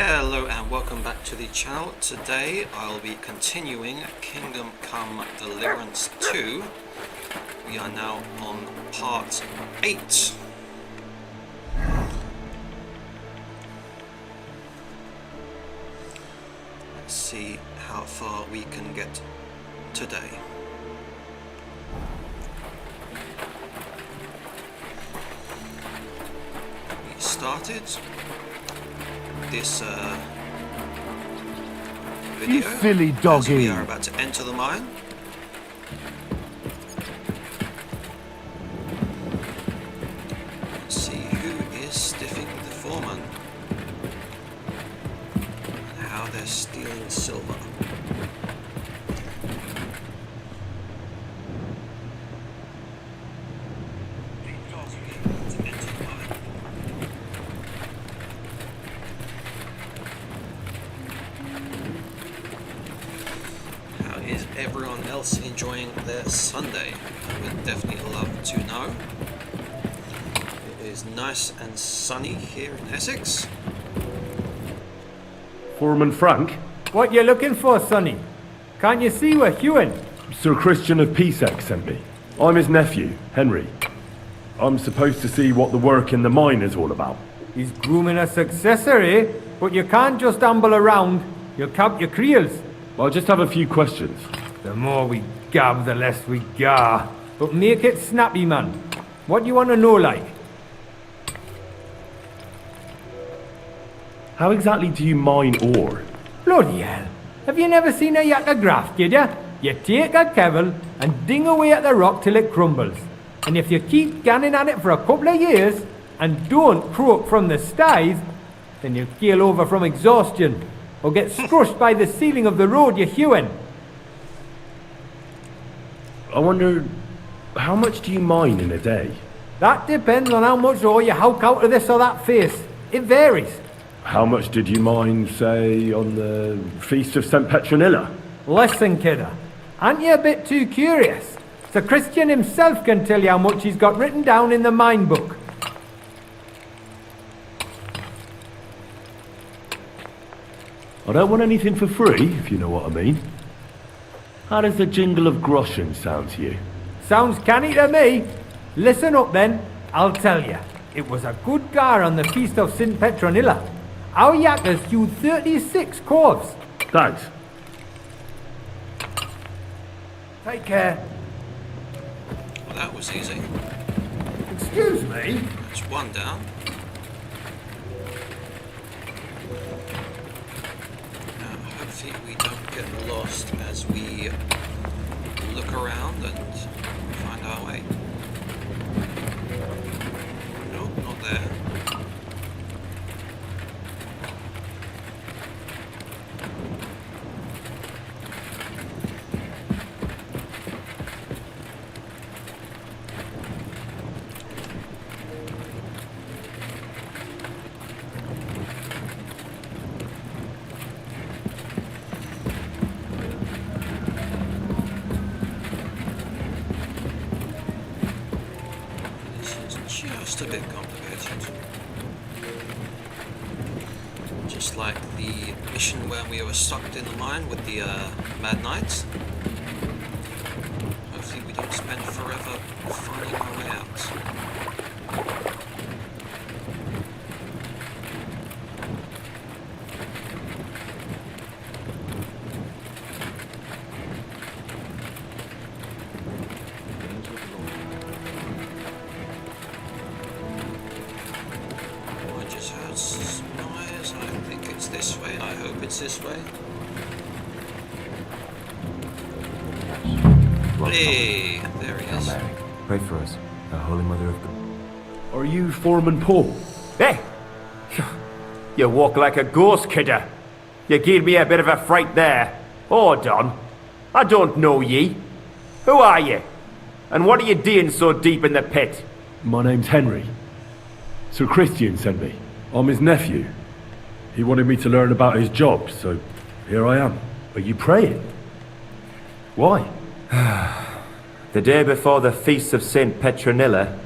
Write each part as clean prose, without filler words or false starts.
Hello and welcome back to the channel. Today I'll be continuing Kingdom Come Deliverance 2. We are now on part 8. Let's see how far we can get today. We started this video. You silly doggy. As we are about to enter the mine. Let's see who is stiffing the foreman and how they're stealing silver. Is everyone else enjoying their Sunday? I would definitely love to know. It is nice and sunny here in Essex. Foreman Frank? What you looking for, Sonny? Can't you see we're hewing? Sir Christian of Peacex sent me. I'm his nephew, Henry. I'm supposed to see what the work in the mine is all about. He's grooming a successor, eh? But you can't just amble around. You'll count your creels. I'll just have a few questions. The more we gab, the less we gar. But make it snappy, man. What do you want to know, like? How exactly do you mine ore? Bloody hell. Have you never seen a yakka graft, kid ya? You take a kevel and ding away at the rock till it crumbles. And if you keep ganning at it for a couple of years and don't croak from the styes, then you'll keel over from exhaustion or get crushed by the ceiling of the road you're hewing. I wonder, how much do you mine in a day? That depends on how much ore you howk out of this or that face. It varies. How much did you mine, say, on the Feast of St. Petronilla? Listen, kidder, aren't you a bit too curious? Sir Christian himself can tell you how much he's got written down in the mine book. I don't want anything for free, if you know what I mean. How does the jingle of groschen sound to you? Sounds canny to me. Listen up then, I'll tell you. It was a good gar on the Feast of St. Petronilla. Our yakkers hewed 36 corves. Thanks. Take care. Well, that was easy. Excuse me? That's one down. Hopefully we don't get lost as we look around and find our way. Nope, not there. Just a bit complicated. Just like the mission where we were sucked in the mine with the Mad Knights. Hopefully we don't spend forever finding our way out. Noise. I think it's this way. I hope it's this way. Hey, there he is. Pray for us, the Holy Mother of God. Are you Foreman Paul? Hey! You walk like a ghost, kidder. You gave me a bit of a fright there. Hold on. I don't know ye. Who are you? And what are you doing so deep in the pit? My name's Henry. Sir Christian sent me. I'm his nephew. He wanted me to learn about his job, so here I am. Are you praying? Why? The day before the Feast of St. Petronilla,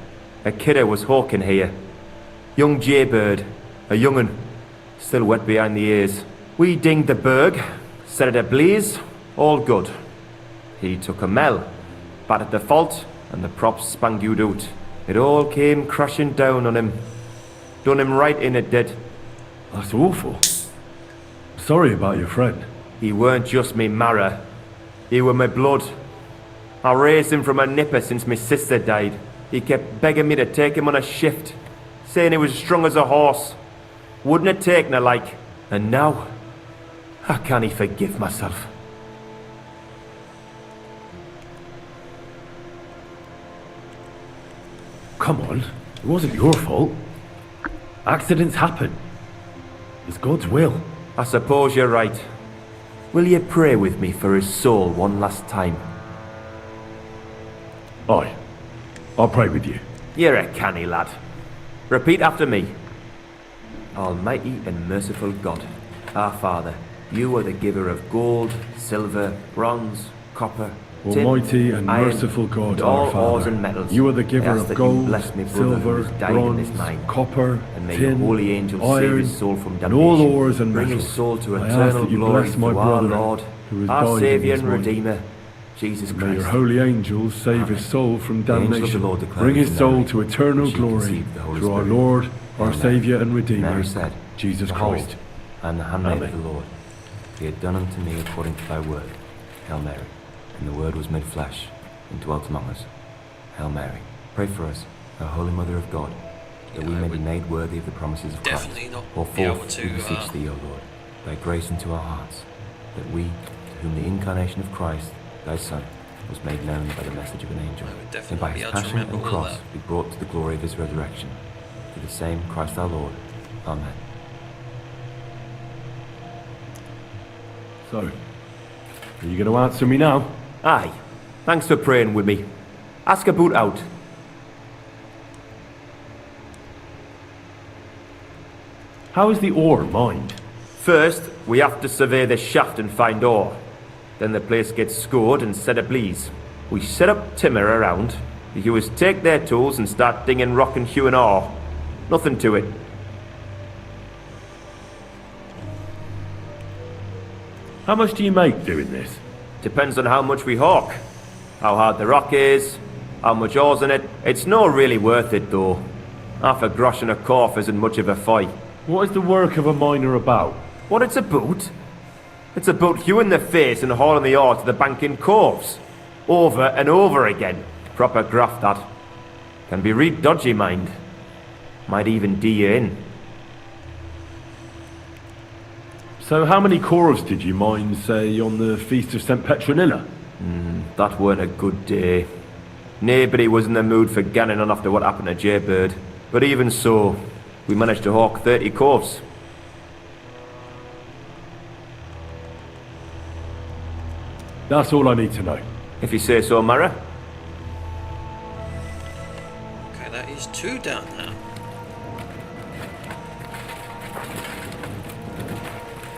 a kidder was hawking here. Young jaybird, a young'un. still wet behind the ears. We dinged the berg, set it ablaze, all good. He took a mell, battered the fault, and the props spangued out. It all came crashing down on him. Done him right in, it did. That's awful. Sorry about your friend. He weren't just me marrow. He were my blood. I raised him from a nipper since my sister died. He kept begging me to take him on a shift, saying he was as strong as a horse. Wouldn't have taken her like. And now, I can't forgive myself. Come on, it wasn't your fault. Accidents happen. It's God's will. I suppose you're right. Will you pray with me for his soul one last time? Aye. I'll pray with you. You're a canny lad. Repeat after me. Almighty and merciful God, our Father, you are the giver of gold, silver, bronze, copper, tin, Almighty and iron, merciful God, and our all Father, ores and metals. you are the giver I ask of that you gold, bless me brother silver, who has died in this bronze, mine. copper, And may tin, your holy angels save iron, his soul from and damnation. all ores and Bring metals. his soul to I ask eternal that you glory bless my through our brother Lord, who has our died in Saviour this and mine. Redeemer, Jesus May Christ. your holy angels save his soul from The angel of the damnation. Lord declared Bring his to soul Mary to eternal that she glory conceived the Holy through our Spirit. Lord, our Amen. Saviour and Redeemer, Mary said, Jesus Behold, Christ. I am the handmaid Amen. of the Lord. Be it done unto me according to thy word. Hail Mary. And the word was made flesh and dwelt among us. Hail Mary. Pray for us, O Holy Mother of God, that we I may be would made worthy of the promises of Christ. definitely not Pour be able forth, to, we beseech thee, O Lord, thy grace into our hearts, that we, to whom the incarnation of Christ, thy Son, was made known by the message of an angel, I would definitely and by not be his able to passion remember and all of cross that. be brought to the glory of his resurrection. To the same Christ our Lord. Amen. So, are you going to answer me now? Aye. Thanks for praying with me. Ask about out. How is the ore mined? First, we have to survey the shaft and find ore. Then the place gets scored and set ablaze. We set up timber around. The hewers take their tools and start dinging rock and hewing ore. Nothing to it. How much do you make doing this? Depends on how much we hawk. How hard the rock is, how much ore's in it. It's not really worth it though. Half a grosh and a corf isn't much of a fight. What is the work of a miner about? What it's about? It's about hewing the face and hauling the ore to the bank in corves. Over and over again. Proper graft that. Can be real dodgy, mind. Might even do you in. So how many corves did you mine, say, on the Feast of St. Petronilla? That weren't a good day. Nobody was in the mood for ganning on after what happened to Jaybird. But even so, we managed to hawk 30 corves. That's all I need to know. If you say so, Mara. Okay, that is 2 down now.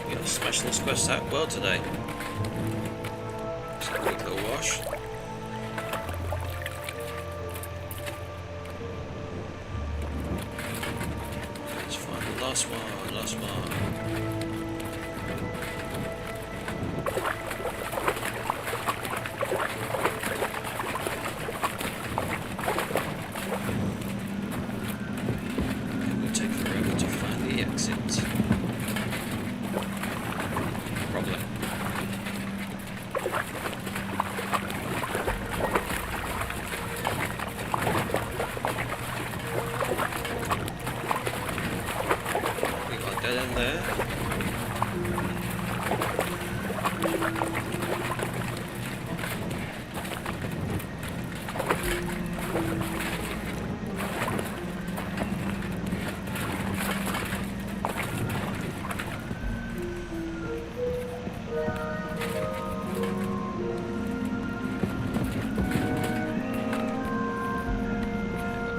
We are smashing this quest out well today. Just a quick little wash. Let's find the last one, last one. It will take forever to find the exit. Probably. We got that in there.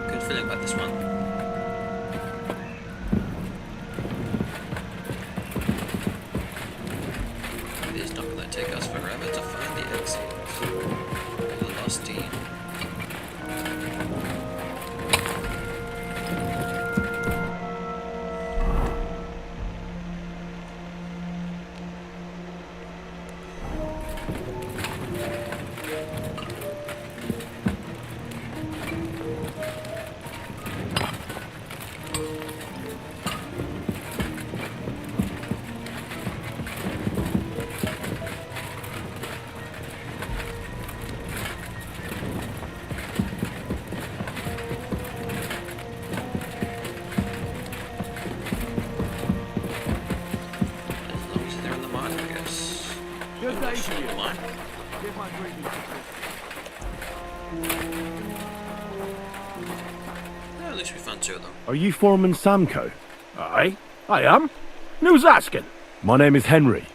Good feeling about this one. It is not going to take us forever to find the exit. The last team. Good day to you. Mine. Give my greetings to Chris. Yeah, at least we found 2 of them. Are you Foreman Samco? Aye, I am. Who's asking? My name is Henry.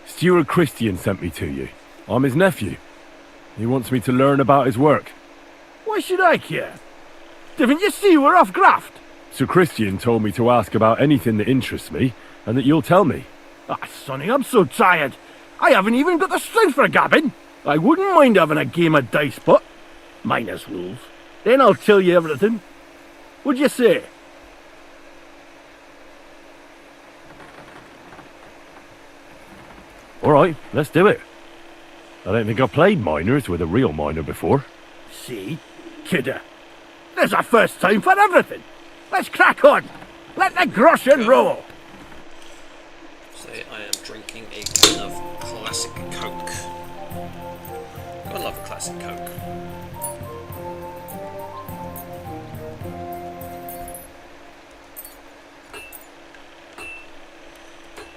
Steward Christian sent me to you. I'm his nephew. He wants me to learn about his work. Why should I care? Didn't you see we're off graft? Sir Christian told me to ask about anything that interests me, and that you'll tell me. Ah, Sonny, I'm so tired. I haven't even got the strength for gabbing. I wouldn't mind having a game of dice, but minus rules. Then I'll tell you everything. What'd you say? All right, let's do it. I don't think I've played minors with a real miner before. See? Kidder. There's a first time for everything. Let's crack on. Let the groschen roll. Say I am drinking a can of classic Coke. I love classic Coke.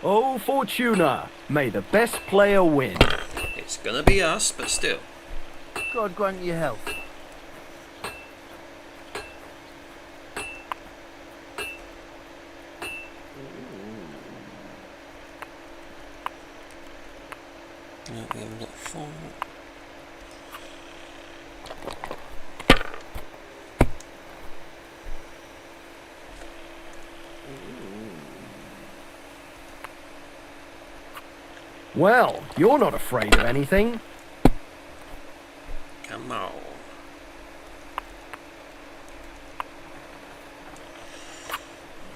Oh, Fortuna, may the best player win. It's gonna be us, but still. God grant you health. No, we haven't got 4. Well, you're not afraid of anything. Come on.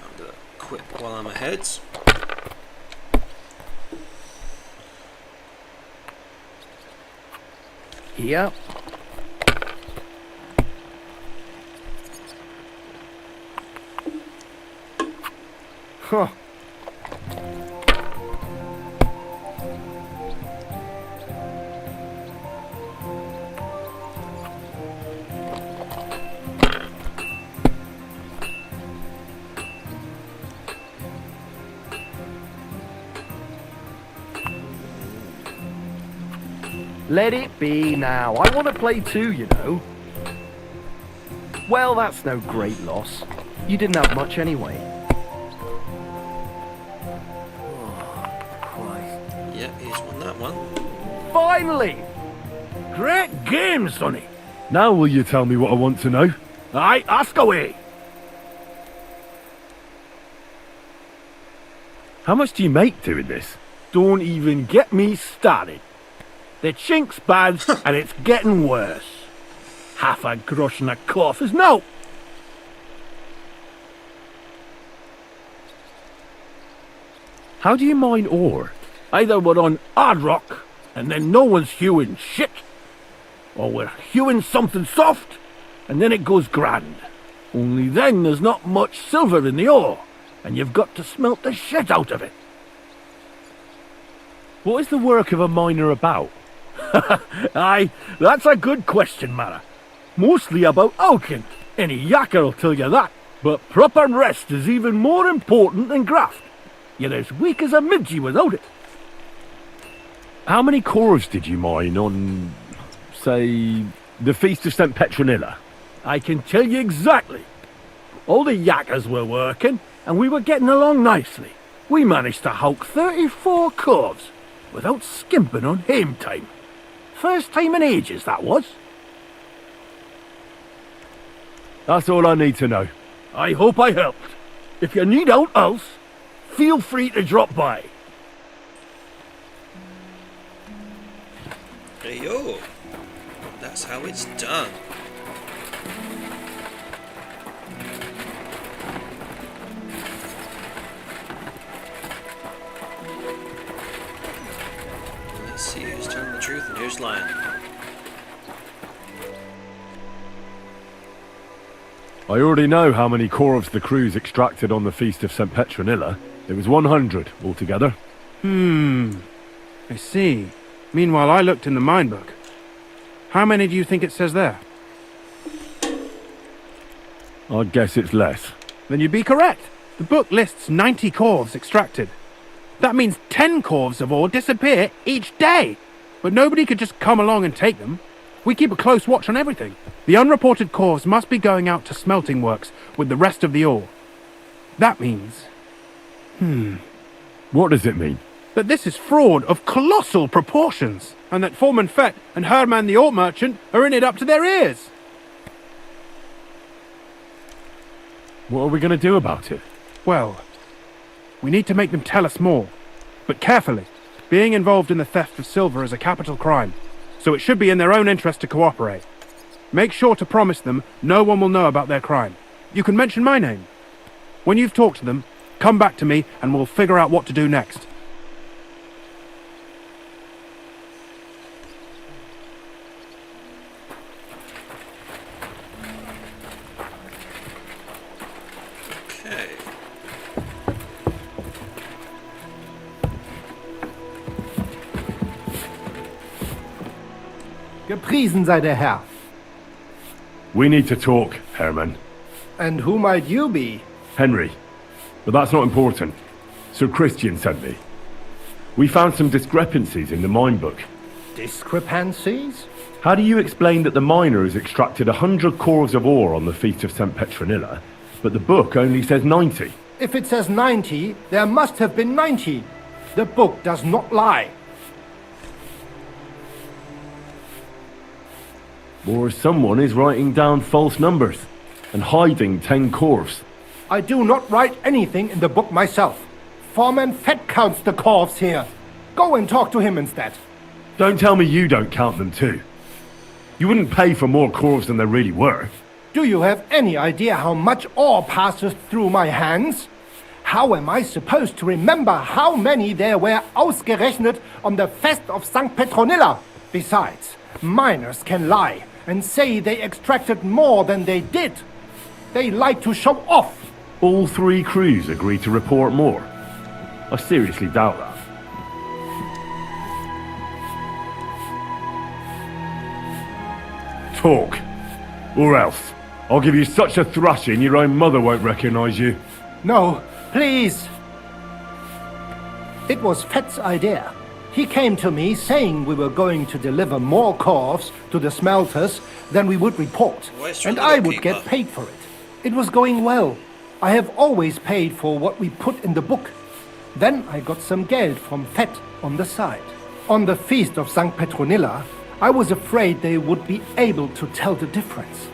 I'm gonna quit while I'm ahead. Here. Huh. Let it be now. I want to play too, you know. Well, that's no great loss. You didn't have much anyway. Yeah, he's won that one. Finally! Great game, Sonny. Now will you tell me what I want to know? Aye, ask away. How much do you make doing this? Don't even get me started. The chink's bad, and it's getting worse. Half a grosh and a cough is no. How do you mine ore? Either we're on hard rock, and then no one's hewing shit, or we're hewing something soft, and then it goes grand. Only then there's not much silver in the ore, and you've got to smelt the shit out of it. What is the work of a miner about? Aye, that's a good question, Mara. Mostly about alking. Any yakker'll tell you that. But proper rest is even more important than graft. You're as weak as a midgie without it. How many cores did you mine on, say, the Feast of St. Petronilla? I can tell you exactly. All the yakkers were working, and we were getting along nicely. We managed to hulk 34 corves without skimping on hame time. First time in ages, that was. That's all I need to know. I hope I helped. If you need out else, feel free to drop by. Hey yo, that's how it's done. Let's see who's telling the truth and who's lying. I already know how many corves the crews extracted on the Feast of St. Petronilla. It was 100 altogether. I see. Meanwhile, I looked in the mine book. How many do you think it says there? I'd guess it's less. Then you'd be correct. The book lists 90 corves extracted. That means 10 corves of ore disappear each day. But nobody could just come along and take them. We keep a close watch on everything. The unreported corves must be going out to smelting works with the rest of the ore. That means... What does it mean? that this is fraud of colossal proportions, and that Foreman Fett and Herman the ore merchant are in it up to their ears. What are we going to do about it? Well, we need to make them tell us more. But carefully. Being involved in the theft of silver is a capital crime, so it should be in their own interest to cooperate. Make sure to promise them no one will know about their crime. You can mention my name. When you've talked to them, come back to me and we'll figure out what to do next. Okay. Gepriesen sei der Herr. We need to talk, Herman. And who might you be? Henry. But that's not important. Sir Christian sent me. We found some discrepancies in the mine book. Discrepancies? How do you explain that the miners extracted 100 cores of ore on the Feast of St. Petronilla, but the book only says 90? If it says 90, there must have been 90. The book does not lie. Or someone is writing down false numbers and hiding 10 cores. I do not write anything in the book myself. Foreman Fett counts the corves here. Go and talk to him instead. Don't tell me you don't count them too. You wouldn't pay for more cores than there really were. Do you have any idea how much ore passes through my hands? How am I supposed to remember how many there were ausgerechnet on the Fest of St. Petronilla? Besides, miners can lie and say they extracted more than they did. They like to show off. All 3 crews agreed to report more. I seriously doubt that. Talk. Or else. I'll give you such a thrashing your own mother won't recognize you. No, please. It was Fett's idea. He came to me saying we were going to deliver more corves to the smelters than we would report, Where's your and I little would get keeper? paid for it. It was going well. I have always paid for what we put in the book. Then I got some geld from Fett on the side. On the Feast of St. Petronilla, I was afraid they would be able to tell the difference.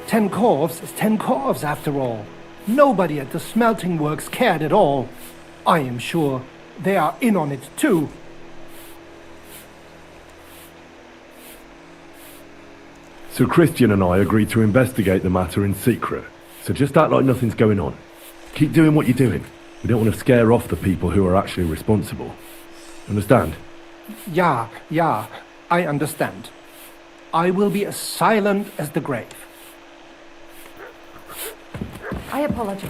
10 corves is 10 corves after all. Nobody at the smelting works cared at all. I am sure they are in on it too. So Christian and I agreed to investigate the matter in secret. So just act like nothing's going on. Keep doing what you're doing. We don't want to scare off the people who are actually responsible. Understand? Ja, I understand. I will be as silent as the grave. I apologize.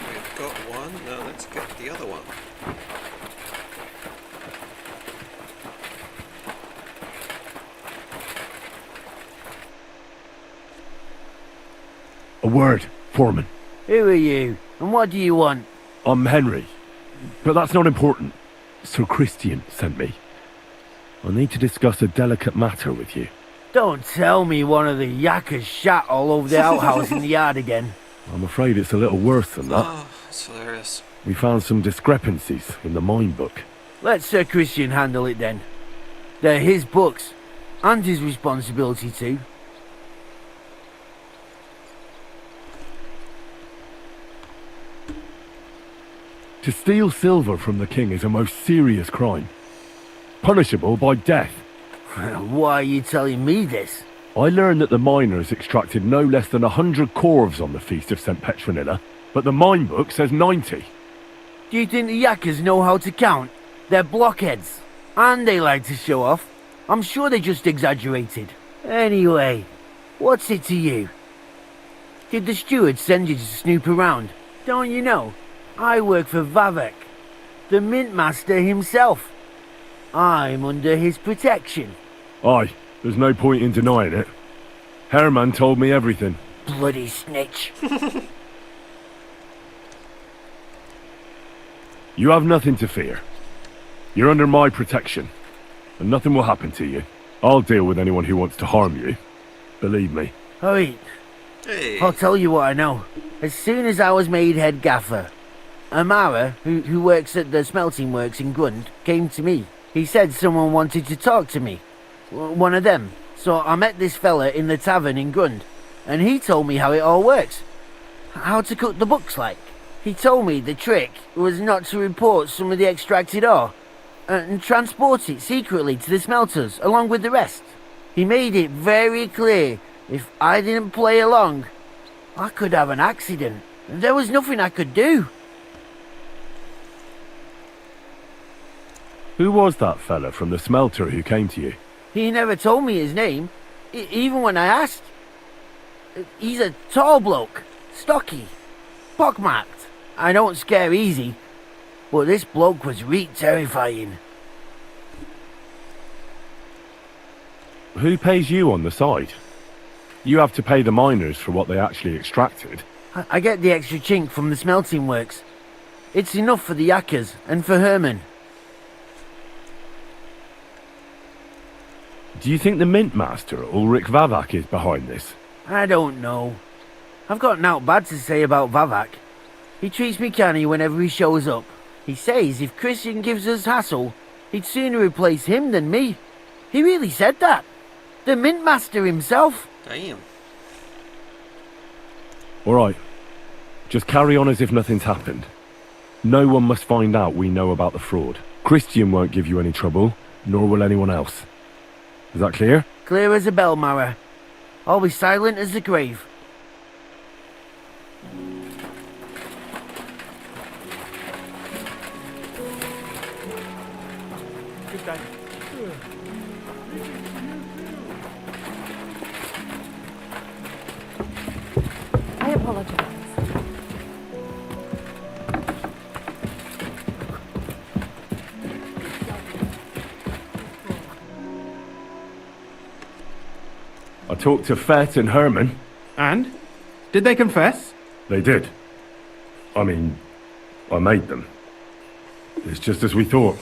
We've got one. Now let's get the other one. A word, Foreman. Who are you, and what do you want? I'm Henry. But that's not important. Sir Christian sent me. I need to discuss a delicate matter with you. Don't tell me one of the yakkers shat all over the outhouse in the yard again. I'm afraid it's a little worse than that. Oh, it's hilarious. We found some discrepancies in the mine book. Let Sir Christian handle it then. They're his books, and his responsibility too. To steal silver from the king is a most serious crime. Punishable by death. Why are you telling me this? I learned that the miners extracted no less than 100 corves on the Feast of St. Petronilla, but the mine book says 90. Do you think the yakkers know how to count? They're blockheads, and they like to show off. I'm sure they just exaggerated. Anyway, what's it to you? Did the steward send you to snoop around? Don't you know? I work for Vavek, the mint master himself. I'm under his protection. Aye, there's no point in denying it. Herman told me everything. Bloody snitch. You have nothing to fear. You're under my protection, and nothing will happen to you. I'll deal with anyone who wants to harm you. Believe me. Oi, Hey. I'll tell you what I know. As soon as I was made head gaffer, Amara, who works at the smelting works in Grund, came to me. He said someone wanted to talk to me. One of them. So I met this fella in the tavern in Grund, and he told me how it all works. How to cook the books like. He told me the trick was not to report some of the extracted ore, and transport it secretly to the smelters along with the rest. He made it very clear if I didn't play along, I could have an accident. There was nothing I could do. Who was that fella from the smelter who came to you? He never told me his name, even when I asked. He's a tall bloke, stocky, pockmarked. I don't scare easy, but this bloke was reet terrifying. Who pays you on the side? You have to pay the miners for what they actually extracted. I get the extra chink from the smelting works. It's enough for the yakkers and for Herman. Do you think the mint master, Ulrich Vavak, is behind this? I don't know. I've got naught bad to say about Vavak. He treats me canny whenever he shows up. He says if Christian gives us hassle, he'd sooner replace him than me. He really said that. The mint master himself. Damn. Alright. Just carry on as if nothing's happened. No one must find out we know about the fraud. Christian won't give you any trouble, nor will anyone else. Is that clear? Clear as a bell, Mara. I'll be silent as the grave. I apologize. I talked to Fett and Herman. And? Did they confess? They did. I mean, I made them. It's just as we thought.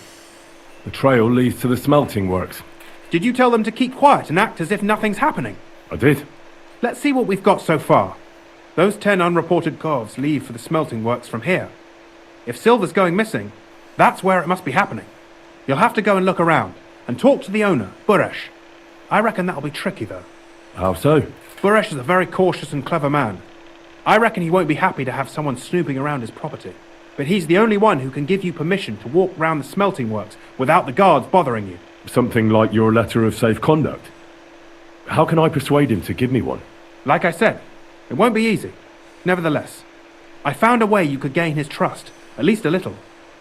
The trail leads to the smelting works. Did you tell them to keep quiet and act as if nothing's happening? I did. Let's see what we've got so far. Those 10 unreported calves leave for the smelting works from here. If silver's going missing, that's where it must be happening. You'll have to go and look around and talk to the owner, Buresh. I reckon that'll be tricky, though. How so? Buresh is a very cautious and clever man. I reckon he won't be happy to have someone snooping around his property. But he's the only one who can give you permission to walk round the smelting works without the guards bothering you. Something like your letter of safe conduct. How can I persuade him to give me one? Like I said, it won't be easy. Nevertheless, I found a way you could gain his trust, at least a little.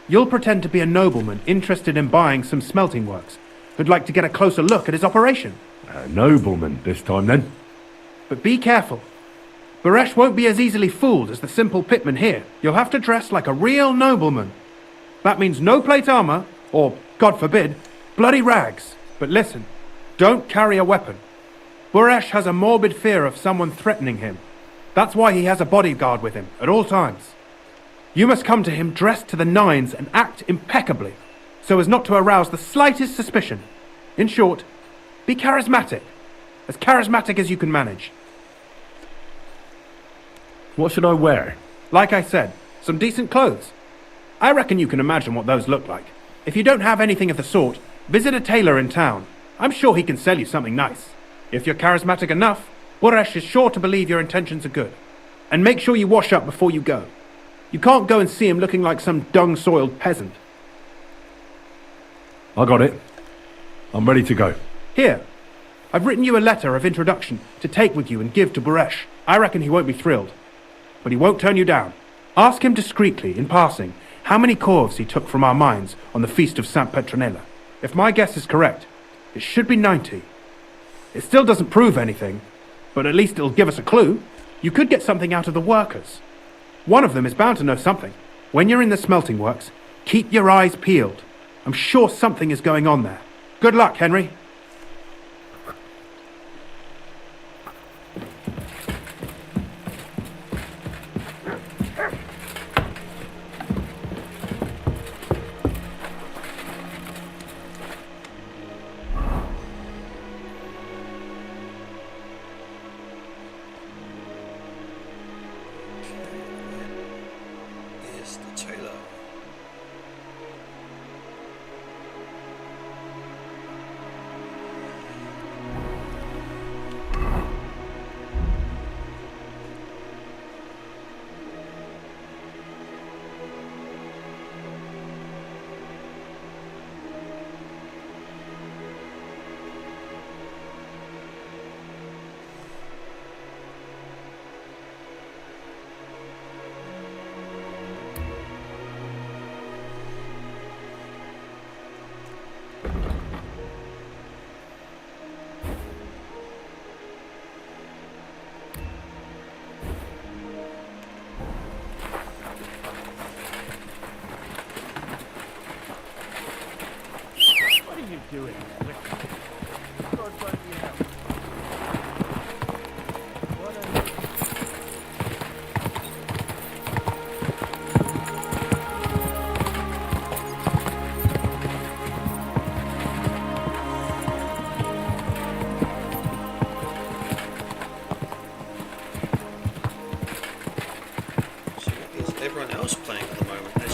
You'll pretend to be a nobleman interested in buying some smelting works, who'd like to get a closer look at his operation. A nobleman this time, then. But be careful. Buresh won't be as easily fooled as the simple pitman here. You'll have to dress like a real nobleman. That means no plate armor, or, God forbid, bloody rags. But listen, don't carry a weapon. Buresh has a morbid fear of someone threatening him. That's why he has a bodyguard with him at all times. You must come to him dressed to the nines and act impeccably, so as not to arouse the slightest suspicion. In short, be charismatic as you can manage. What should I wear? Like I said, some decent clothes. I reckon you can imagine what those look like. If you don't have anything of the sort, visit a tailor in town. I'm sure he can sell you something nice. If you're charismatic enough, Buresh is sure to believe your intentions are good. And make sure you wash up before you go. You can't go and see him looking like some dung-soiled peasant. I got it. I'm ready to go. Here, I've written you a letter of introduction to take with you and give to Buresh. I reckon he won't be thrilled, but he won't turn you down. Ask him discreetly, in passing, how many corves he took from our mines on the feast of St. Petronilla. If my guess is correct, it should be 90. It still doesn't prove anything, but at least it'll give us a clue. You could get something out of the workers. One of them is bound to know something. When you're in the smelting works, keep your eyes peeled. I'm sure something is going on there. Good luck, Henry.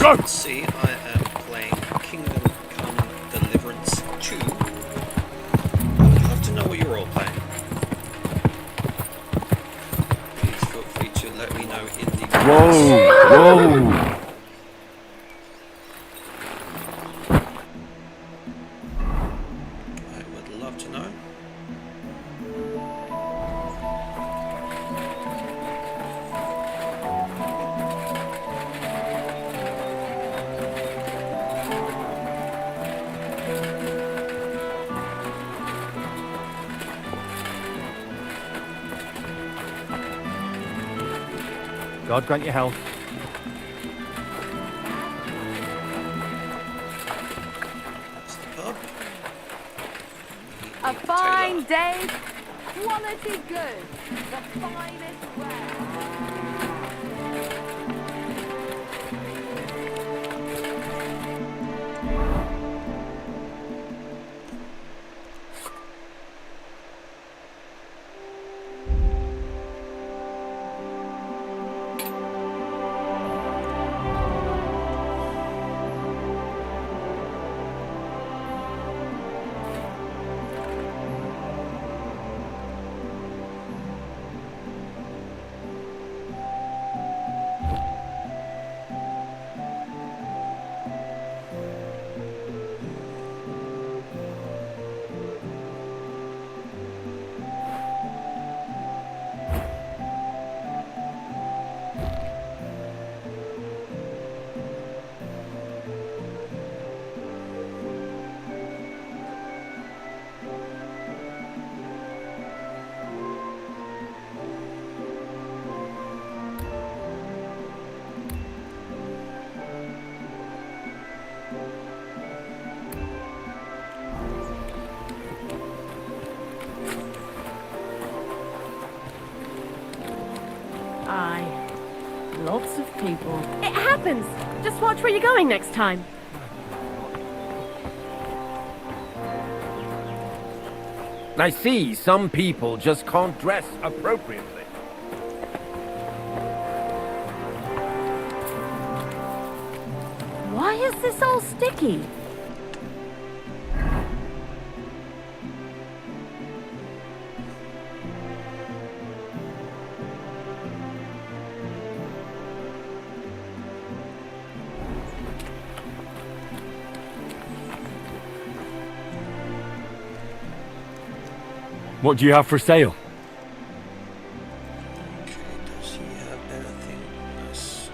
Go! See, I am playing Kingdom Come Deliverance 2. I would love to know what you're all playing. Please feel free to let me know in the comments. Whoa! I would love to know. God grant you health. That's the pub. A Meet fine Taylor. day, quality goods, the finest wear. Aye. Lots of people. It happens! Just watch where you're going next time. I see some people just can't dress appropriately. Why is this all sticky? What do you have for sale? Okay, does he have anything else?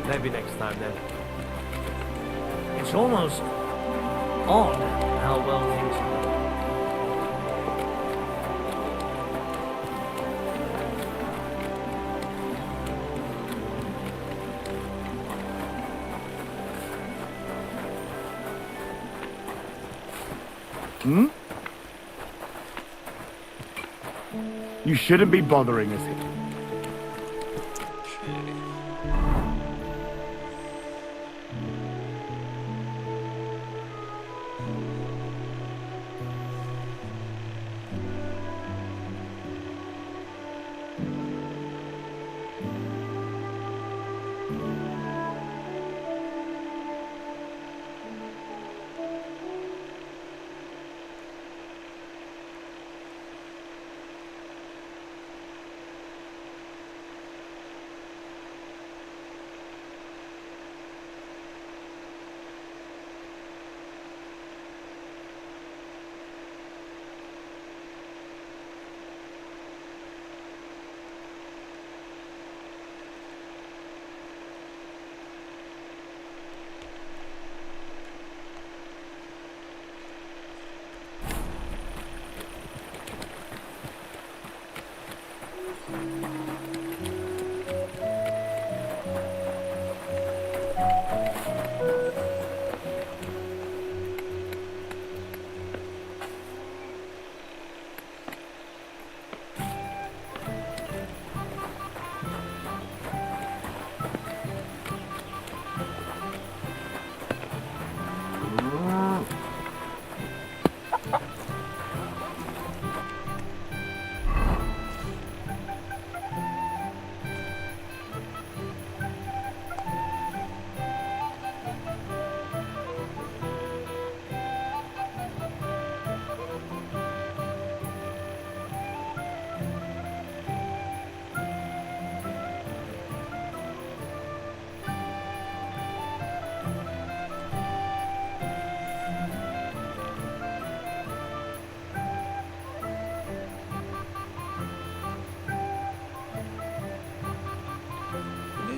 Maybe next time then. It's almost odd how well things go. You shouldn't be bothering us here.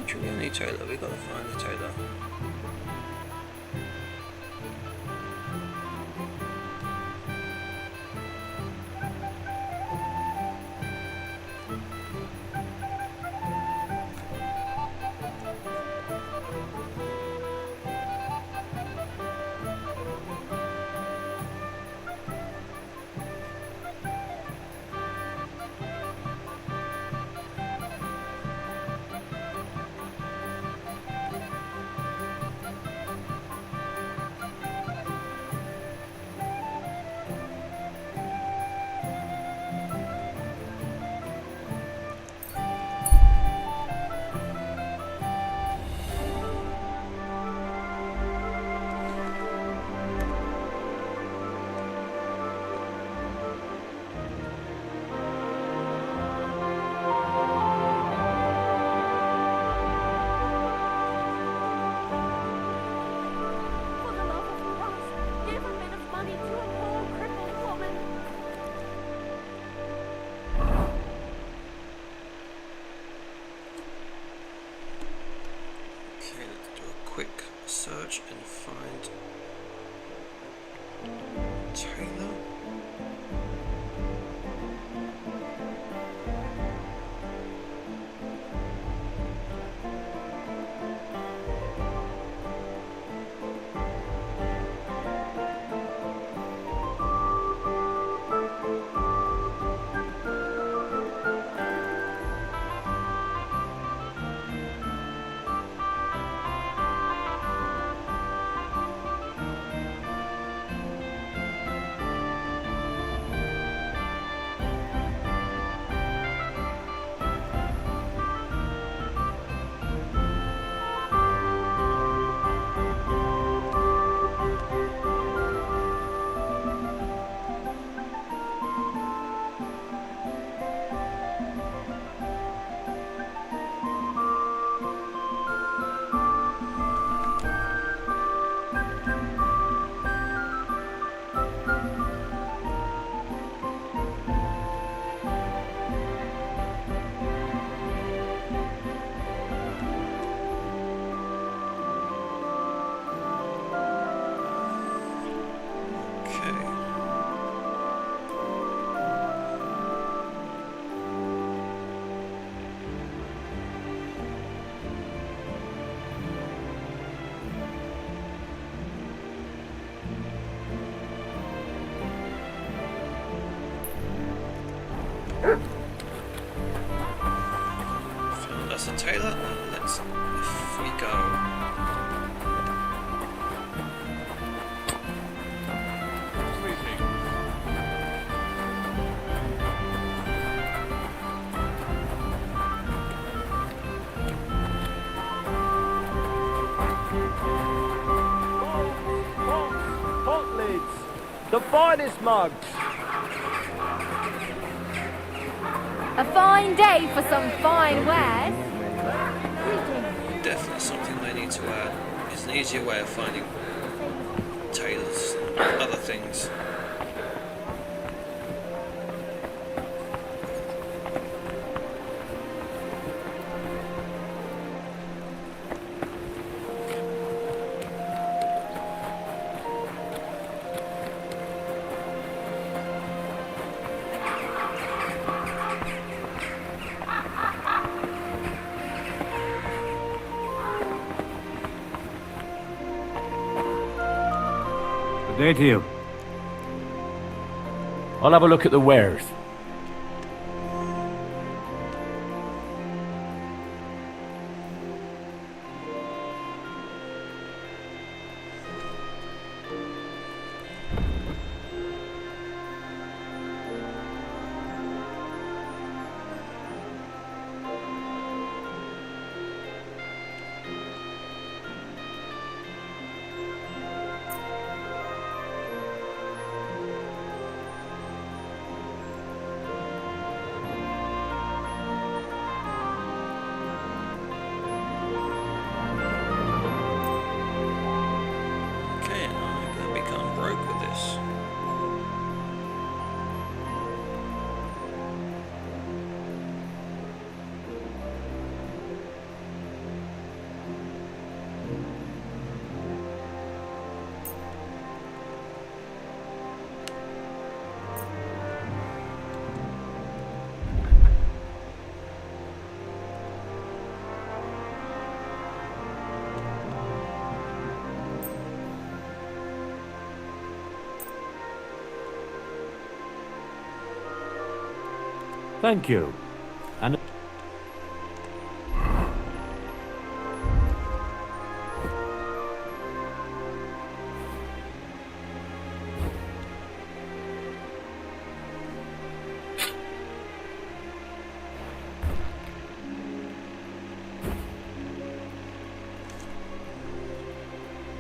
Giuliani tailor. We gotta find the tailor. For the love of Christ, give a bit of money to a poor crippled woman. Okay, let's do a quick search and find Taylor. Okay. Found us a tailor, and let's off we go. Hot lids. The finest mugs. A fine day for some fine wares. Definitely something they need to add. It's an easier way of finding tailors and other things. Good day to you. I'll have a look at the wares. Thank you. And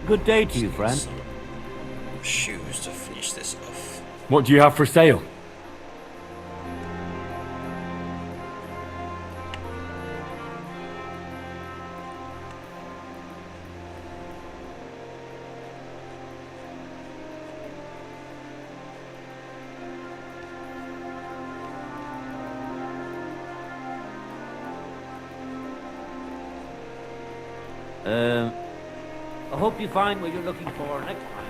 good day to you, friend. Some shoes to finish this off. What do you have for sale? I hope you find what you're looking for next time.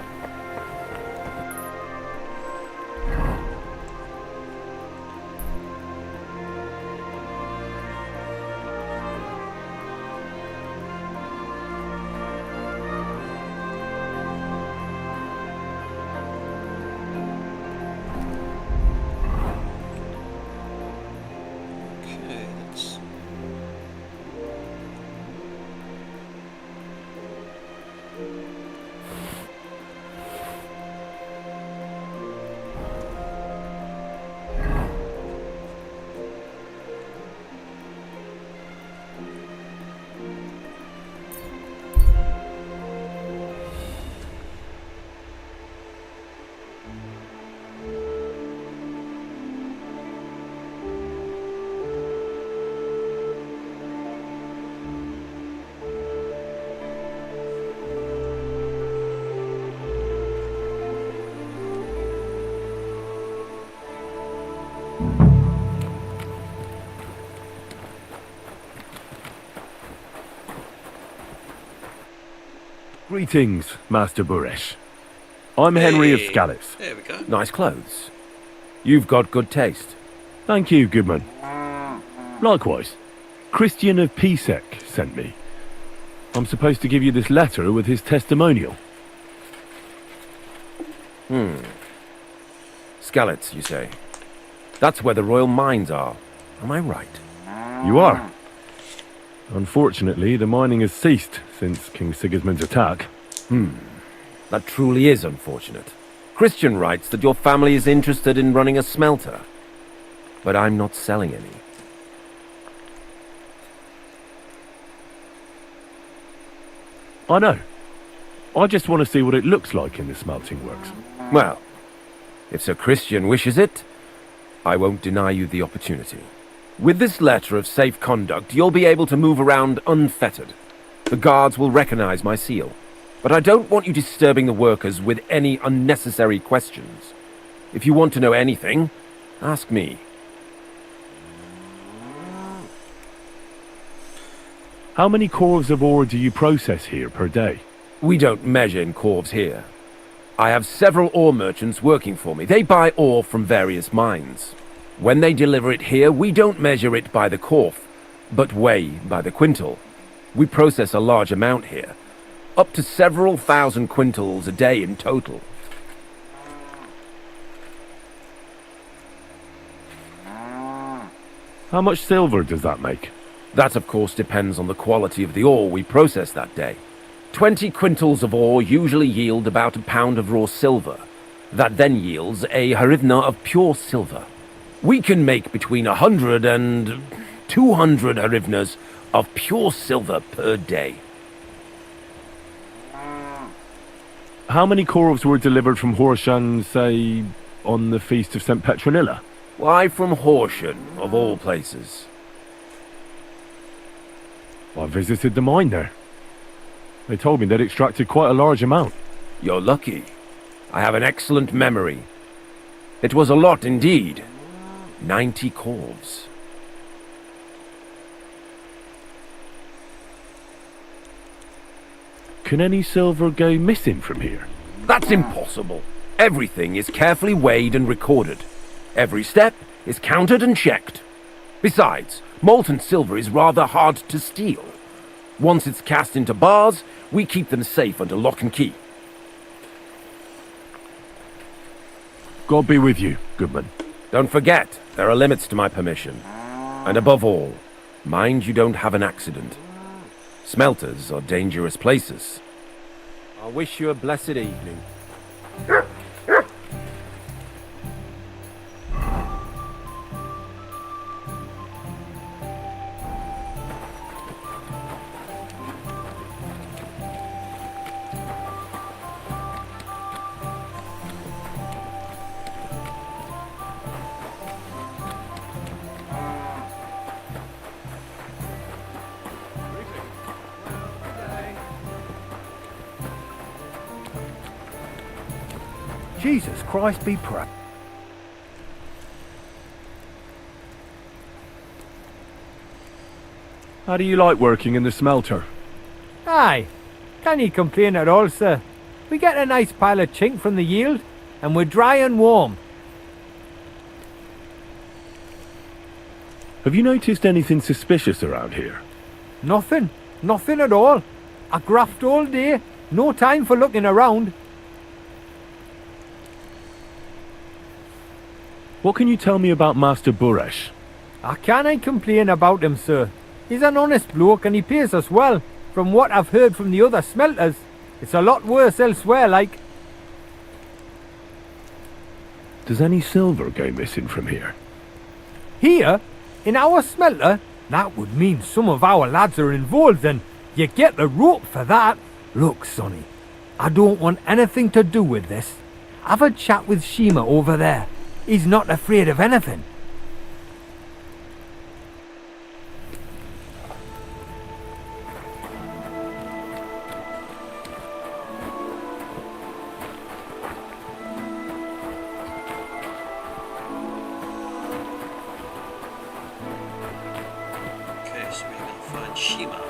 Okay, let's... Greetings, Master Buresh. I'm Henry of Hey, Scalitz. there we go. Nice clothes. You've got good taste. Thank you, Goodman. Likewise. Christian of Pisek sent me. I'm supposed to give you this letter with his testimonial. Scalitz, you say? That's where the royal mines are. Am I right? You are. Unfortunately, the mining has ceased since King Sigismund's attack. That truly is unfortunate. Christian writes that your family is interested in running a smelter. But I'm not selling any. I know. I just want to see what it looks like in the smelting works. Well, if Sir Christian wishes it, I won't deny you the opportunity. With this letter of safe conduct, you'll be able to move around unfettered. The guards will recognize my seal. But I don't want you disturbing the workers with any unnecessary questions. If you want to know anything, ask me. How many corves of ore do you process here per day? We don't measure in corves here. I have several ore merchants working for me. They buy ore from various mines. When they deliver it here, we don't measure it by the corf, but weigh by the quintal. We process a large amount here, up to several thousand quintals a day in total. How much silver does that make? That, of course, depends on the quality of the ore we process that day. 20 quintals of ore usually yield about a pound of raw silver. That then yields a hryvnia of pure silver. We can make between 100 and 200 hryvnias of pure silver per day. How many corves were delivered from Horshan, say, on the Feast of St. Petronilla? Why from Horsham, of all places? I visited the mine there. They told me they'd extracted quite a large amount. You're lucky. I have an excellent memory. It was a lot indeed. 90 corves. Can any silver go missing from here? That's impossible. Everything is carefully weighed and recorded. Every step is counted and checked. Besides, molten silver is rather hard to steal. Once it's cast into bars, we keep them safe under lock and key. God be with you, Goodman. Don't forget, there are limits to my permission. And above all, mind you don't have an accident. Smelters are dangerous places. I wish you a blessed evening. Jesus Christ be praised. How do you like working in the smelter? Aye, can you complain at all, sir? We get a nice pile of chink from the yield, and we're dry and warm. Have you noticed anything suspicious around here? Nothing at all. I graft all day, no time for looking around. What can you tell me about Master Buresh? I can't complain about him, sir. He's an honest bloke and he pays us well. From what I've heard from the other smelters, it's a lot worse elsewhere, like. Does any silver go missing from here? Here? In our smelter? That would mean some of our lads are involved and you get the rope for that. Look, Sonny, I don't want anything to do with this. Have a chat with Shima over there. He's not afraid of anything. Okay, so we're going to find Shima.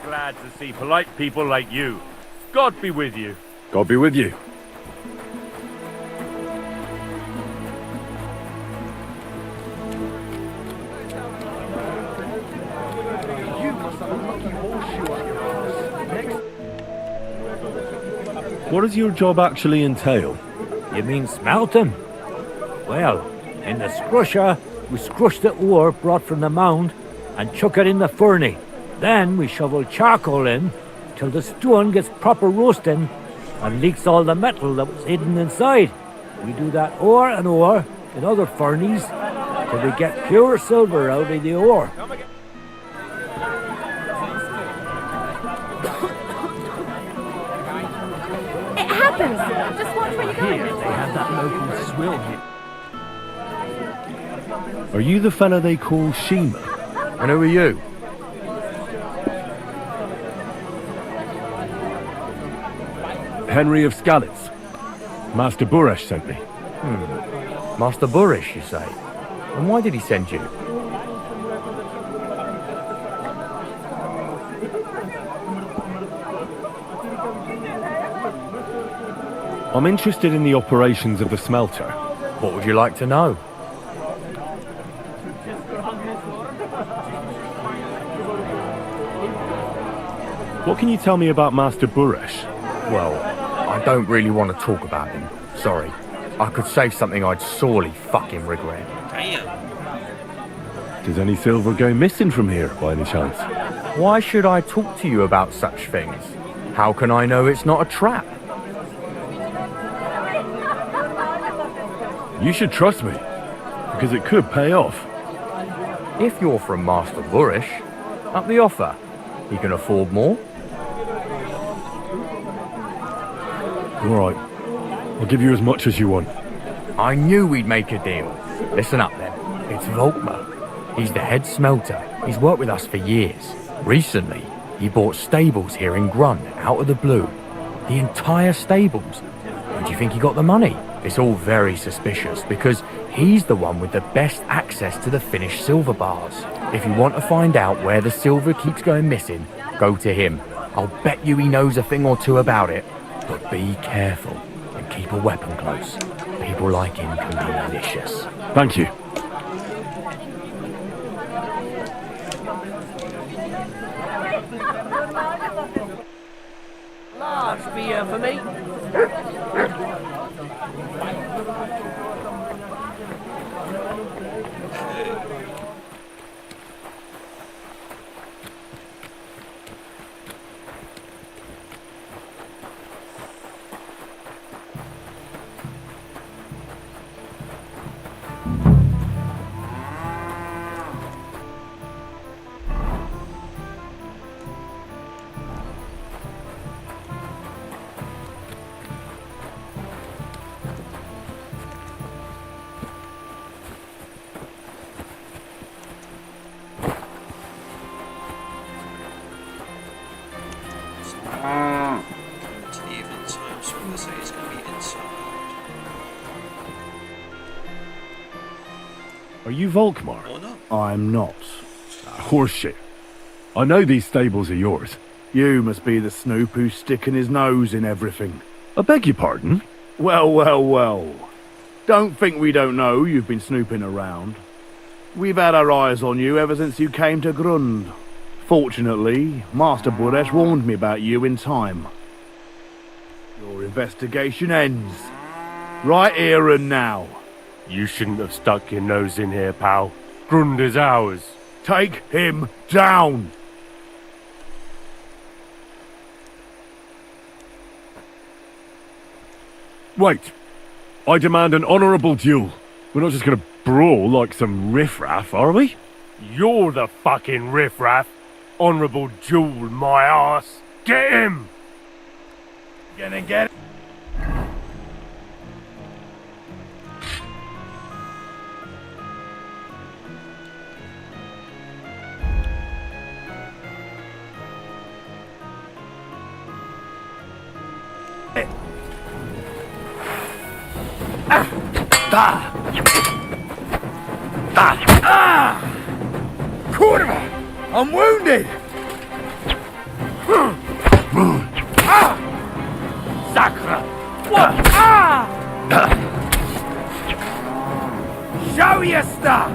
Glad to see polite people like you. God be with you. God be with you. What does your job actually entail? You mean smelting? Well, in the scrusher, we scrush the ore brought from the mound and chuck it in the furnace. Then we shovel charcoal in till the stone gets proper roasting and leaks all the metal that was hidden inside. We do that ore and ore in other furnaces till we get pure silver out of the ore. It happens! Just watch where you're going. Here they have that local swill hit. Are you the fella they call Shima? And who are you? Henry of Skalitz. Master Buresh sent me. Master Buresh, you say? And why did he send you? I'm interested in the operations of the smelter. What would you like to know? What can you tell me about Master Buresh? Well, I don't really want to talk about him. Sorry. I could say something I'd sorely fucking regret. Damn. Does any silver go missing from here, by any chance? Why should I talk to you about such things? How can I know it's not a trap? You should trust me, because it could pay off. If you're from Master Buresh, up the offer. He can afford more. All right. I'll give you as much as you want. I knew we'd make a deal. Listen up then. It's Volkmar. He's the head smelter. He's worked with us for years. Recently, he bought stables here in Grun, out of the blue. The entire stables. Where do you think he got the money? It's all very suspicious because he's the one with the best access to the finished silver bars. If you want to find out where the silver keeps going missing, go to him. I'll bet you he knows a thing or two about it. But be careful and keep a weapon close. People like him can be malicious. Thank you. Large beer for me. To the evening time, so I'm going to say it's going to be inside. Are you Volkmar? Or not? I'm not. Horseshit. I know these stables are yours. You must be the snoop who's sticking his nose in everything. I beg your pardon? Well, well, well. Don't think we don't know you've been snooping around. We've had our eyes on you ever since you came to Grund. Fortunately, Master Buresh warned me about you in time. Your investigation ends. Right here and now. You shouldn't have stuck your nose in here, pal. Grund is ours. Take him down! Wait. I demand an honourable duel. We're not just going to brawl like some riffraff, are we? You're the fucking riffraff. Honourable duel, my ass. Get him! Gonna get it. Kurva! I'm wounded! Sacre! What? Ah! Show your stuff!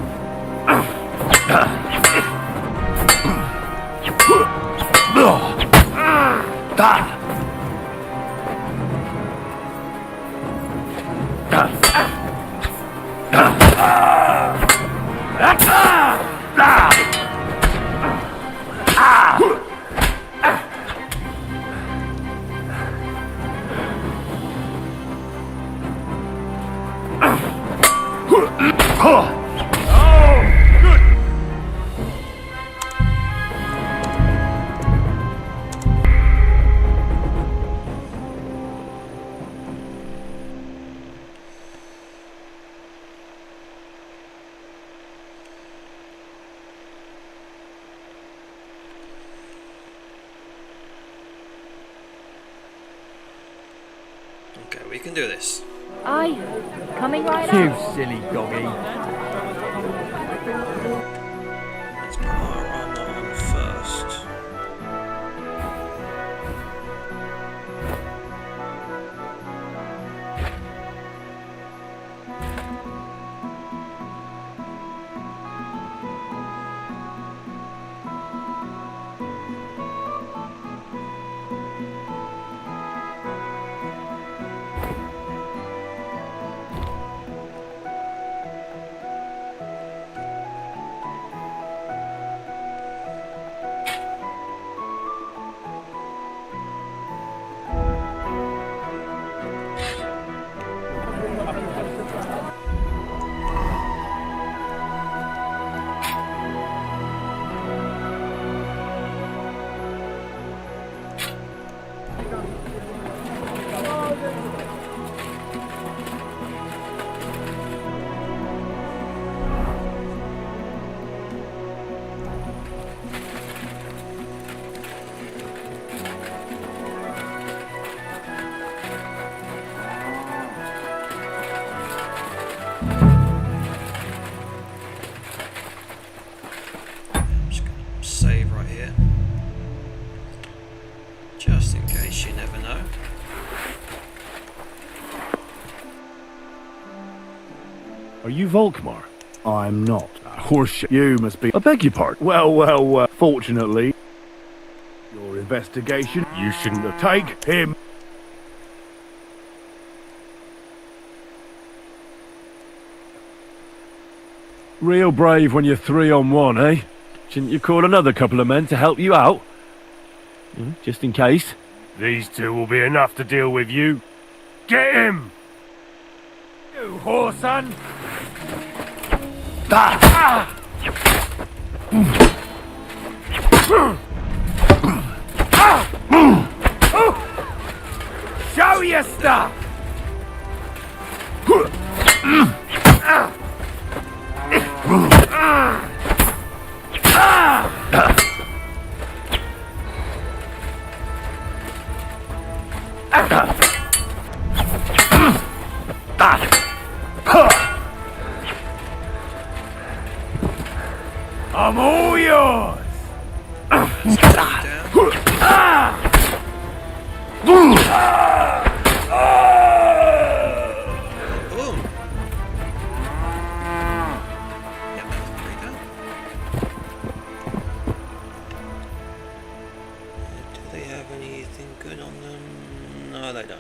Okay, we can do this. Aye, coming right You up. silly doggy. Let's put our armor on first. Are you Volkmar? I'm not. Horseshit. You must be. I beg your pardon. Well, fortunately, your investigation, you shouldn't have taken him. Real brave when you're 3-on-1, eh? Shouldn't you call another couple of men to help you out? Just in case. These two will be enough to deal with you. Get him! You whoreson! Show your stuff! I'm all yours! Boom! Yep, there we go. Do they have anything good on them? No, they don't.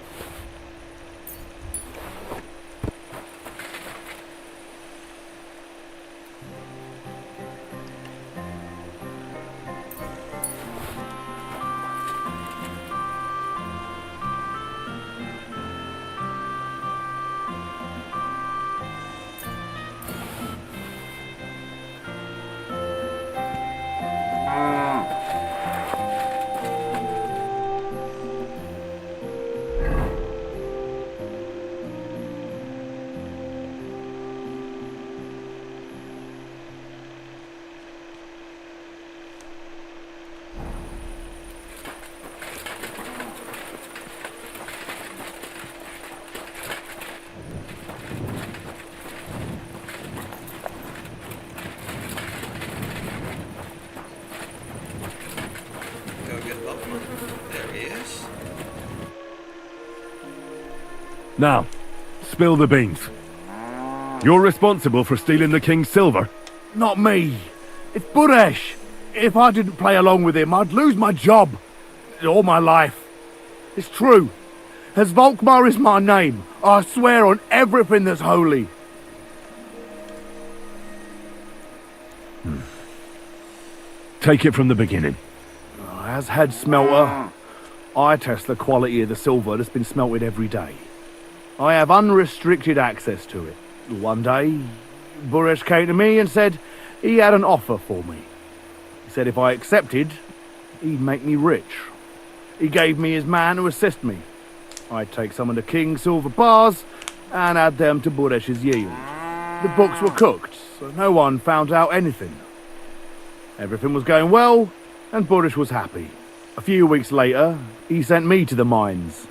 There he is. Now, spill the beans. You're responsible for stealing the king's silver? Not me. It's Buresh. If I didn't play along with him, I'd lose my job. All my life. It's true. As Volkmar is my name, I swear on everything that's holy. Take it from the beginning. As head smelter, I test the quality of the silver that's been smelted every day. I have unrestricted access to it. One day, Buresh came to me and said he had an offer for me. He said if I accepted, he'd make me rich. He gave me his man to assist me. I'd take some of the king's silver bars and add them to Buresh's yield. The books were cooked, so no one found out anything. Everything was going well, and Buresh was happy. A few weeks later, he sent me to the mines.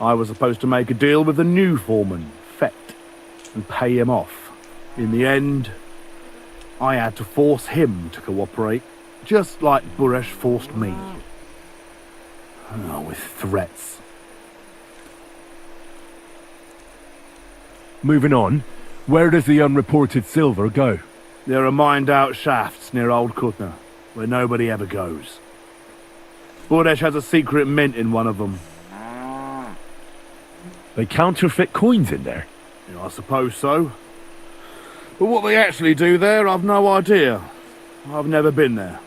I was supposed to make a deal with the new foreman, Fett, and pay him off. In the end, I had to force him to cooperate, just like Buresh forced me. With threats. Moving on, where does the unreported silver go? There are mined-out shafts near Old Kutna, where nobody ever goes. Buresh has a secret mint in one of them. They counterfeit coins in there? Yeah, I suppose so. But what they actually do there, I've no idea. I've never been there.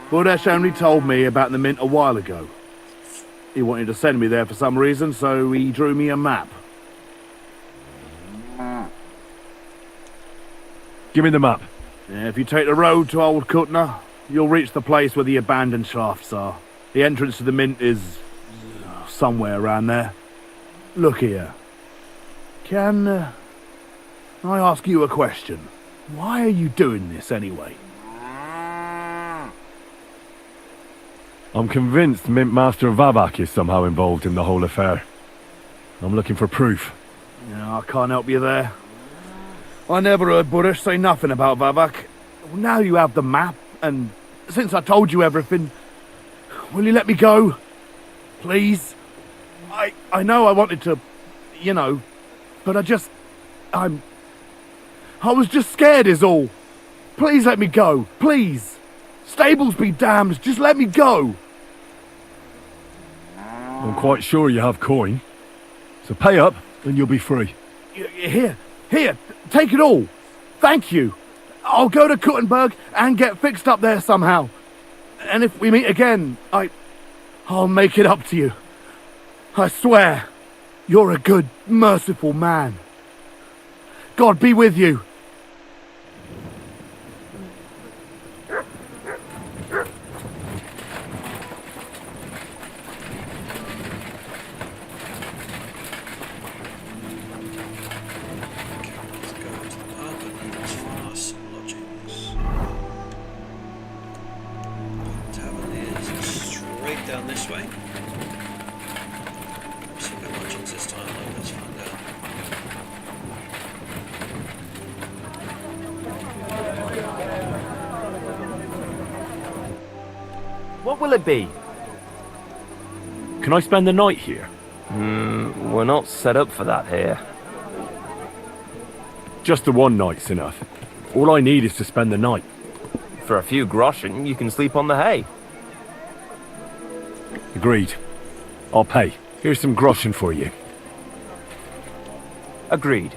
Buresh only told me about the mint a while ago. He wanted to send me there for some reason, so he drew me a map. Give me the map. Yeah, if you take the road to Old Kutna, you'll reach the place where the abandoned shafts are. The entrance to the mint is somewhere around there. Look here. Can I ask you a question? Why are you doing this anyway? I'm convinced Mint Master Vavak is somehow involved in the whole affair. I'm looking for proof. Yeah, I can't help you there. I never heard Buresh say nothing about Vavak. Now you have the map, and since I told you everything, will you let me go? Please? I know I wanted to, but I'm I was just scared is all. Please let me go, please. Stables be damned, just let me go. I'm quite sure you have coin. So pay up and you'll be free. Here, take it all. Thank you. I'll go to Kuttenberg and get fixed up there somehow. And if we meet again, I'll make it up to you. I swear, you're a good, merciful man. God be with you. Down this way. See no lodgings this time. Let's find out. What will it be? Can I spend the night here? We're not set up for that here. Just the one night's enough. All I need is to spend the night. For a few groschen, you can sleep on the hay. Agreed. I'll pay. Here's some groschen for you. Agreed.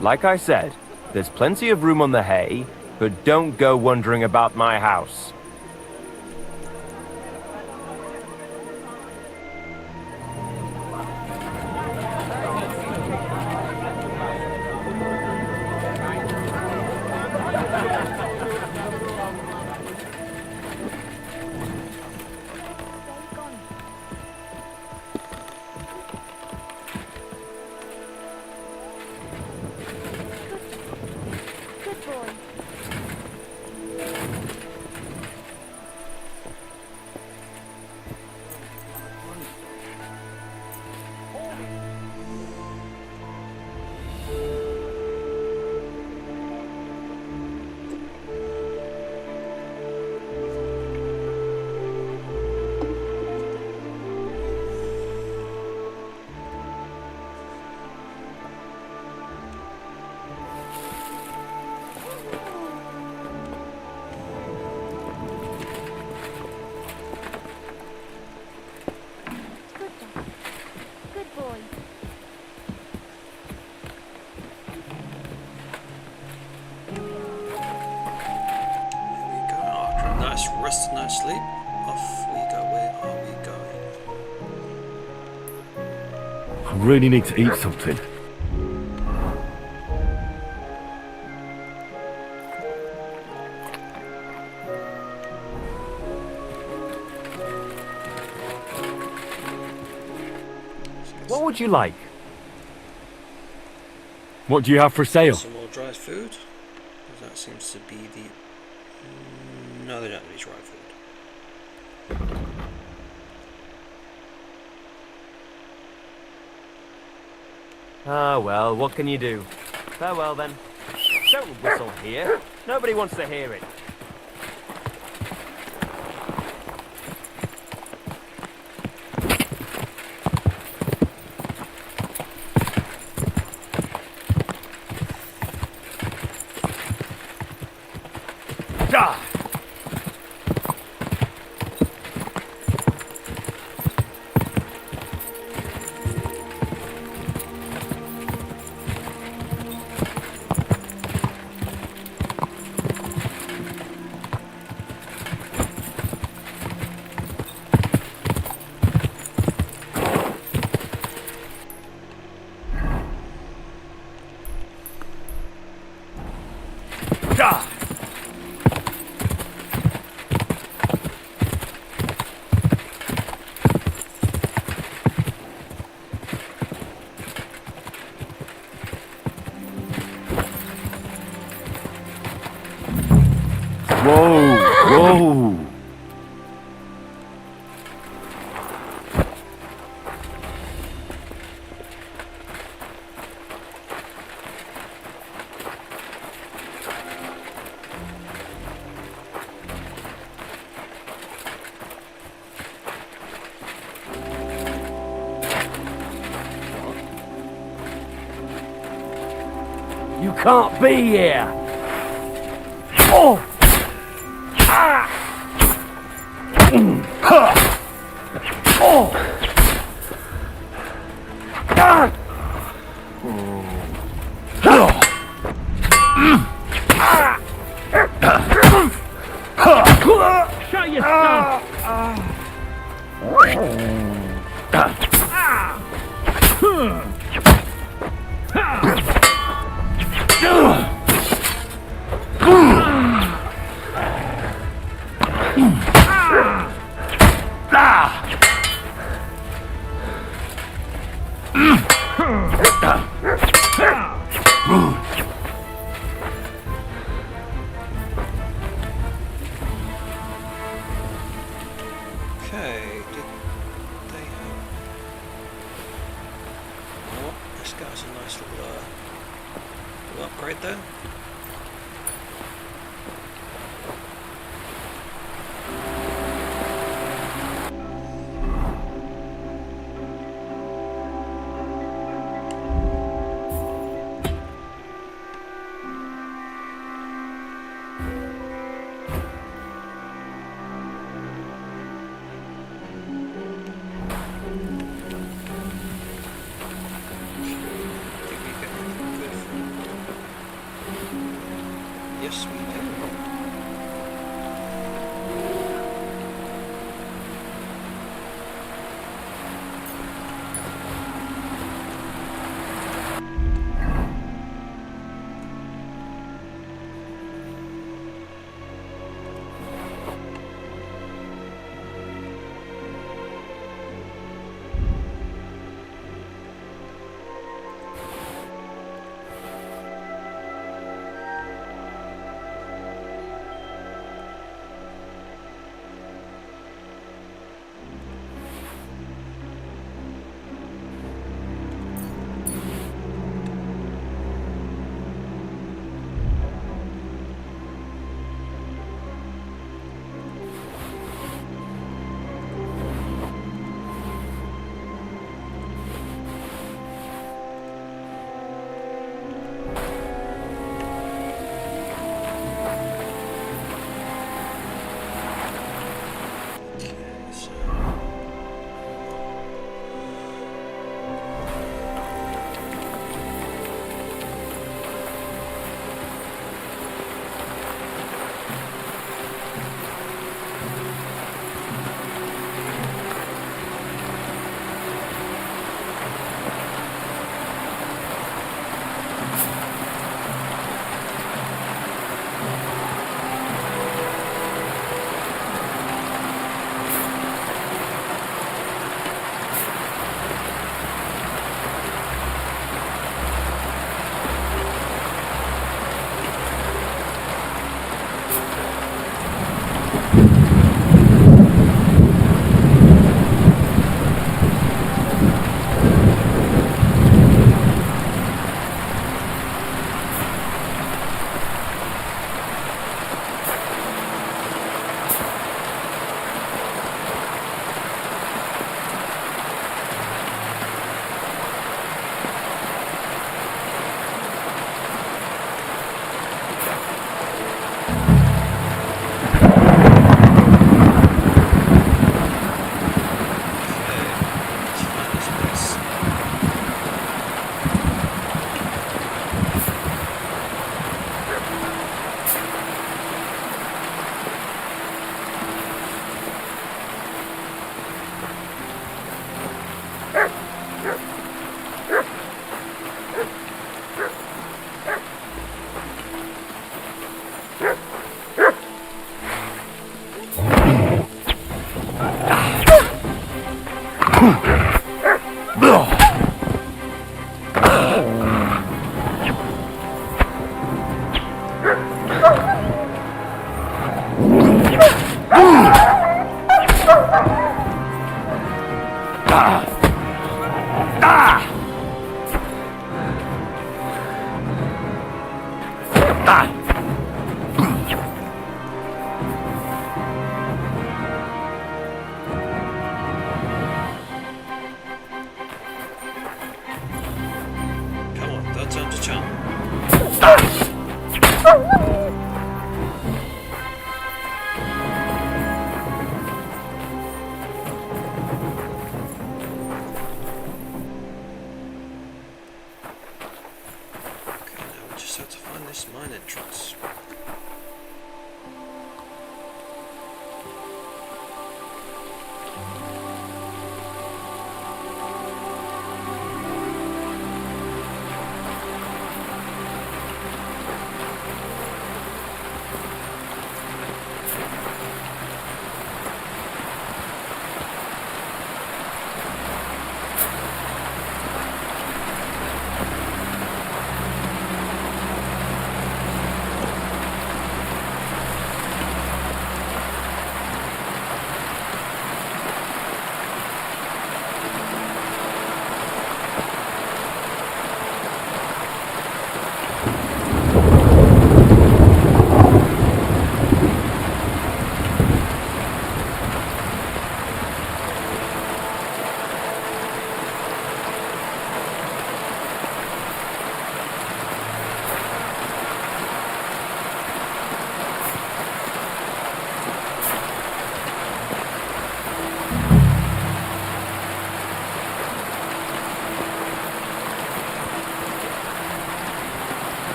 Like I said, there's plenty of room on the hay, but don't go wondering about my house. Rest, no sleep. Off we go. Where are we going? I really need to eat something. What would you like? What do you have for sale? Some more dry food. That seems to be the... No, they don't have any dry food. Ah, well, what can you do? Farewell, then. Don't whistle here. Nobody wants to hear it. Whoa! You can't be here. Oh! Ah! Oh! Ah! Shut your stuff! Okay, did they have... Oh, this guy's a nice little upgrade there. Yes, we do.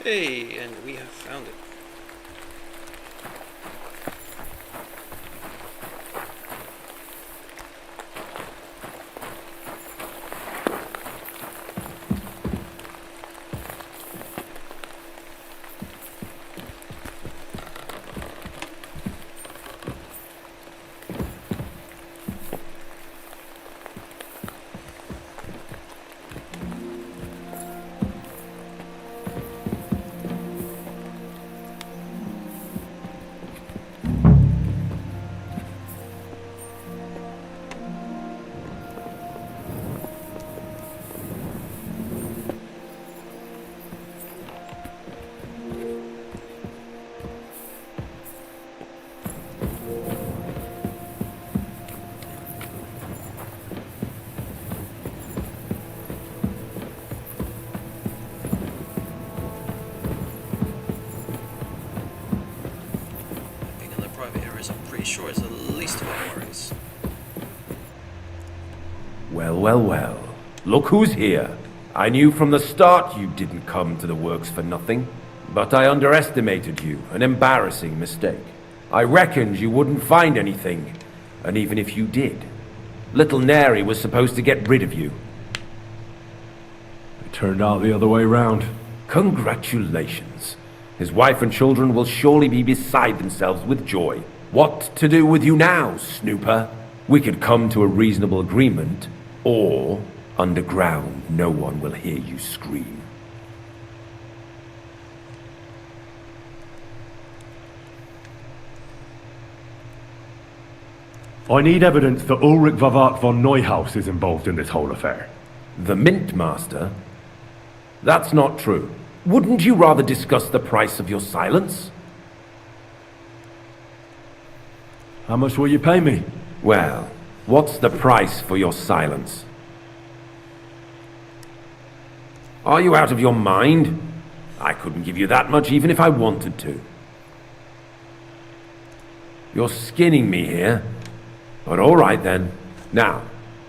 Hey, and we have found it. Sure it's the least of our worries. Well. Look who's here. I knew from the start you didn't come to the works for nothing. But I underestimated you. An embarrassing mistake. I reckoned you wouldn't find anything. And even if you did, little Neri was supposed to get rid of you. It turned out the other way round. Congratulations. His wife and children will surely be beside themselves with joy. What to do with you now, Snooper? We could come to a reasonable agreement, or underground no one will hear you scream. I need evidence that Ulrich Vavart von Neuhaus is involved in this whole affair. The Mint Master? That's not true. Wouldn't you rather discuss the price of your silence? How much will you pay me? Well, what's the price for your silence? Are you out of your mind? I couldn't give you that much even if I wanted to. You're skinning me here. But all right then. Now,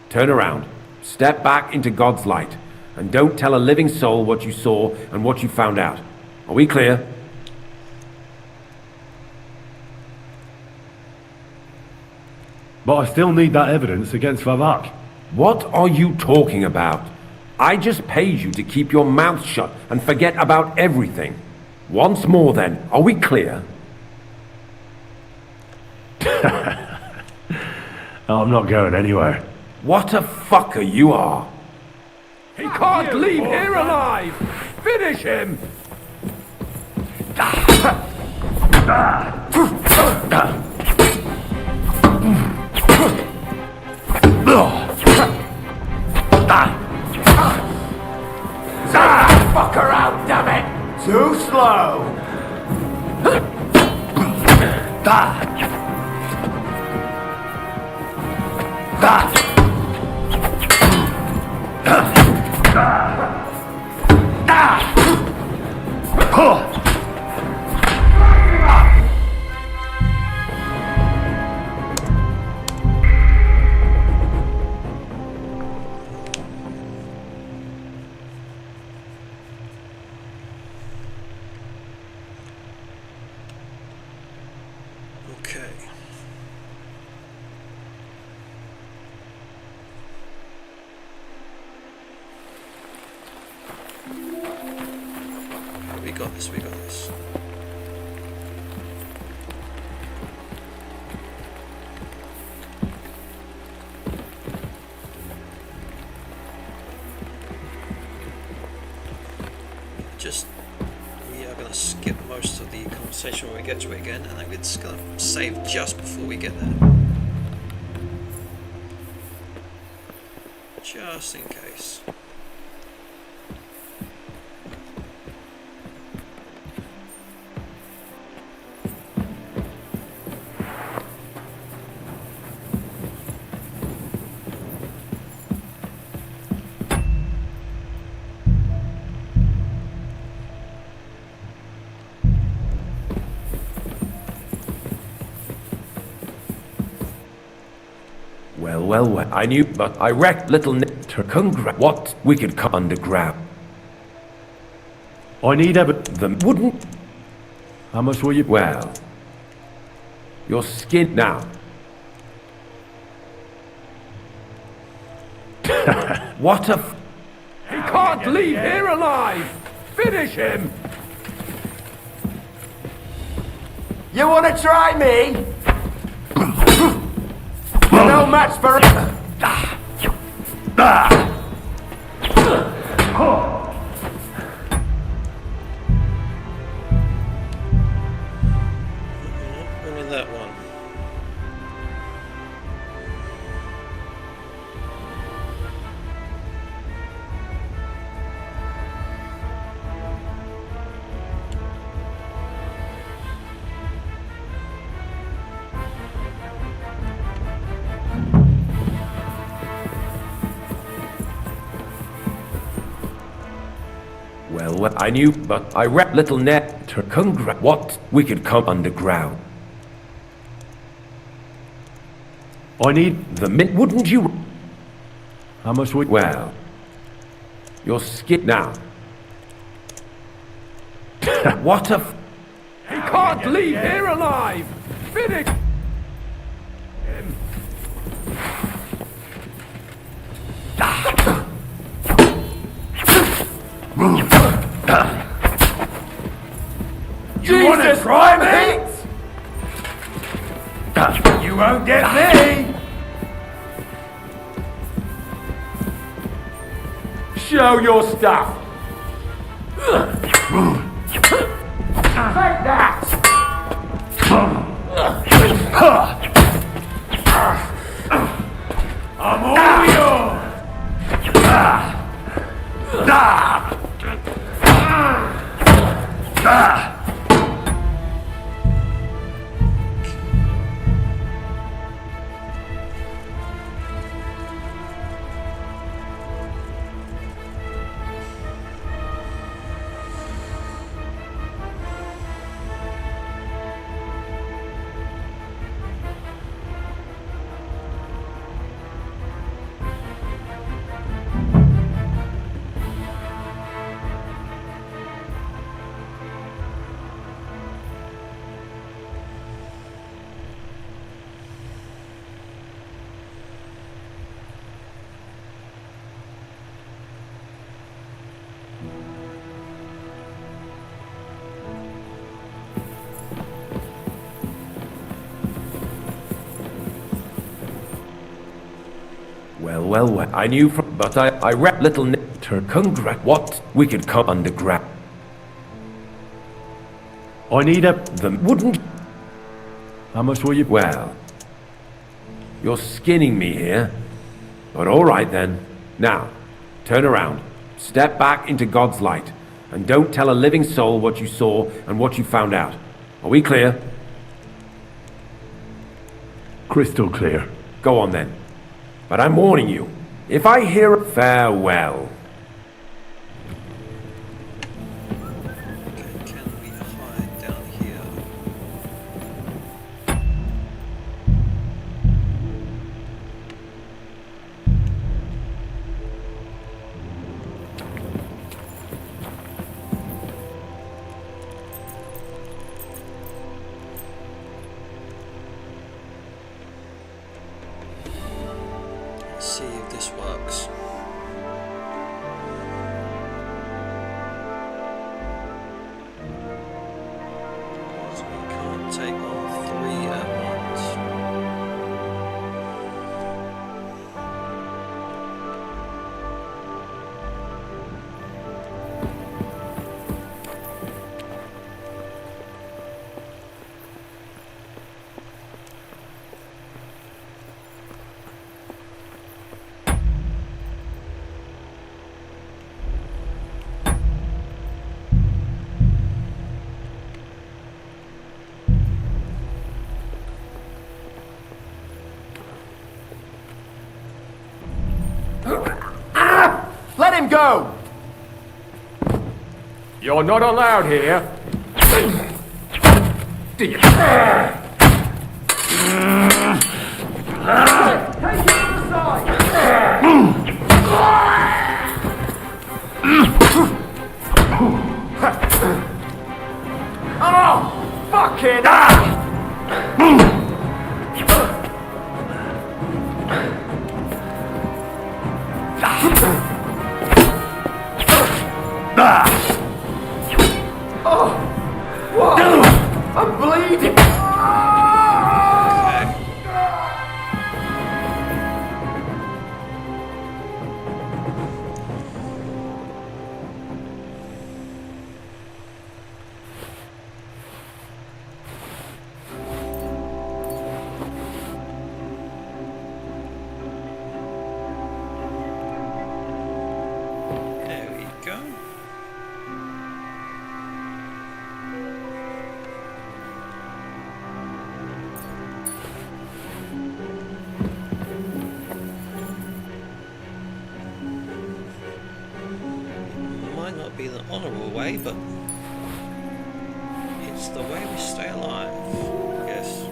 turn around. Step back into God's light. And don't tell a living soul what you saw and what you found out. Are we clear? But I still need that evidence against Vavak. What are you talking about? I just paid you to keep your mouth shut and forget about everything. Once more then, are we clear? I'm not going anywhere. What a fucker you are! He can't leave here alive! Finish him! Fucker out, damn it! Too slow! Okay. We got this, we got this. We are going to skip most of the conversation when we get to it again, and then we're just going to save just before we get there. Just in case. Well, I knew, but I wrecked little What? We could come underground. I need The wouldn't... How much will you... Well... Your skin now. What a... He can't leave here alive! Finish him! You want to try me? You're no match for... Bring in that one. Well, I knew, but I read little net to congrat what we could come underground. I need... The mint, wouldn't you? How much would... Well, your skin now. What a... He can't leave here alive! Finish him! You want to try me? You won't get me! Show your stuff! Take that! I'm all yours! Well, I knew from... But I read little net to congrat what we could come underground. I need a... The wouldn't... How much will you... Well, you're skinning me here. But all right then. Now, turn around. Step back into God's light. And don't tell a living soul what you saw and what you found out. Are we clear? Crystal clear. Go on then. But I'm warning you. If I hear a farewell... Can we hide down here? Let's see if this works. So we can't take on 3 at once. Let him go! You're not allowed here. Take it to the side! Oh, fucking Oh, what? I'm bleeding. There we go. Might not be the honourable way, but it's the way we stay alive, I guess.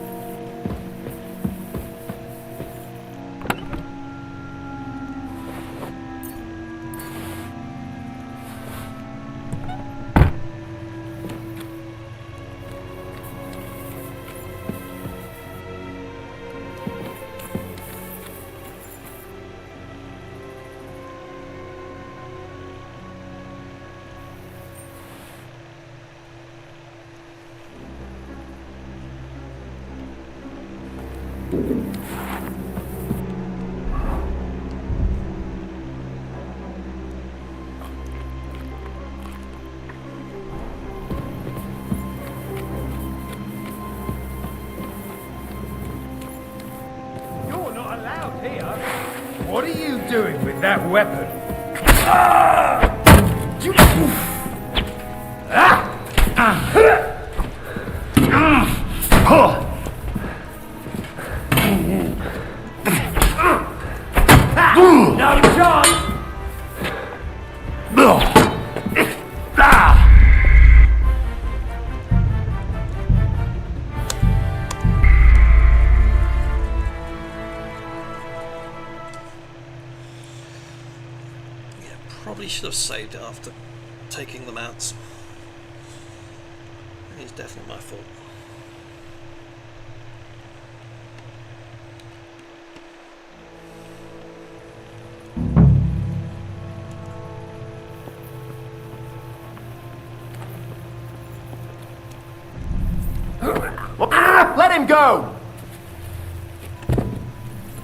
You're not allowed here. What are you doing with that weapon? No chance! Probably should have saved it after taking them out. It's definitely my fault. Let him go!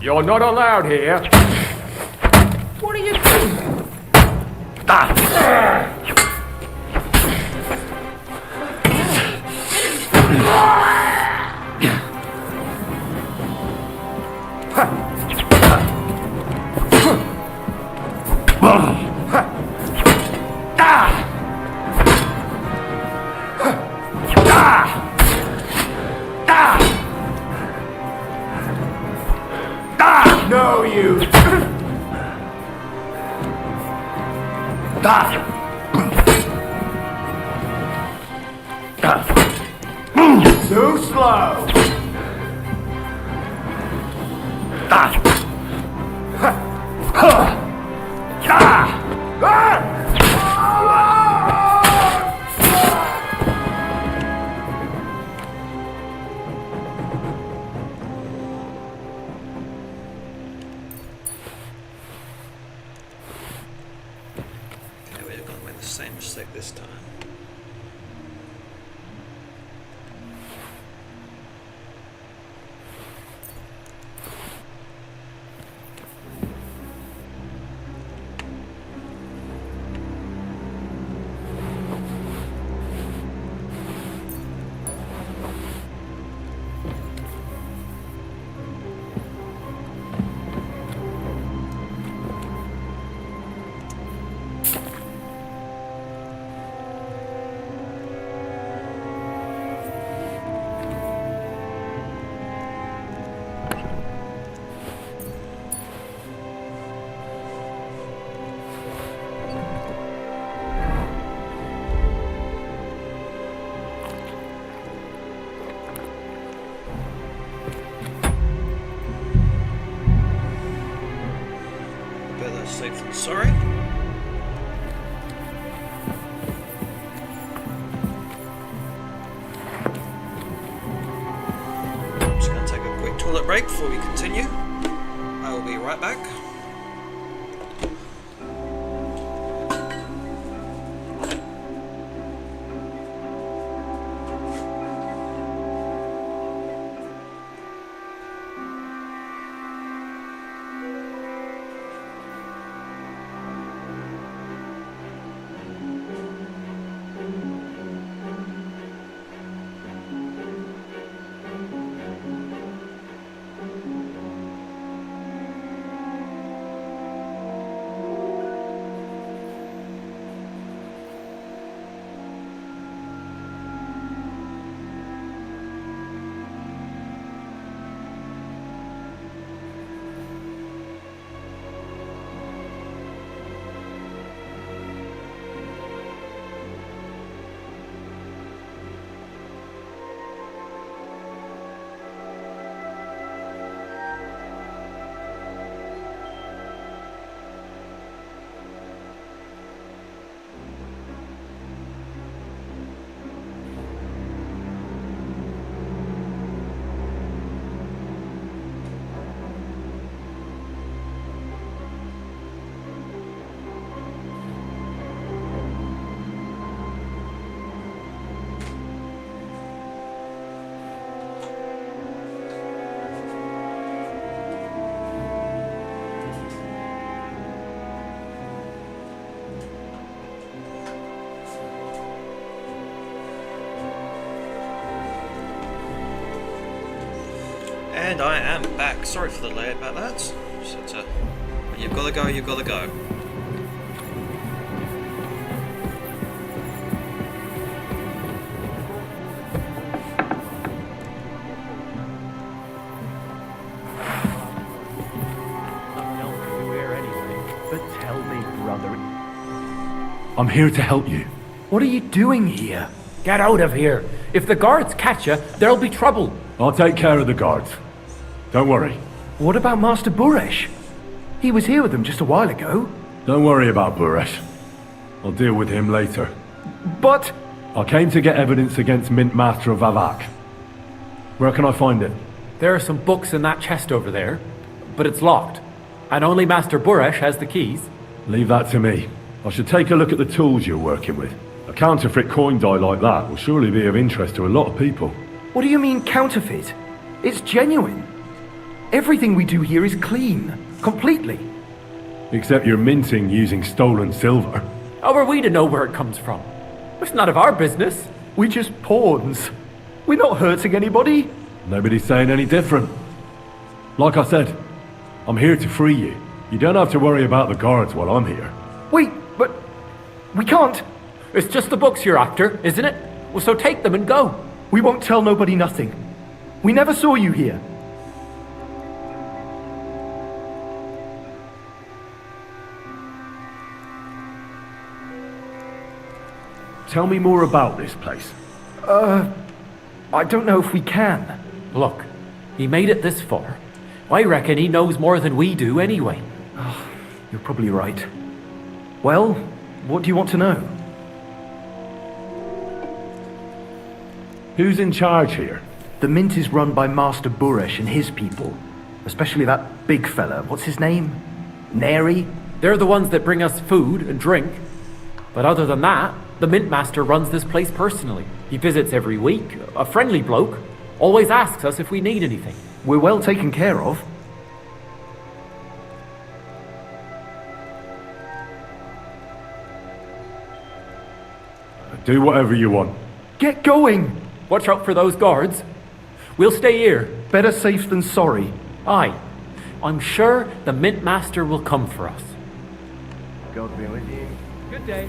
You're not allowed here. What are you doing? No, you! Too slow! Okay, we're going to make the same mistake this time. Better safe than sorry. short break before we continue. I will be right back. And I am back. Sorry for the delay about that. Just had to, when you've got to go, you've got to go. But tell me, brother. I'm here to help you. What are you doing here? Get out of here. If the guards catch you, there'll be trouble. I'll take care of the guards. Don't worry. What about Master Buresh? He was here with them just a while ago. Don't worry about Buresh. I'll deal with him later. But... I came to get evidence against Mint Master of Avak. Where can I find it? There are some books in that chest over there, but it's locked. And only Master Buresh has the keys. Leave that to me. I should take a look at the tools you're working with. A counterfeit coin die like that will surely be of interest to a lot of people. What do you mean counterfeit? It's genuine. Everything we do here is clean. Completely. Except you're minting using stolen silver. How are we to know where it comes from? It's none of our business. We're just pawns. We're not hurting anybody. Nobody's saying any different. Like I said, I'm here to free you. You don't have to worry about the guards while I'm here. Wait, but... we can't. It's just the books you're after, isn't it? Well, so take them and go. We won't tell nobody nothing. We never saw you here. Tell me more about this place. I don't know if we can. Look, he made it this far. I reckon he knows more than we do anyway. Oh, you're probably right. Well, what do you want to know? Who's in charge here? The mint is run by Master Buresh and his people. Especially that big fella. What's his name? Neri? They're the ones that bring us food and drink. But other than that, the mint master runs this place personally. He visits every week. A friendly bloke. Always asks us if we need anything. We're well taken care of. Do whatever you want. Get going! Watch out for those guards. We'll stay here. Better safe than sorry. Aye. I'm sure the mint master will come for us. God be with you. Good day.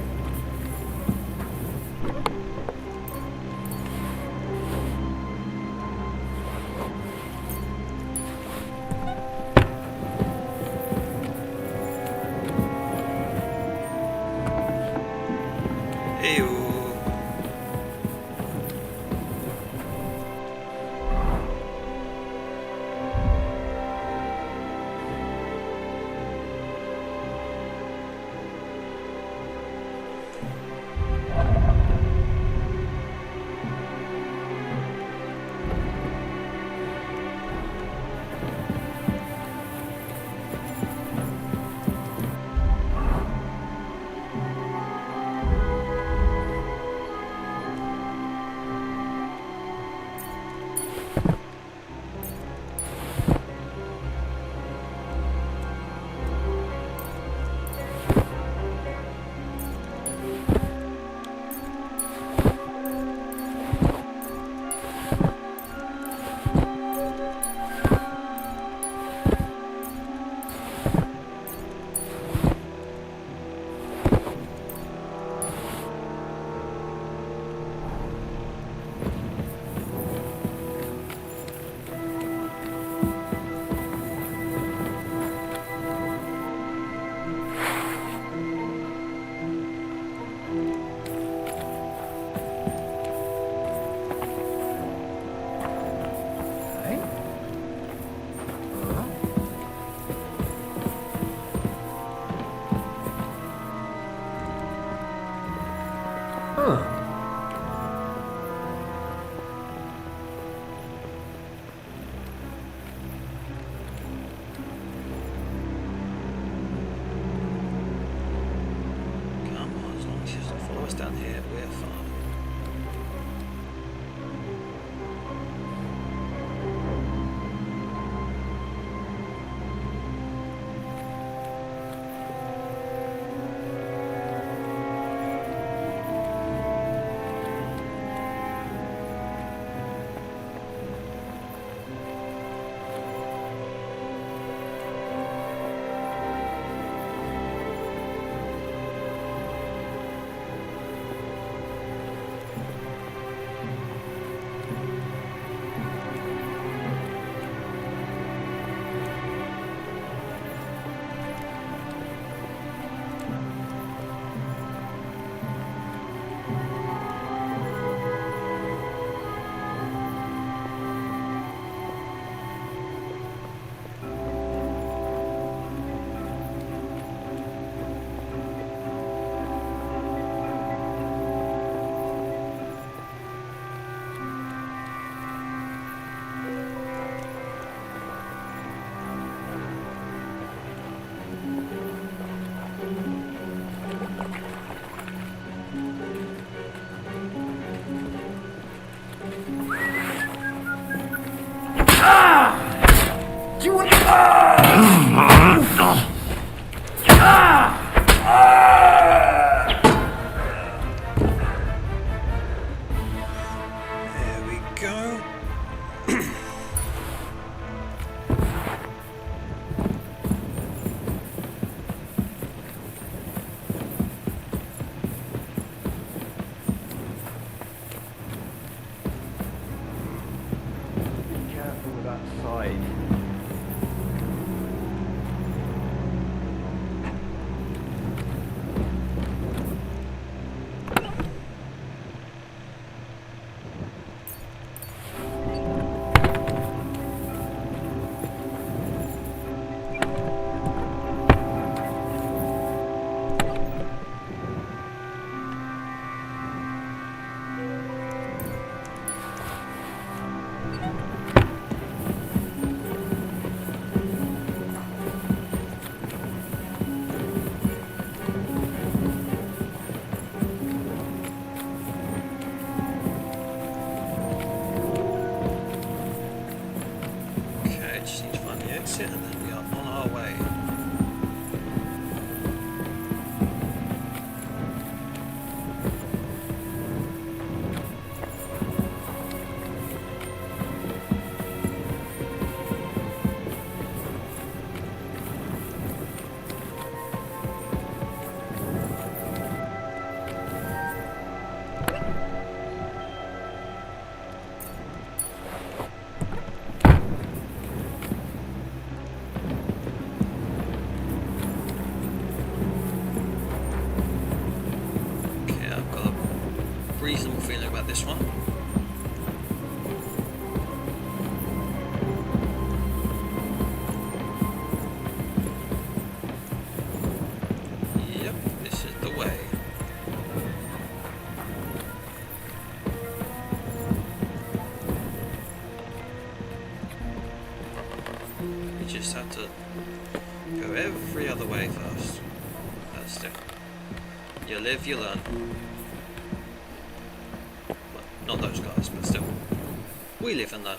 Do you want... There we go. Careful with that side. Okay, just need to find the exit and then we are on our way. Okay, I've got a reasonable feeling about this one. Yep, this is the way. You just have to go every other way first. That's it. You live, you learn. Well, not those guys, but still. We live and learn.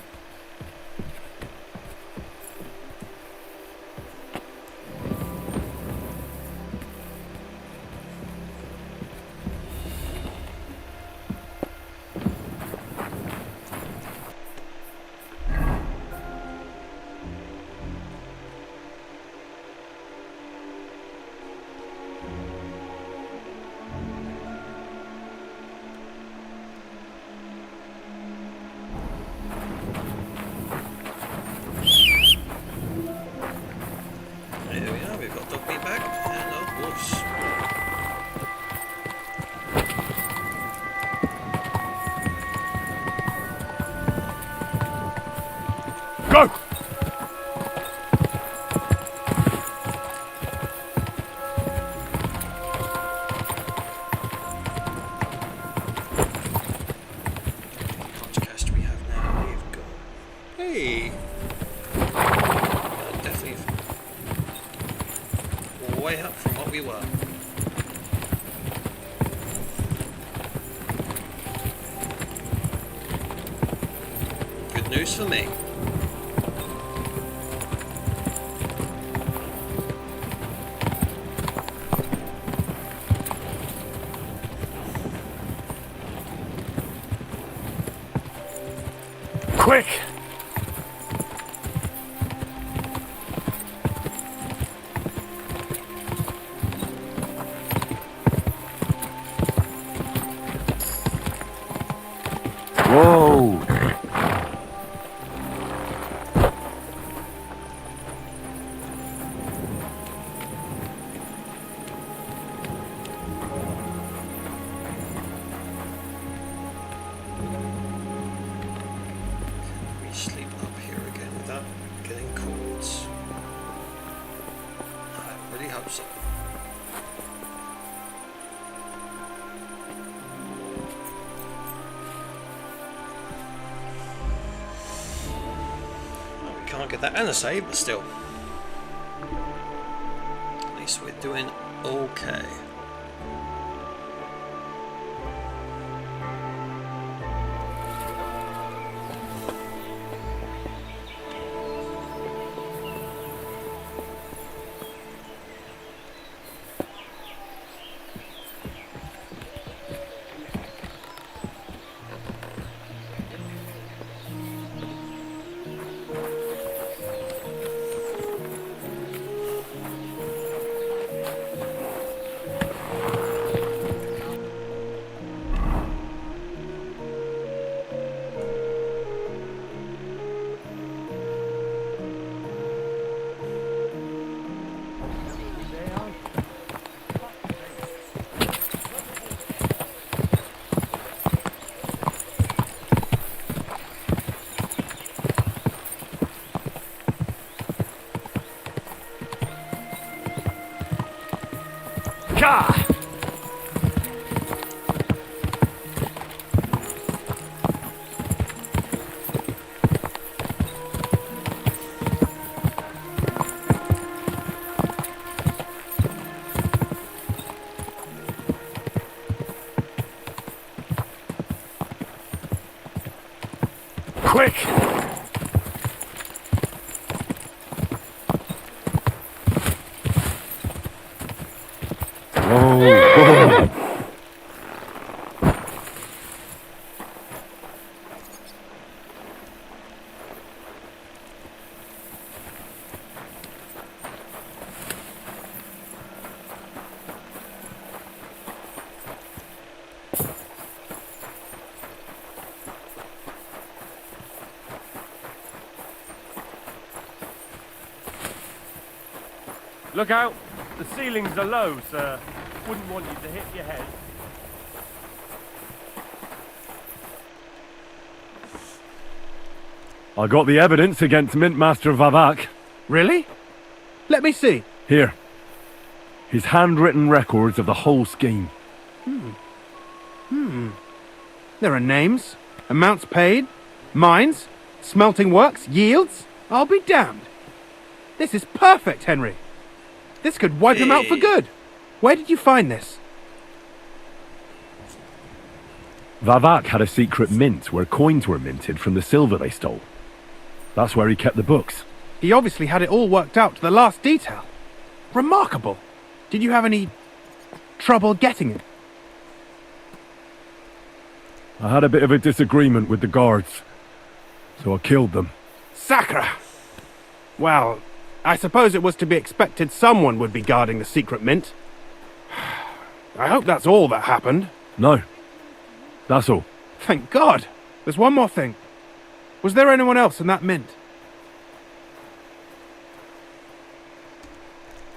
Here we are, we've got dog meat back and a horse. Go! How much cash do we have now? We've got... Hey! Definitely way up from what we were. Good news for me. Quick! Whoa! We sleep up here again without getting caught. I really hope so. Well, we can't get that NSA, but still. At least we're doing okay. Quick! Whoa! Look out! The ceilings are low, sir. Wouldn't want you to hit your head. I got the evidence against Mint Master Vavak. Really? Let me see. Here. His handwritten records of the whole scheme. There are names, amounts paid, mines, smelting works, yields. I'll be damned. This is perfect, Henry. This could wipe him out for good. Where did you find this? Vavak had a secret mint where coins were minted from the silver they stole. That's where he kept the books. He obviously had it all worked out to the last detail. Remarkable. Did you have any trouble getting it? I had a bit of a disagreement with the guards, so I killed them. Sacre! Well, I suppose it was to be expected someone would be guarding the secret mint. I hope that's all that happened. No. That's all. Thank God! There's one more thing. Was there anyone else in that mint?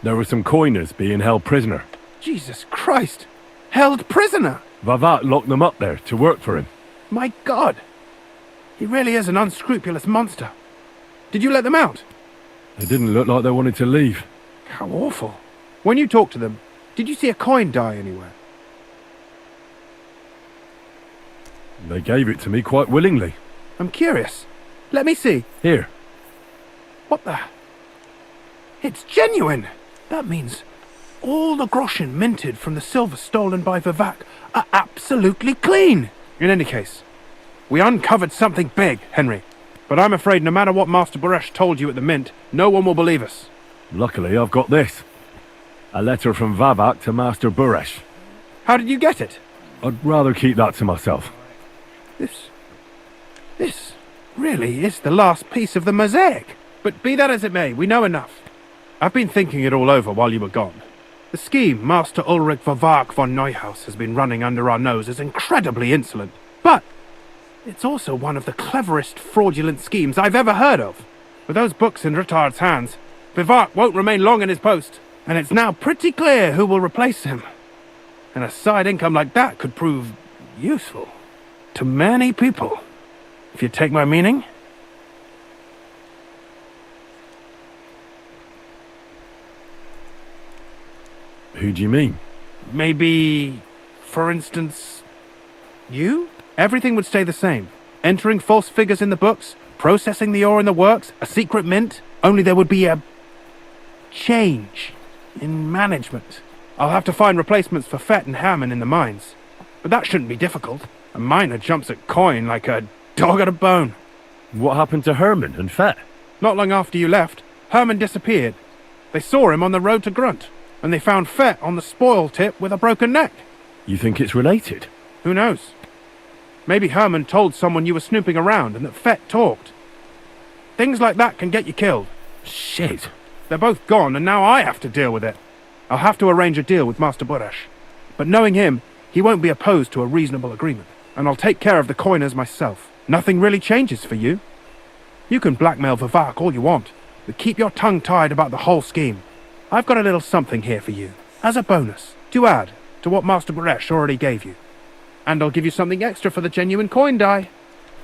There were some coiners being held prisoner. Jesus Christ! Held prisoner! Vavak locked them up there to work for him. My God! He really is an unscrupulous monster. Did you let them out? They didn't look like they wanted to leave. How awful. When you talked to them, did you see a coin die anywhere? They gave it to me quite willingly. I'm curious. Let me see. Here. What the? It's genuine! That means all the groschen minted from the silver stolen by Vavak are absolutely clean! In any case, we uncovered something big, Henry. But I'm afraid no matter what Master Boresh told you at the mint, no one will believe us. Luckily, I've got this. A letter from Vavak to Master Boresh. How did you get it? I'd rather keep that to myself. This really is the last piece of the mosaic. But be that as it may, we know enough. I've been thinking it all over while you were gone. The scheme Master Ulrich Vavak von Neuhaus has been running under our nose is incredibly insolent. But it's also one of the cleverest fraudulent schemes I've ever heard of. With those books in Rittard's hands, Vavak won't remain long in his post, and it's now pretty clear who will replace him. And a side income like that could prove useful to many people, if you take my meaning. Who do you mean? Maybe, for instance, you? Everything would stay the same. Entering false figures in the books, processing the ore in the works, a secret mint, only there would be a change in management. I'll have to find replacements for Fett and Hammond in the mines. But that shouldn't be difficult. A miner jumps at coin like a dog at a bone. What happened to Herman and Fett? Not long after you left, Herman disappeared. They saw him on the road to Grunt, and they found Fett on the spoil tip with a broken neck. You think it's related? Who knows? Maybe Herman told someone you were snooping around and that Fett talked. Things like that can get you killed. Shit. They're both gone, and now I have to deal with it. I'll have to arrange a deal with Master Boresh. But knowing him, he won't be opposed to a reasonable agreement. And I'll take care of the coiners myself. Nothing really changes for you. You can blackmail Vavak all you want, but keep your tongue tied about the whole scheme. I've got a little something here for you, as a bonus, to add to what Master Boresh already gave you. And I'll give you something extra for the genuine coin die.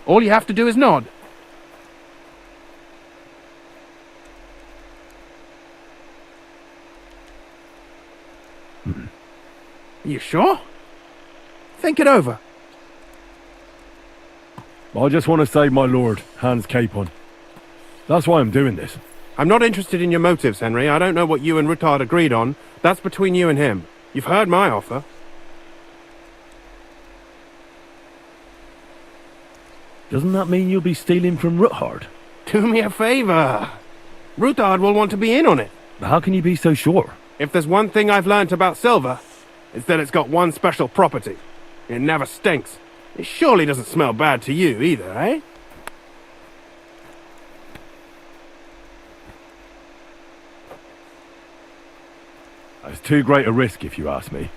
All you have to do is nod. Are you sure? Think it over. I just want to save my lord, Hans Capon. That's why I'm doing this. I'm not interested in your motives, Henry. I don't know what you and Rittard agreed on. That's between you and him. You've heard my offer. Doesn't that mean you'll be stealing from Ruthard? Do me a favor. Ruthard will want to be in on it. How can you be so sure? If there's one thing I've learnt about silver, it's that it's got one special property. It never stinks. It surely doesn't smell bad to you either, eh? It's too great a risk, if you ask me.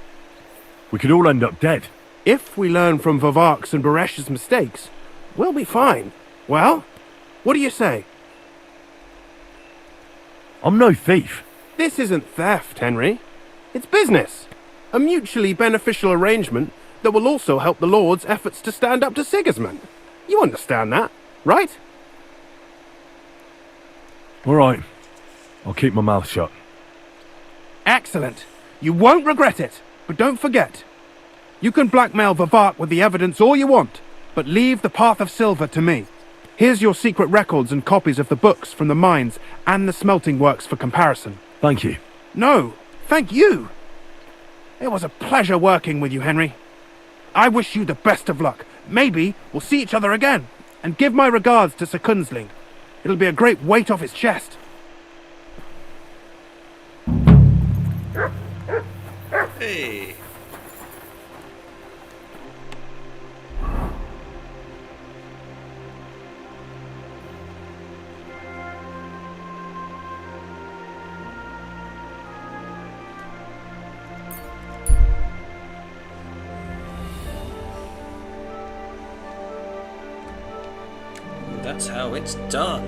We could all end up dead. If we learn from Vavark's and Baresh's mistakes, we'll be fine. Well, what do you say? I'm no thief. This isn't theft, Henry. It's business. A mutually beneficial arrangement that will also help the Lord's efforts to stand up to Sigismund. You understand that, right? All right. I'll keep my mouth shut. Excellent. You won't regret it. But don't forget, you can blackmail Vavark with the evidence all you want, but leave the Path of Silver to me. Here's your secret records and copies of the books from the mines and the smelting works for comparison. Thank you. No, thank you. It was a pleasure working with you, Henry. I wish you the best of luck. Maybe we'll see each other again. And give my regards to Sir Kunzling. It'll be a great weight off his chest. Hey. That's how it's done.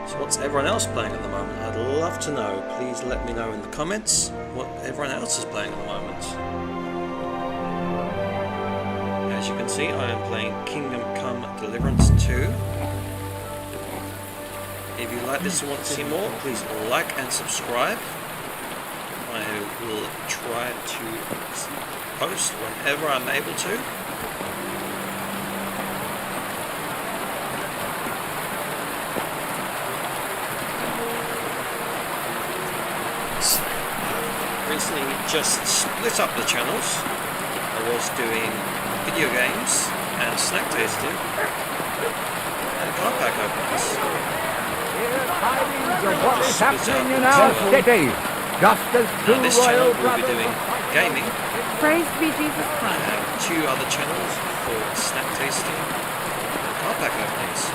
So what's everyone else playing at the moment? I'd love to know. Please let me know in the comments what everyone else is playing at the moment. As you can see, I am playing Kingdom Come Deliverance 2. If you like this and want to see more, please like and subscribe. I will try to post whenever I'm able to. So, recently just split up the channels. I was doing video games and snack tasting and car pack openings. What is happening in our city? Just as two this channel royal will be doing gaming. Praise be Jesus I Christ. have 2 other channels for snack tasting and car pack openings.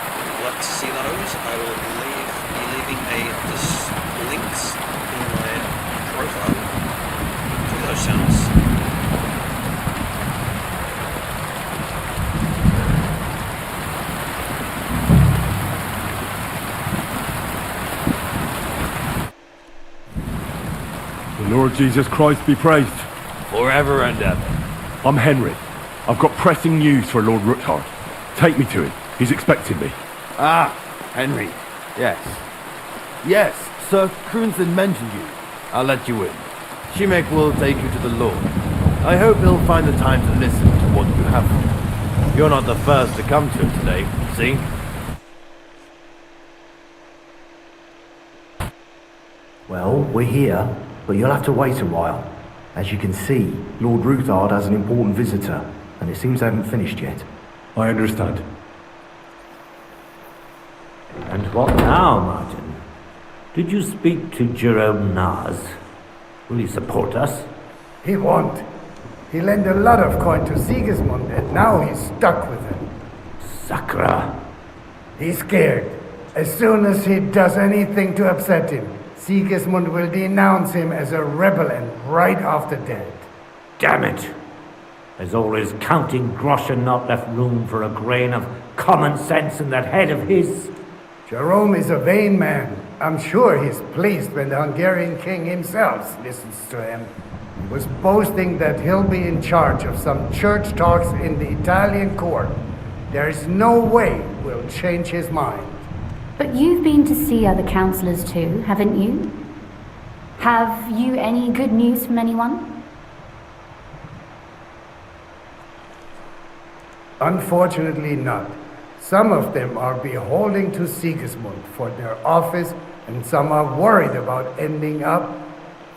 If you'd like to see those, I will be leaving links in my profile to those channels. Lord Jesus Christ be praised. Forever and ever. I'm Henry. I've got pressing news for Lord Ruthard. Take me to him. He's expecting me. Ah, Henry. Yes. Yes, Sir Crunston mentioned you. I'll let you in. Shimek will take you to the Lord. I hope he'll find the time to listen to what you have for him. You're not the first to come to him today, see? Well, we're here, but you'll have to wait a while. As you can see, Lord Ruthard has an important visitor, and it seems they haven't finished yet. I understand. And what now, Martin? Did you speak to Jerome Naz? Will he support us? He won't. He lent a lot of coin to Sigismund, and now he's stuck with him. Sakra. He's scared. As soon as he does anything to upset him, Sigismund will denounce him as a rebel and right off the dead. Damn it! There's always counting groschen not left room for a grain of common sense in that head of his. Jerome is a vain man. I'm sure he's pleased when the Hungarian king himself listens to him. He was boasting that he'll be in charge of some church talks in the Italian court. There is no way we'll change his mind. But you've been to see other councillors too, haven't you? Have you any good news from anyone? Unfortunately not. Some of them are beholding to Sigismund for their office and some are worried about ending up,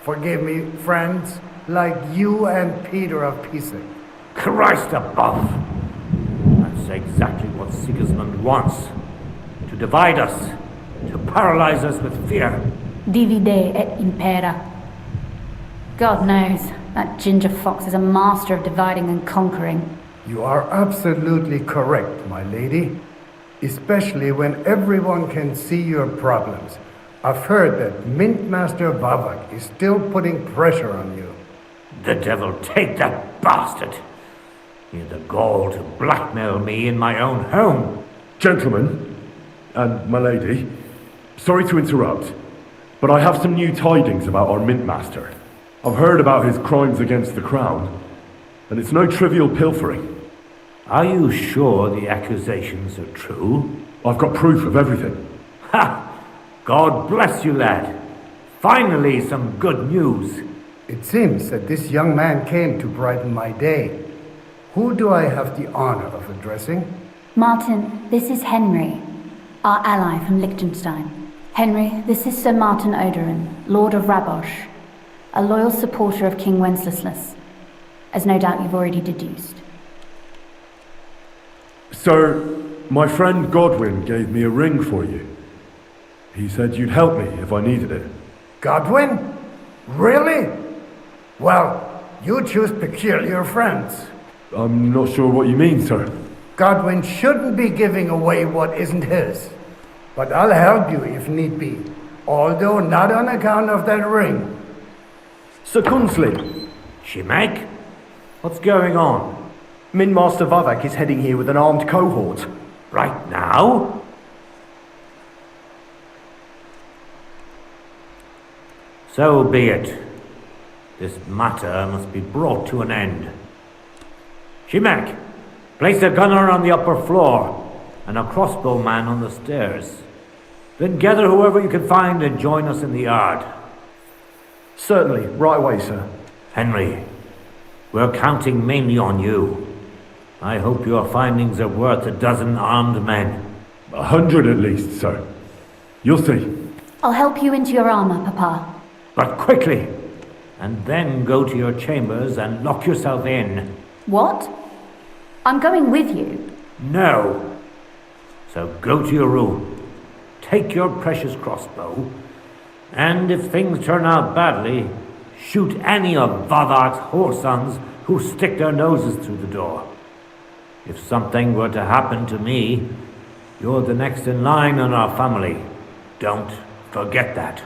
forgive me, friends, like you and Peter of Pisa. Christ above! That's exactly what Sigismund wants. To divide us, to paralyze us with fear. Divide et impera. God knows, that ginger fox is a master of dividing and conquering. You are absolutely correct, my lady. Especially when everyone can see your problems. I've heard that Mint Master Vavak is still putting pressure on you. The devil take that bastard! He had the gall to blackmail me in my own home. Gentlemen, and my lady, sorry to interrupt, but I have some new tidings about our Mint Master. I've heard about his crimes against the crown, and it's no trivial pilfering. Are you sure the accusations are true? I've got proof of everything. Ha! God bless you, lad. Finally, some good news. It seems that this young man came to brighten my day. Who do I have the honor of addressing? Martin, this is Henry, our ally from Liechtenstein. Henry, this is Sir Martin Odorin, Lord of Rabosh, a loyal supporter of King Wenceslas, as no doubt you've already deduced. Sir, my friend Godwin gave me a ring for you. He said you'd help me if I needed it. Godwin? Really? Well, you choose peculiar friends. I'm not sure what you mean, sir. Godwin shouldn't be giving away what isn't his. But I'll help you if need be, although not on account of that ring. Sir Kunsley. Shimek? What's going on? Mint Master Vavak is heading here with an armed cohort. Right now? So be it. This matter must be brought to an end. Shimek, place a gunner on the upper floor and a crossbowman on the stairs. Then gather whoever you can find and join us in the yard. Certainly, right away, sir. Henry, we're counting mainly on you. I hope your findings are worth a dozen armed men. 100 at least, sir. You'll see. I'll help you into your armor, Papa. But quickly! And then go to your chambers and lock yourself in. What? I'm going with you. No. So go to your room. Take your precious crossbow. And if things turn out badly, shoot any of Vavak's whoresons who stick their noses through the door. If something were to happen to me, you're the next in line in our family. Don't forget that.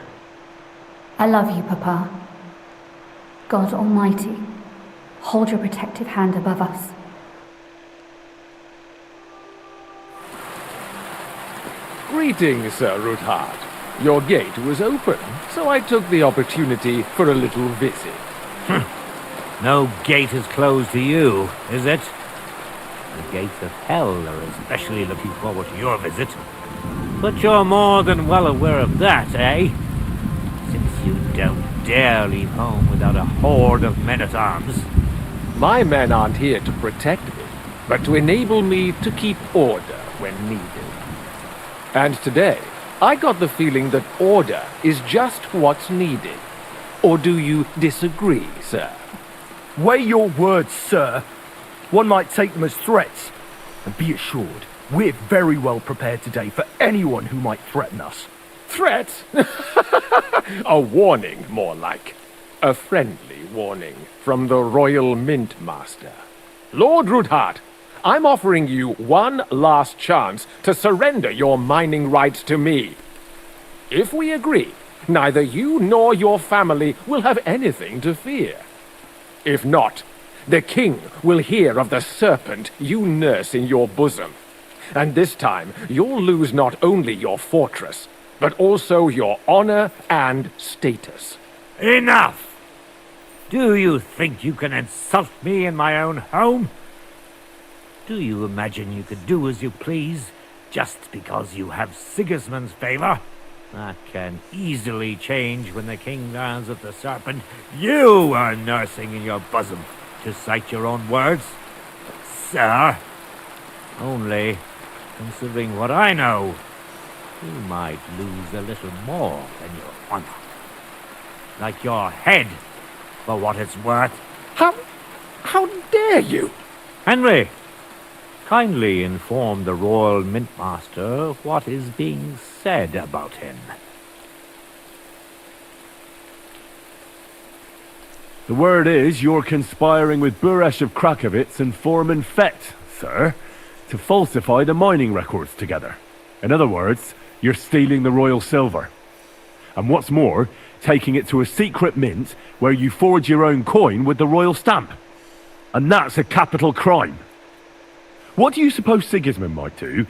I love you, Papa. God Almighty, hold your protective hand above us. Greetings, Sir Ruthard. Your gate was open, so I took the opportunity for a little visit. No gate is closed to you, is it? The gates of hell are especially looking forward to your visit. But you're more than well aware of that, eh? Since you don't dare leave home without a horde of men-at-arms. My men aren't here to protect me, but to enable me to keep order when needed. And today, I got the feeling that order is just what's needed. Or do you disagree, sir? Weigh your words, sir. One might take them as threats. And be assured, we're very well prepared today for anyone who might threaten us. Threat? A warning, more like. A friendly warning from the Royal Mint Master. Lord Ruthard, I'm offering you one last chance to surrender your mining rights to me. If we agree, neither you nor your family will have anything to fear. If not, the king will hear of the serpent you nurse in your bosom. And this time, you'll lose not only your fortress, but also your honor and status. Enough! Do you think you can insult me in my own home? Do you imagine you could do as you please, just because you have Sigismund's favor? That can easily change when the king learns of the serpent you are nursing in your bosom, to cite your own words. Sir, only considering what I know, you might lose a little more than your honor. Like your head, for what it's worth. How dare you? Henry, kindly inform the Royal Mintmaster what is being said about him. The word is you're conspiring with Buresh of Krakowitz and Foreman Fett, sir, to falsify the mining records together. In other words, you're stealing the royal silver. And what's more, taking it to a secret mint where you forge your own coin with the royal stamp. And that's a capital crime. What do you suppose Sigismund might do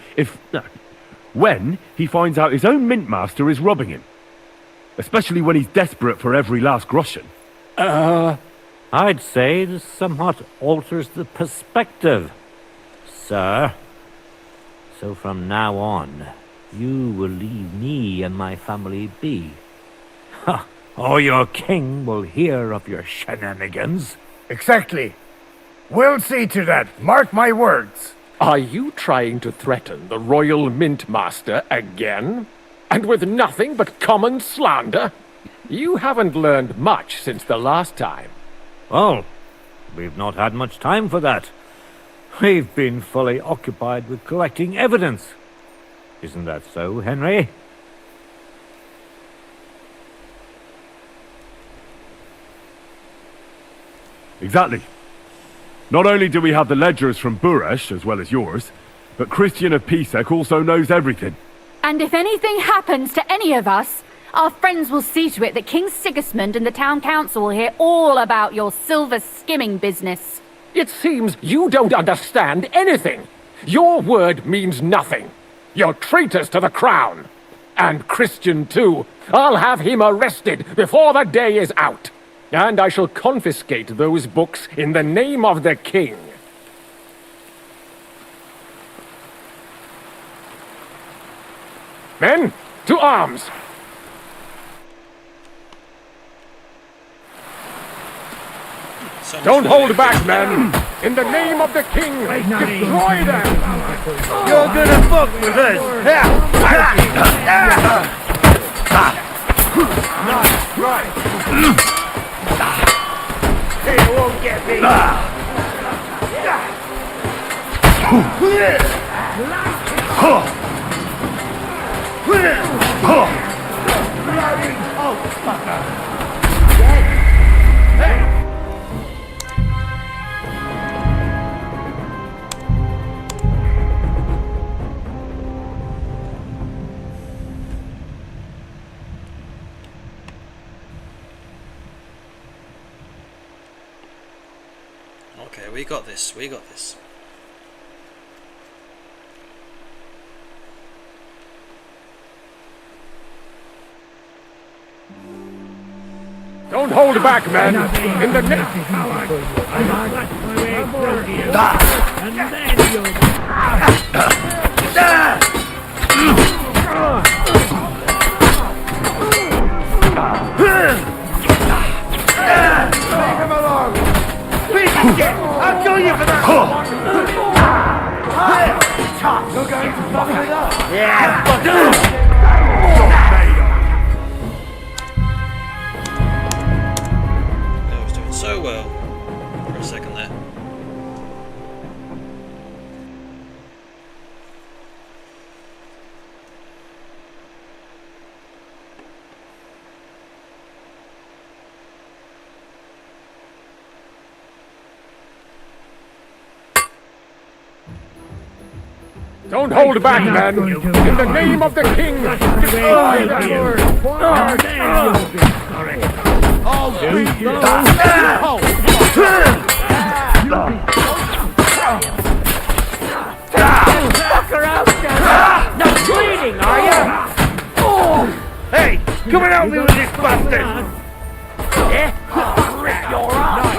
when he finds out his own mintmaster is robbing him? Especially when he's desperate for every last groschen. I'd say this somewhat alters the perspective, sir. So from now on, you will leave me and my family be. Or your king will hear of your shenanigans. Exactly. We'll see to that. Mark my words. Are you trying to threaten the Royal Mintmaster again? And with nothing but common slander? You haven't learned much since the last time. Well, we've not had much time for that. We've been fully occupied with collecting evidence. Isn't that so, Henry? Exactly. Not only do we have the ledgers from Buresh, as well as yours, but Christian of Pisek also knows everything. And if anything happens to any of us, our friends will see to it that King Sigismund and the town council will hear all about your silver skimming business. It seems you don't understand anything. Your word means nothing. You're traitors to the crown. And Christian too. I'll have him arrested before the day is out. And I shall confiscate those books in the name of the king. Men, to arms! Don't hold back, men! In the name of the king, destroy them! You're gonna fuck with us! Not right! It won't get me! Okay, we got this, we got this. Don't hold back, men! In the name... Leave him alone! I'll kill you for that! You're going to fuck it up? Yeah, I was doing so well for a second there. Don't hold back, men! In the name of the king, destroy them! I'll beat you! Fuck around, not bleeding, are you? Hey, come and help me with this bastard! Yeah? I'll rip your arm!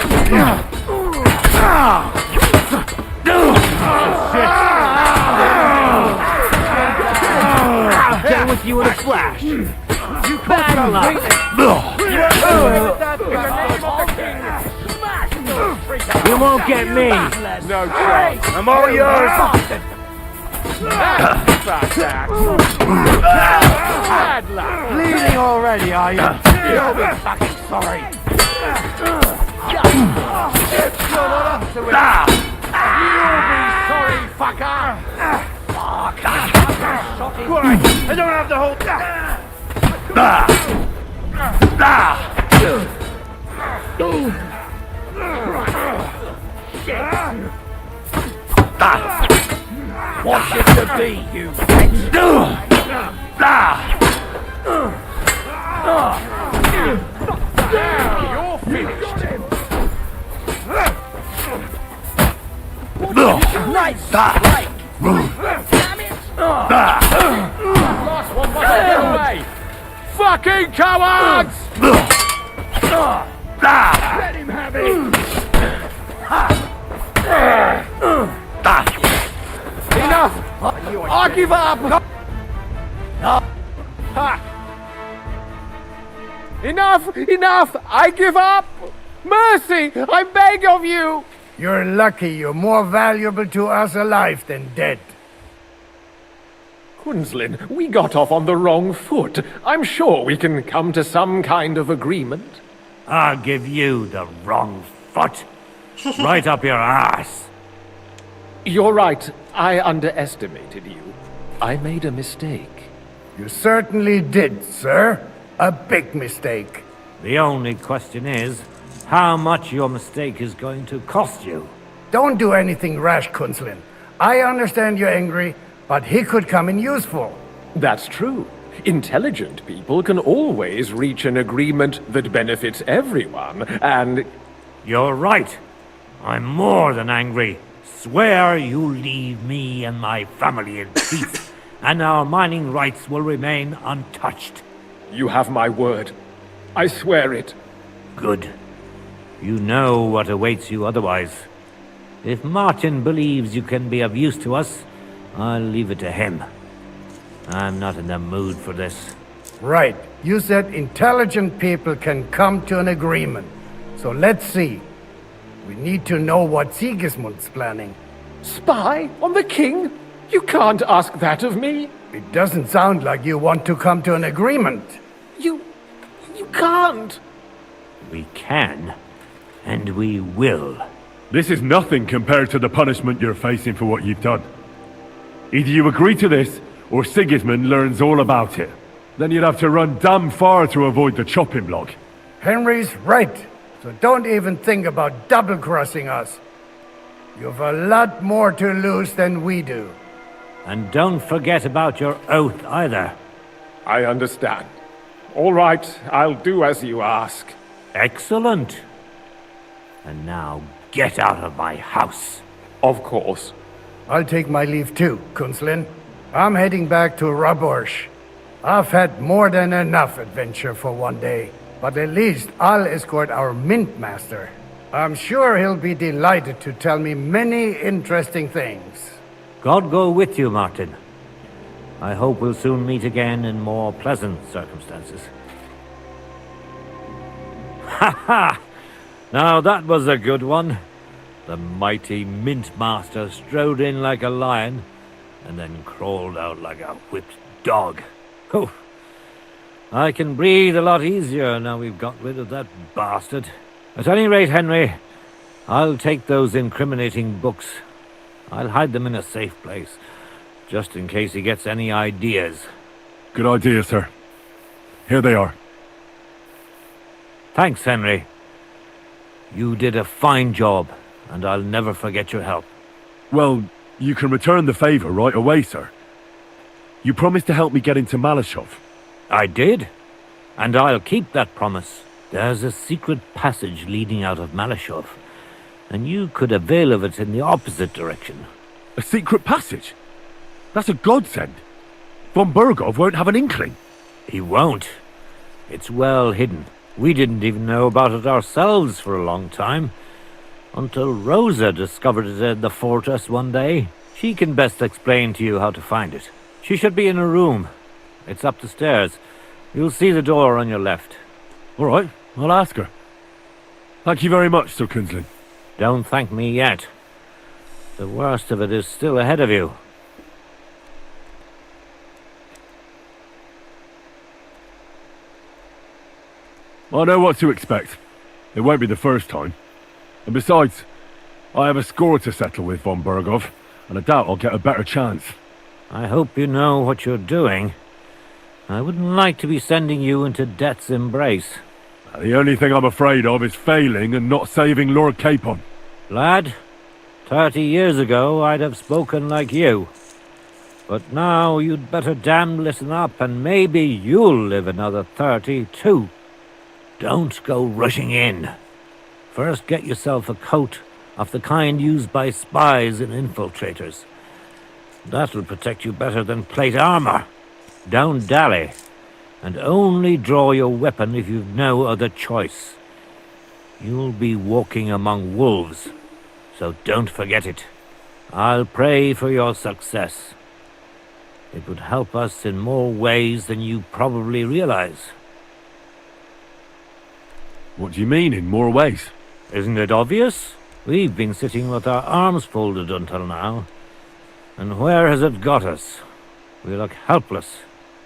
Down with you in a flash. You bad luck. You won't get me. No chance. I'm all yours. Bad luck. Bleeding already, are you? You'll be fucking sorry. You're not up to it. You'll be sorry, fucker. Right, I don't have the whole... What's it to be, you bitch? You're finished. Nice strike. Damn it! Last one must get away. Fucking cowards! Let him have it. Enough! I give up! Enough! Enough! I give up! Mercy! I beg of you! You're lucky you're more valuable to us alive than dead. Quinslin, we got off on the wrong foot. I'm sure we can come to some kind of agreement. I'll give you the wrong foot. Right up your ass. You're right. I underestimated you. I made a mistake. You certainly did, sir. A big mistake. The only question is, how much your mistake is going to cost you. Don't do anything rash, Kunslin. I understand you're angry, but he could come in useful. That's true. Intelligent people can always reach an agreement that benefits everyone, and... You're right. I'm more than angry. Swear you leave me and my family in peace, and our mining rights will remain untouched. You have my word. I swear it. Good. You know what awaits you otherwise. If Martin believes you can be of use to us, I'll leave it to him. I'm not in the mood for this. Right. You said intelligent people can come to an agreement. So let's see. We need to know what Sigismund's planning. Spy on the king? You can't ask that of me. It doesn't sound like you want to come to an agreement. You can't. We can, and we will. This is nothing compared to the punishment you're facing for what you've done. Either you agree to this, or Sigismund learns all about it. Then you'd have to run damn far to avoid the chopping block. Henry's right. So don't even think about double-crossing us. You've a lot more to lose than we do. And don't forget about your oath either. I understand. All right, I'll do as you ask. Excellent. And now get out of my house. Of course. I'll take my leave too, Kunslin. I'm heading back to Raborsh. I've had more than enough adventure for one day, but at least I'll escort our mint master. I'm sure he'll be delighted to tell me many interesting things. God go with you, Martin. I hope we'll soon meet again in more pleasant circumstances. Ha ha! Now that was a good one. The mighty mint master strode in like a lion, and then crawled out like a whipped dog. Oh, I can breathe a lot easier now we've got rid of that bastard. At any rate, Henry, I'll take those incriminating books. I'll hide them in a safe place, just in case he gets any ideas. Good idea, sir. Here they are. Thanks, Henry. You did a fine job, and I'll never forget your help. Well, you can return the favor right away, sir. You promised to help me get into Malashov. I did, and I'll keep that promise. There's a secret passage leading out of Malashov, and you could avail of it in the opposite direction. A secret passage? That's a godsend. Von Burgov won't have an inkling. He won't. It's well hidden. We didn't even know about it ourselves for a long time, until Rosa discovered it in the fortress one day. She can best explain to you how to find it. She should be in her room. It's up the stairs. You'll see the door on your left. All right, I'll ask her. Thank you very much, Sir Kunslin. Don't thank me yet. The worst of it is still ahead of you. I know what to expect. It won't be the first time. And besides, I have a score to settle with von Bergov, and I doubt I'll get a better chance. I hope you know what you're doing. I wouldn't like to be sending you into death's embrace. The only thing I'm afraid of is failing and not saving Lord Capon. Lad, 30 years ago I'd have spoken like you. But now you'd better damn listen up, and maybe you'll live another 30 too. Don't go rushing in. First get yourself a coat of the kind used by spies and infiltrators. That'll protect you better than plate armor. Don't dally, and only draw your weapon if you've no other choice. You'll be walking among wolves, so don't forget it. I'll pray for your success. It would help us in more ways than you probably realize. What do you mean, in more ways? Isn't it obvious? We've been sitting with our arms folded until now. And where has it got us? We look helpless,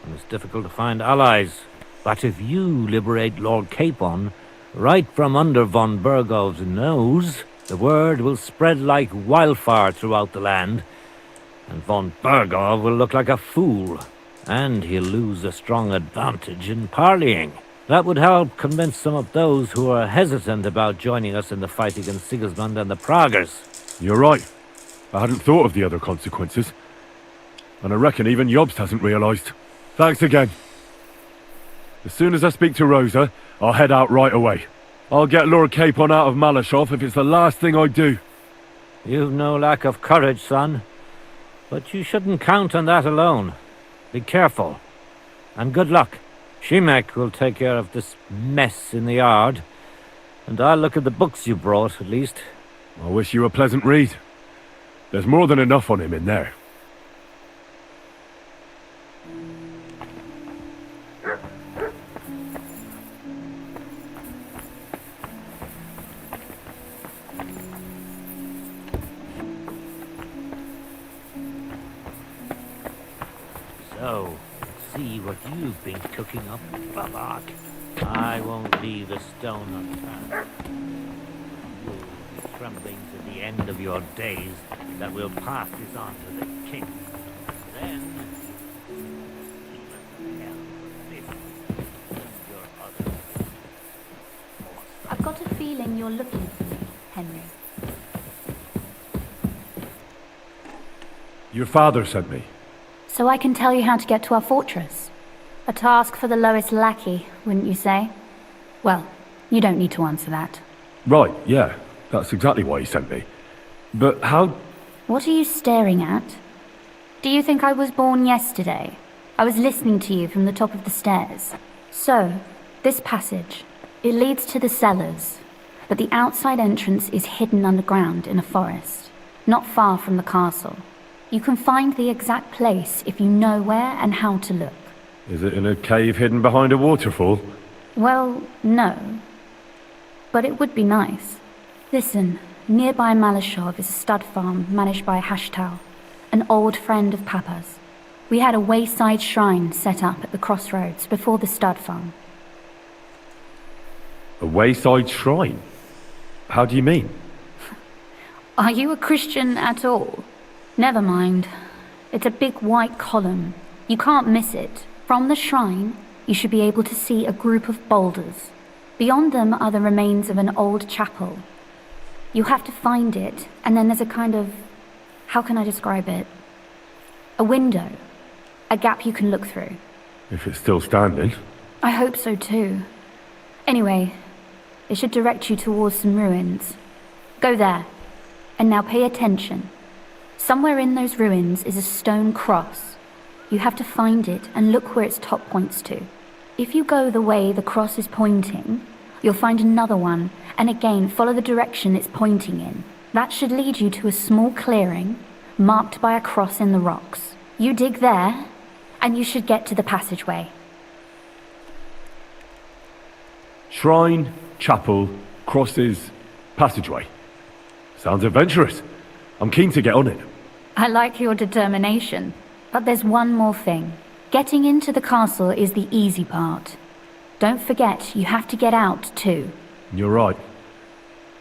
and it's difficult to find allies. But if you liberate Lord Capon, right from under von Bergov's nose, the word will spread like wildfire throughout the land, and von Bergov will look like a fool, and he'll lose a strong advantage in parleying. That would help convince some of those who are hesitant about joining us in the fight against Sigismund and the Praguers. You're right. I hadn't thought of the other consequences. And I reckon even Jobst hasn't realised. Thanks again. As soon as I speak to Rosa, I'll head out right away. I'll get Lord Capon out of Malashov if it's the last thing I do. You've no lack of courage, son. But you shouldn't count on that alone. Be careful. And good luck. Shimek will take care of this mess in the yard. And I'll look at the books you brought, at least. I wish you a pleasant read. There's more than enough on him in there. So, let's see what you've been cooking up, Babak. I won't leave a stone unturned. You'll be trembling to the end of your days that we'll pass this on to the king. Then, I've got a feeling you're looking for me, Henry. Your father sent me. So I can tell you how to get to our fortress. A task for the lowest lackey, wouldn't you say? Well, you don't need to answer that. Right, yeah. That's exactly why he sent me. But how... What are you staring at? Do you think I was born yesterday? I was listening to you from the top of the stairs. So, this passage, it leads to the cellars, but the outside entrance is hidden underground in a forest, not far from the castle. You can find the exact place if you know where and how to look. Is it in a cave hidden behind a waterfall? Well, no. But it would be nice. Listen, nearby Malashov is a stud farm managed by Hashtal, an old friend of Papa's. We had a wayside shrine set up at the crossroads before the stud farm. A wayside shrine? How do you mean? Are you a Christian at all? Never mind. It's a big white column. You can't miss it. From the shrine, you should be able to see a group of boulders. Beyond them are the remains of an old chapel. You have to find it, and then there's a kind of... how can I describe it? A window. A gap you can look through. If it's still standing. I hope so too. Anyway, it should direct you towards some ruins. Go there. And now pay attention. Somewhere in those ruins is a stone cross. You have to find it and look where its top points to. If you go the way the cross is pointing, you'll find another one, and again follow the direction it's pointing in. That should lead you to a small clearing, marked by a cross in the rocks. You dig there, and you should get to the passageway. Shrine, chapel, crosses, passageway. Sounds adventurous. I'm keen to get on it. I like your determination, but there's one more thing. Getting into the castle is the easy part. Don't forget, you have to get out too. You're right.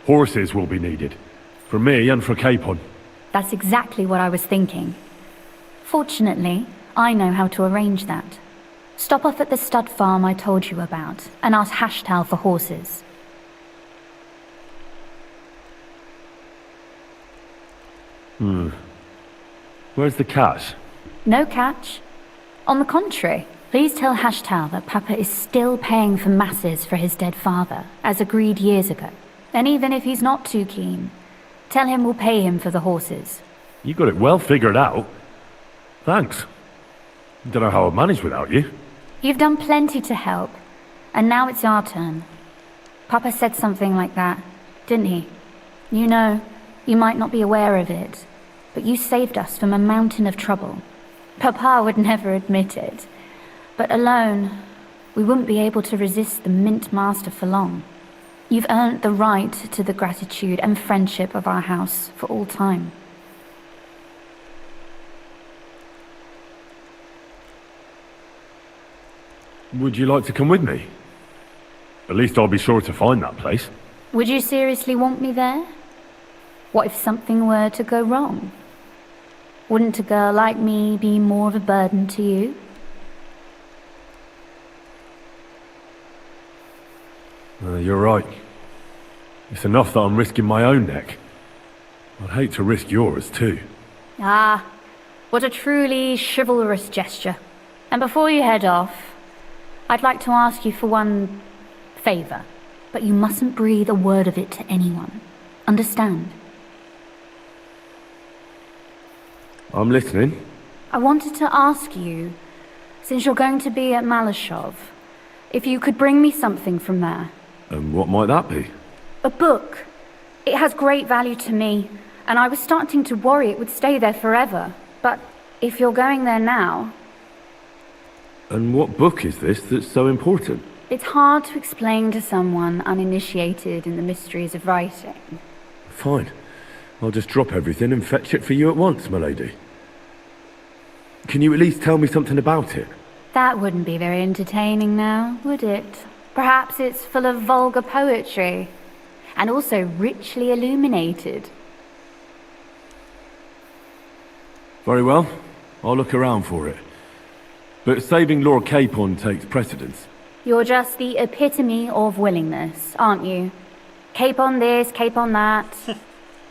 Horses will be needed. For me and for Capon. That's exactly what I was thinking. Fortunately, I know how to arrange that. Stop off at the stud farm I told you about, and ask Hashtal for horses. Where's the cash? No catch. On the contrary, please tell Hashtal that Papa is still paying for masses for his dead father, as agreed years ago. And even if he's not too keen, tell him we'll pay him for the horses. You got it well figured out. Thanks. Don't know how I'd manage without you. You've done plenty to help, and now it's our turn. Papa said something like that, didn't he? You know, you might not be aware of it, but you saved us from a mountain of trouble. Papa would never admit it, but alone, we wouldn't be able to resist the Mint Master for long. You've earned the right to the gratitude and friendship of our house for all time. Would you like to come with me? At least I'll be sure to find that place. Would you seriously want me there? What if something were to go wrong? Wouldn't a girl like me be more of a burden to you? You're right. It's enough that I'm risking my own neck. I'd hate to risk yours, too. Ah, what a truly chivalrous gesture. And before you head off, I'd like to ask you for one favor, but you mustn't breathe a word of it to anyone. Understand? I'm listening. I wanted to ask you, since you're going to be at Malashov, if you could bring me something from there. And what might that be? A book. It has great value to me, and I was starting to worry it would stay there forever. But if you're going there now... And what book is this that's so important? It's hard to explain to someone uninitiated in the mysteries of writing. Fine. I'll just drop everything and fetch it for you at once, my lady. Can you at least tell me something about it? That wouldn't be very entertaining now, would it? Perhaps it's full of vulgar poetry, and also richly illuminated. Very well. I'll look around for it. But saving Lord Capon takes precedence. You're just the epitome of willingness, aren't you? Cape on this, cape on that.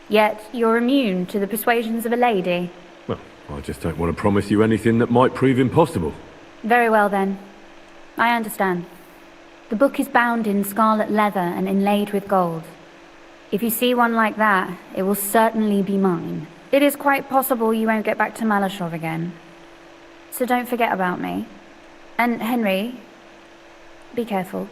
Yet you're immune to the persuasions of a lady. Well, I just don't want to promise you anything that might prove impossible. Very well then. I understand. The book is bound in scarlet leather and inlaid with gold. If you see one like that, it will certainly be mine. It is quite possible you won't get back to Malashov again. So don't forget about me. And Henry, be careful.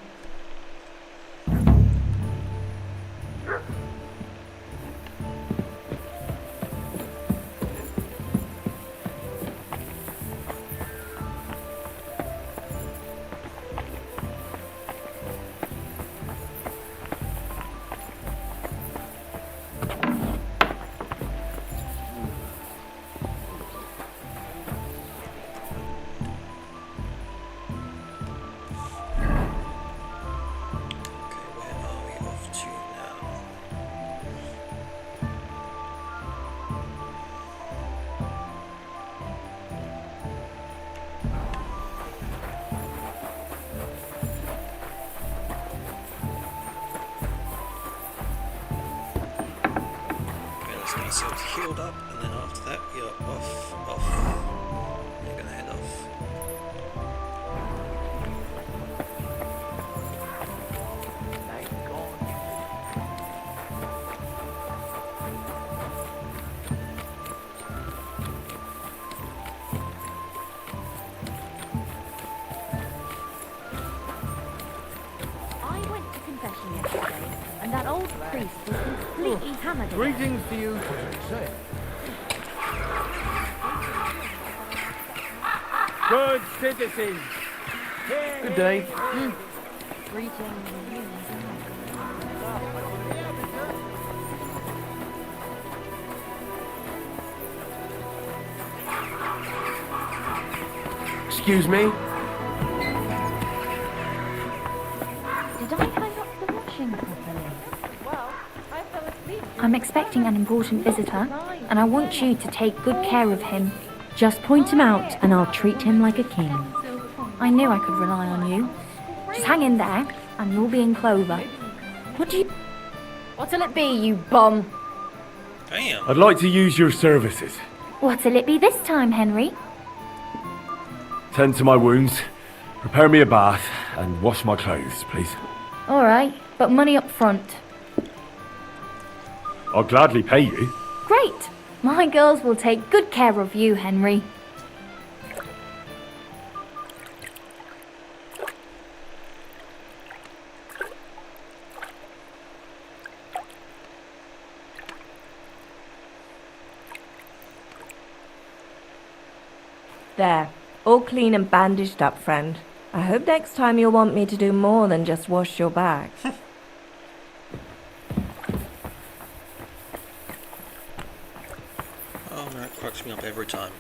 Get yourself healed up, and then after that you're off. You're gonna head off. I went to confession yesterday, and that old priest was completely hammered. Greetings to you. Good citizens. Good day. Excuse me. washing properly. I'm expecting an important visitor, and I want you to take good care of him. Just point him out and I'll treat him like a king. I knew I could rely on you. Just hang in there, and you'll be in clover. What'll it be, you bum? Damn. I'd like to use your services. What'll it be this time, Henry? Tend to my wounds, prepare me a bath, and wash my clothes, please. All right, but money up front. I'll gladly pay you. Great! My girls will take good care of you, Henry. There, all clean and bandaged up, friend. I hope next time you'll want me to do more than just wash your back. Oh, that cracks me up every time.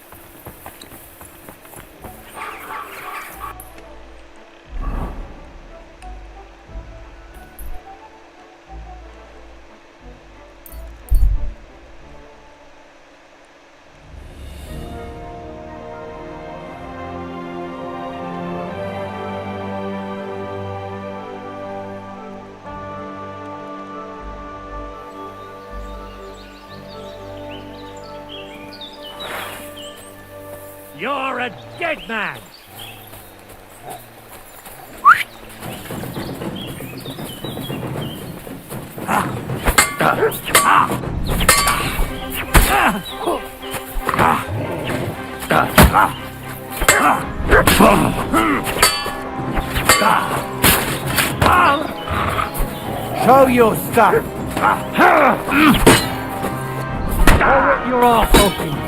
You're a dead man! Show your stuff! I'll rip your ass open!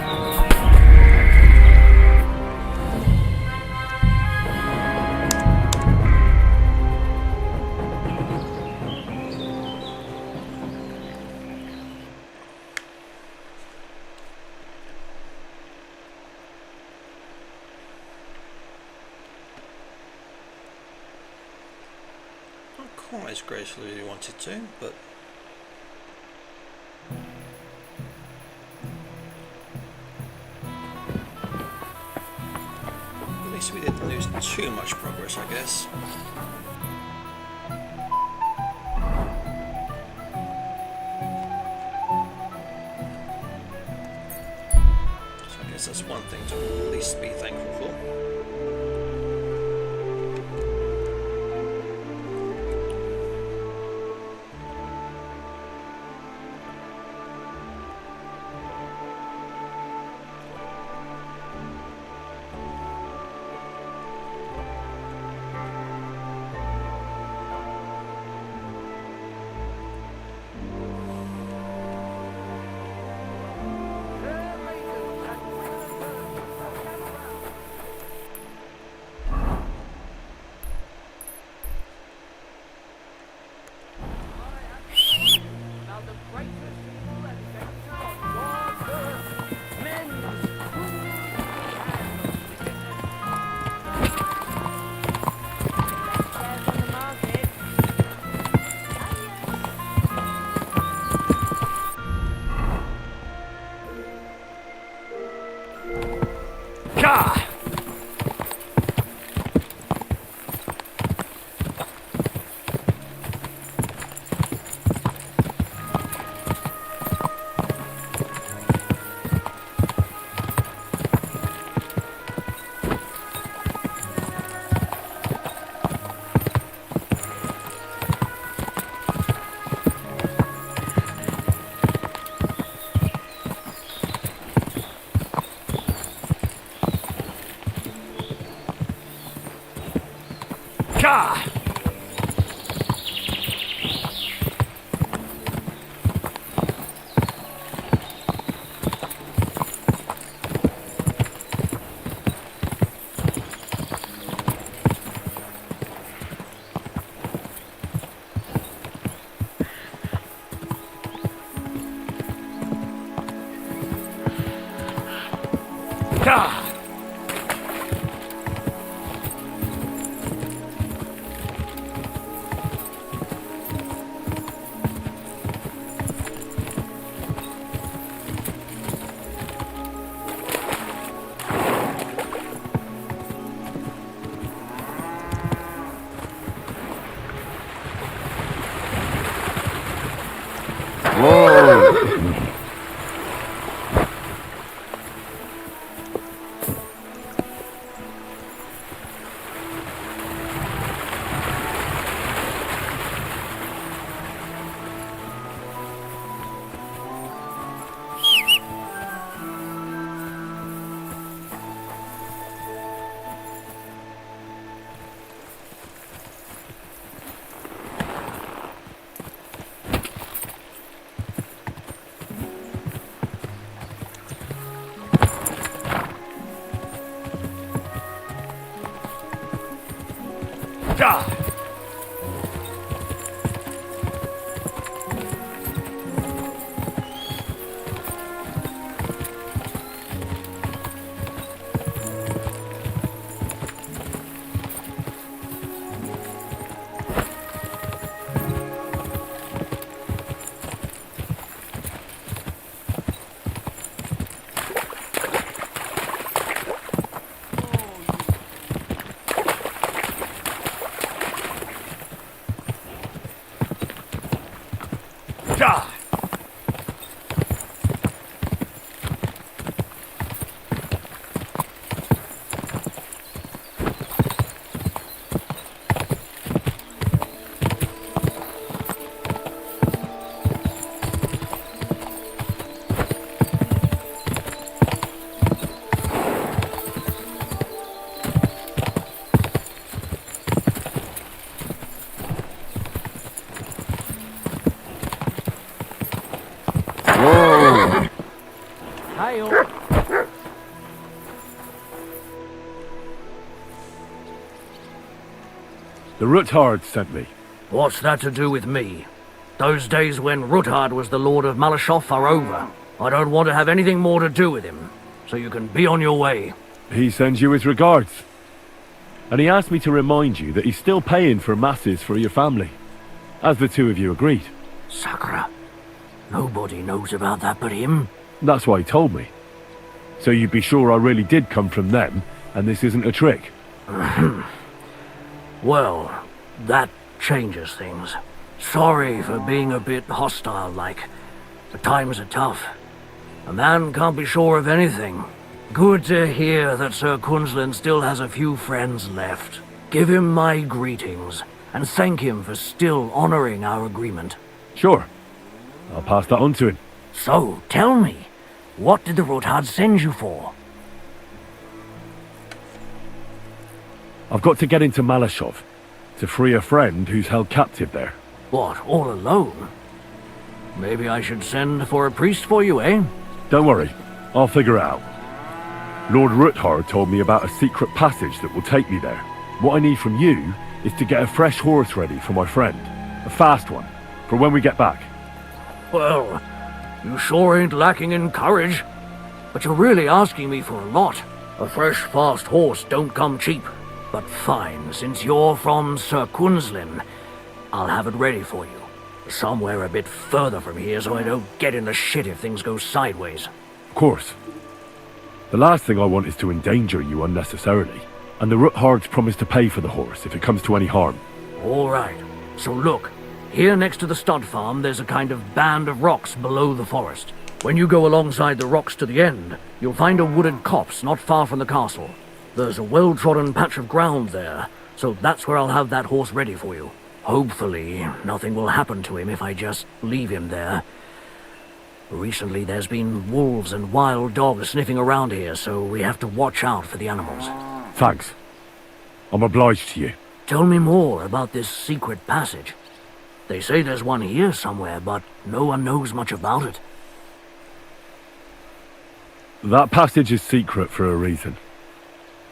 Quite as gracefully as you wanted to, but at least we didn't lose too much progress, I guess. So I guess that's one thing to at least be thankful for. Die! The Ruthard sent me. What's that to do with me? Those days when Ruthard was the Lord of Malashoff are over. I don't want to have anything more to do with him, so you can be on your way. He sends you his regards. And he asked me to remind you that he's still paying for masses for your family, as the two of you agreed. Sakura. Nobody knows about that but him. That's why he told me. So you'd be sure I really did come from them, and this isn't a trick. Well, that changes things. Sorry for being a bit hostile-like. The times are tough. A man can't be sure of anything. Good to hear that Sir Kunzlin still has a few friends left. Give him my greetings, and thank him for still honoring our agreement. Sure. I'll pass that on to him. So, tell me, what did the Ruthard send you for? I've got to get into Malashov to free a friend who's held captive there. What, all alone? Maybe I should send for a priest for you, eh? Don't worry, I'll figure it out. Lord Ruthard told me about a secret passage that will take me there. What I need from you is to get a fresh horse ready for my friend. A fast one, for when we get back. Well, you sure ain't lacking in courage. But you're really asking me for a lot. A fresh, fast horse don't come cheap. But fine, since you're from Sir Kunzlin, I'll have it ready for you. Somewhere a bit further from here so I don't get in the shit if things go sideways. Of course. The last thing I want is to endanger you unnecessarily. And the Ruthards promised to pay for the horse if it comes to any harm. All right. So look, here next to the stud farm there's a kind of band of rocks below the forest. When you go alongside the rocks to the end, you'll find a wooded copse not far from the castle. There's a well-trodden patch of ground there, so that's where I'll have that horse ready for you. Hopefully, nothing will happen to him if I just leave him there. Recently, there's been wolves and wild dogs sniffing around here, so we have to watch out for the animals. Thanks. I'm obliged to you. Tell me more about this secret passage. They say there's one here somewhere, but no one knows much about it. That passage is secret for a reason.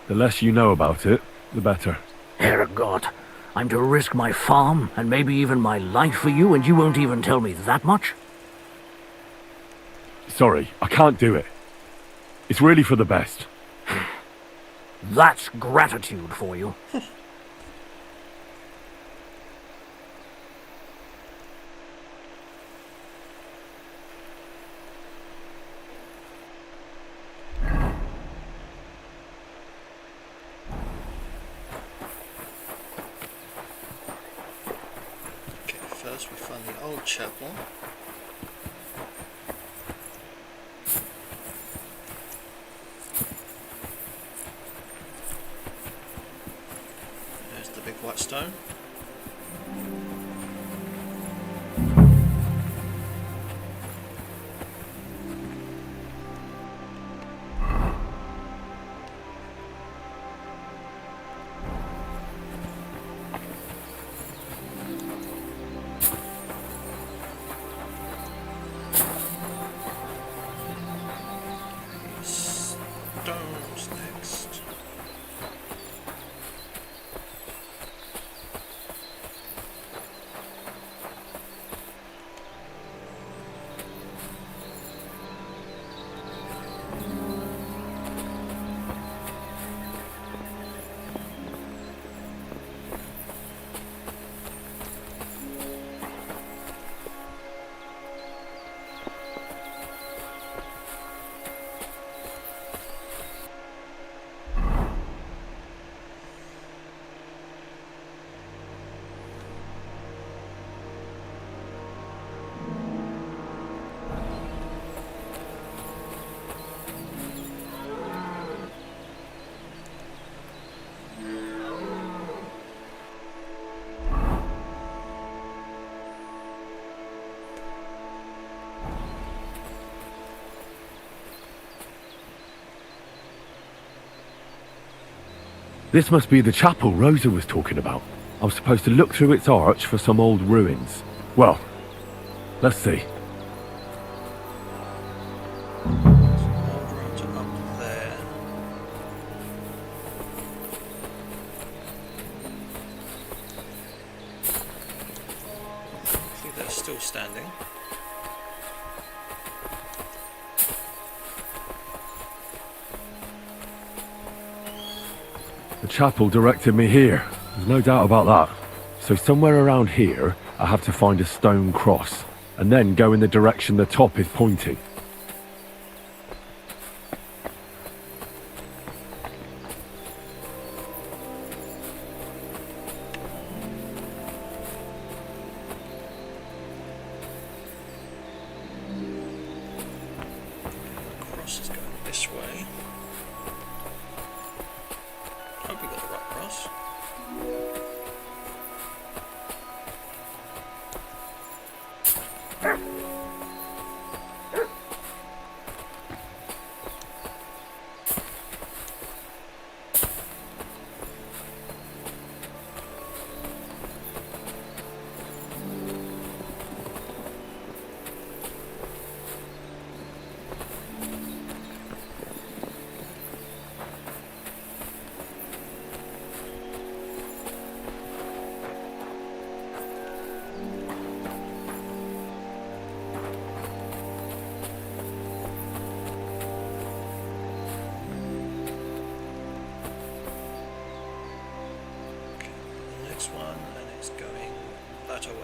The less you know about it, the better. Herregott, I'm to risk my farm and maybe even my life for you, and you won't even tell me that much? Sorry, I can't do it. It's really for the best. That's gratitude for you. First we find the old chapel. There's the big white stone. Stones next. This must be the chapel Rosa was talking about. I was supposed to look through its arch for some old ruins. Well, let's see. Standing. The chapel directed me here. There's no doubt about that. So somewhere around here, I have to find a stone cross, and then go in the direction the top is pointing. Cross is going this way. Hope we got the right cross. One, and it's going that away.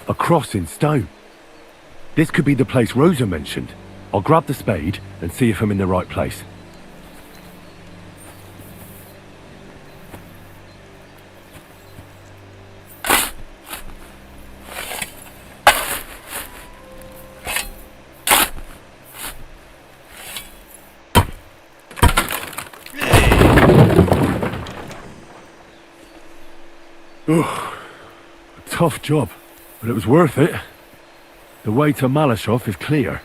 A cross in stone. This could be the place Rosa mentioned. I'll grab the spade and see if I'm in the right place. Ugh, a tough job, but it was worth it. The way to Malashov is clear.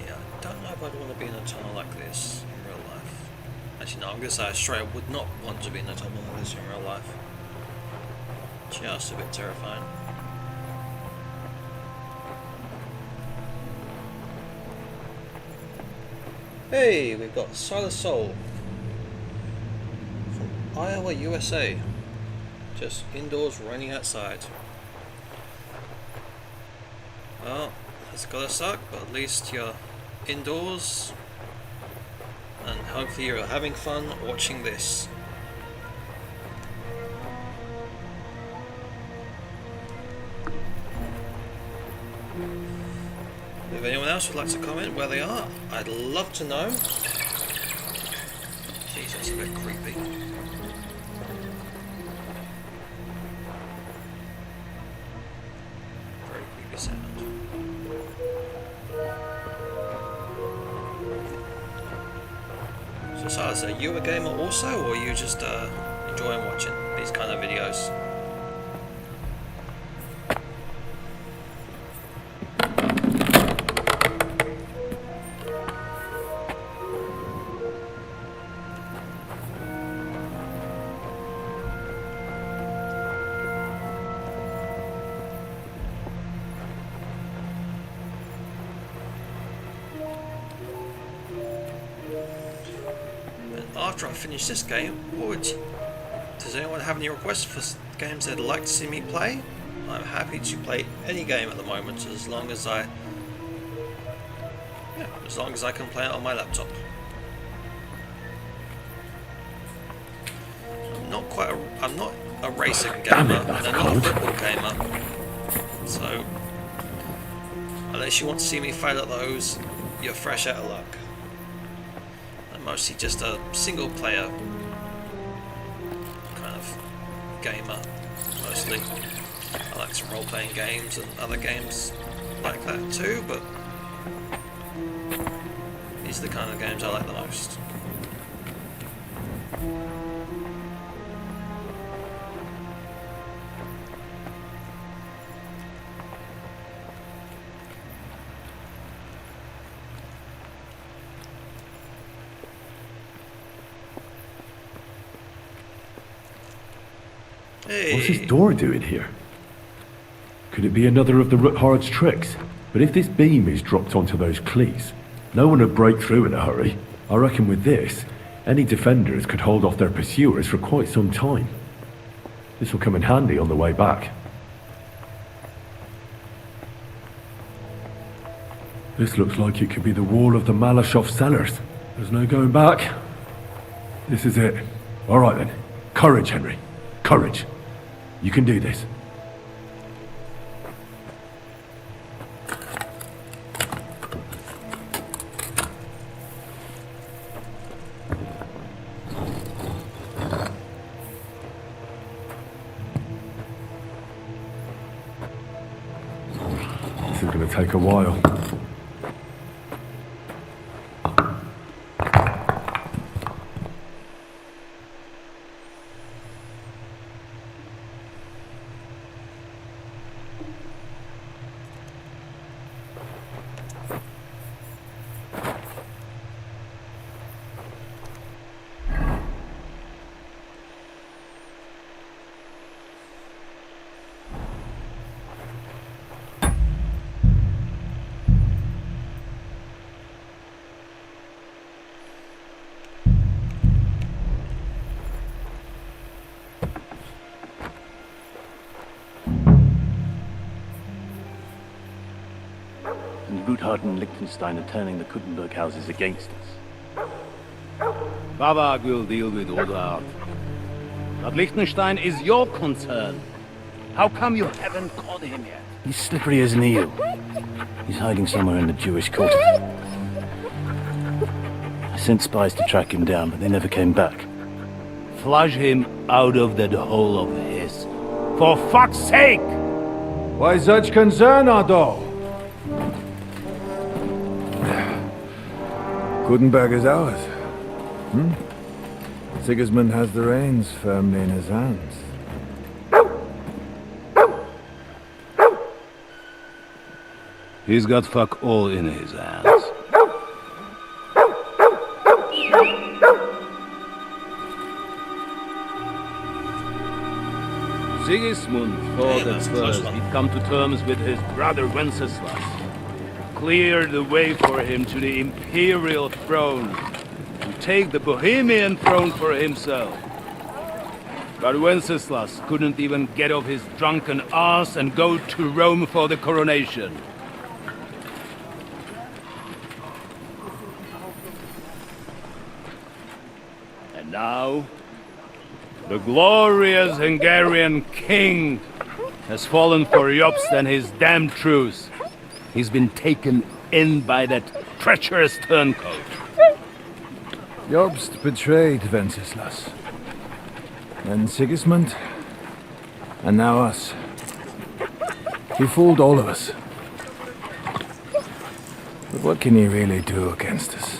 Yeah, I don't know if I'd want to be in a tunnel like this in real life. Actually, no, I'm going to say straight, I would not want to be in a tunnel like this in real life. Just a bit terrifying. Hey, we've got Silas Soul from Iowa, USA. Just indoors, raining outside. Well, it's gotta suck, but at least you're indoors, and hopefully you're having fun watching this. If anyone else would like to comment where they are, I'd love to know. Jeez, that's a bit creepy. Very creepy sound. So Silas, are you a gamer also, or are you just enjoying watching these kind of videos? after I finish this game, does anyone have any requests for games they'd like to see me play? I'm happy to play any game at the moment, as long as I can play it on my laptop. I'm not a racing gamer, and I'm not a football gamer. So, unless you want to see me fail at those, you're fresh out of luck. I'm mostly just a single player kind of gamer, mostly. I like some role-playing games and other games like that too, but these are the kind of games I like the most. Hey. What's this door doing here? Could it be another of the Ruthard's tricks? But if this beam is dropped onto those cleats, no one would break through in a hurry. I reckon with this, any defenders could hold off their pursuers for quite some time. This will come in handy on the way back. This looks like it could be the wall of the Malashov cellars. There's no going back. This is it. All right then. Courage, Henry. Courage. You can do this. This is going to take a while. Ruthard and Liechtenstein are turning the Kuttenberg houses against us. Babak will deal with Ruthard. But Liechtenstein is your concern. How come you haven't caught him yet? He's slippery as an eel. He's hiding somewhere in the Jewish quarter. I sent spies to track him down, but they never came back. Flush him out of that hole of his. For fuck's sake! Why such concern, Otto? Kuttenberg is ours. Sigismund has the reins firmly in his hands. He's got fuck all in his hands. Sigismund thought at first he'd come to terms with his brother Wenceslas. Clear the way for him to the imperial throne, and take the Bohemian throne for himself. But Wenceslas couldn't even get off his drunken ass and go to Rome for the coronation. And now, the glorious Hungarian king has fallen for Jobst and his damned truce. He's been taken in by that treacherous turncoat. Jobst betrayed Wenceslas. Then Sigismund. And now us. He fooled all of us. But what can he really do against us?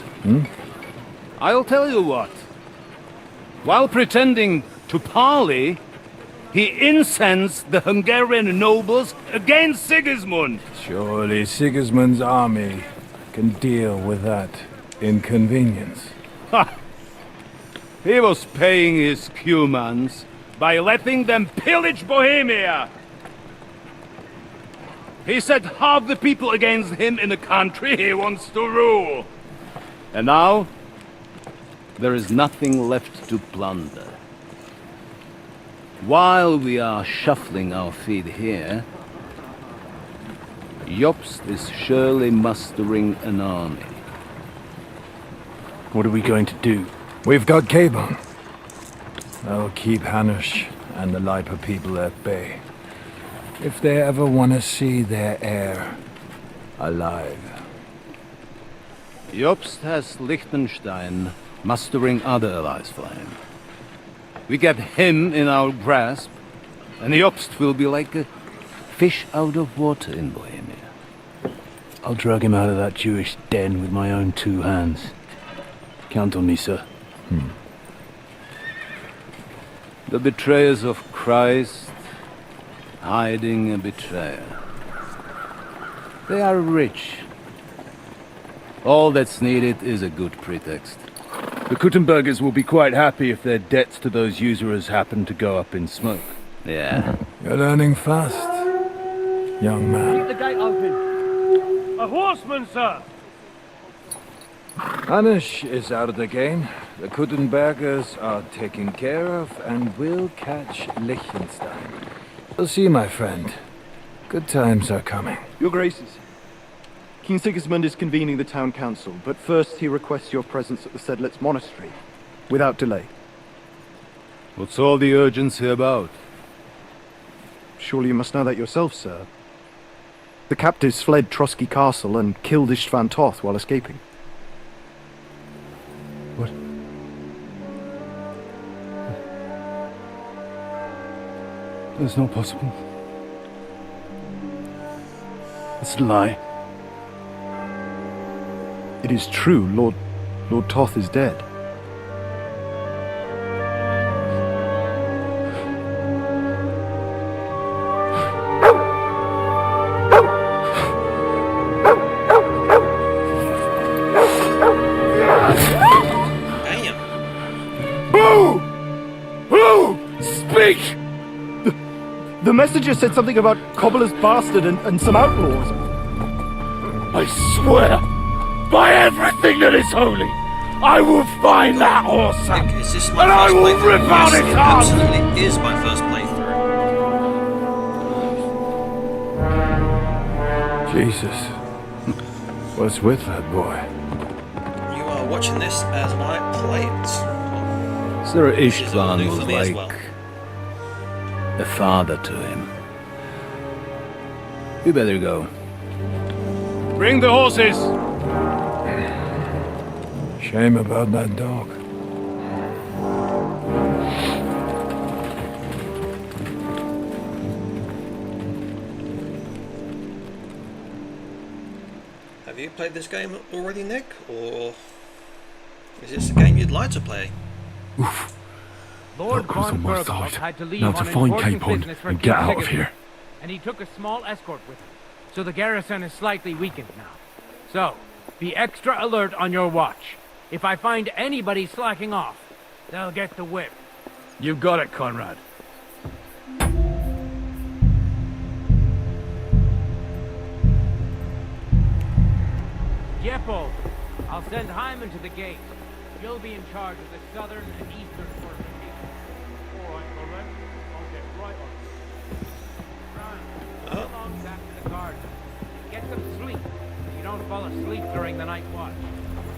I'll tell you what. While pretending to parley, he incensed the Hungarian nobles against Sigismund. Surely Sigismund's army can deal with that inconvenience. Ha! He was paying his Cumans by letting them pillage Bohemia. He set half the people against him in the country he wants to rule. And now, there is nothing left to plunder. While we are shuffling our feet here, Jobst is surely mustering an army. What are we going to do? We've got Cabon. I'll keep Hanush and the Lipa people at bay. If they ever want to see their heir alive. Jobst has Liechtenstein mustering other allies for him. We get him in our grasp, and Jobst will be like a fish out of water in Bohemia. I'll drag him out of that Jewish den with my own 2 hands. Count on me, sir. The betrayers of Christ hiding a betrayer. They are rich. All that's needed is a good pretext. The Kuttenbergers will be quite happy if their debts to those usurers happen to go up in smoke. Yeah. You're learning fast, young man. Keep the gate open. A horseman, sir! Hanush is out of the game. The Kuttenbergers are taken care of and will catch Liechtenstein. You'll see, my friend. Good times are coming. Your Graces, King Sigismund is convening the town council, but first he requests your presence at the Sedlitz monastery, without delay. What's all the urgency about? Surely you must know that yourself, sir. The captives fled Trotsky Castle and killed Istvan Toth while escaping. What? That's not possible. It's a lie. It is true, Lord Toth is dead. Who? Speak! The messenger said something about Cobbler's bastard and some outlaws. I swear, by everything that is holy, I will find that horse and I will rip out its heart! It absolutely is my first playthrough. Jesus. What's with that boy? You are watching this as I play it. Sir This is all Istvan new was for me as like well. a father to him. You better go. Bring the horses! Shame about that dog. Have you played this game already, Nick? Or is this a game you'd like to play? Luck was on my side. Now to find Capon and get out of here. And he took a small escort with him, so the garrison is slightly weakened now. So, be extra alert on your watch. If I find anybody slacking off, they'll get the whip. You got it, Conrad. Jeppel, I'll send Hyman to the gate. You'll be in charge of the southern and eastern fortifications. All right, Conrad. I'll get right on it. Run along back to the guard. Get some sleep, so you don't fall asleep during the night watch.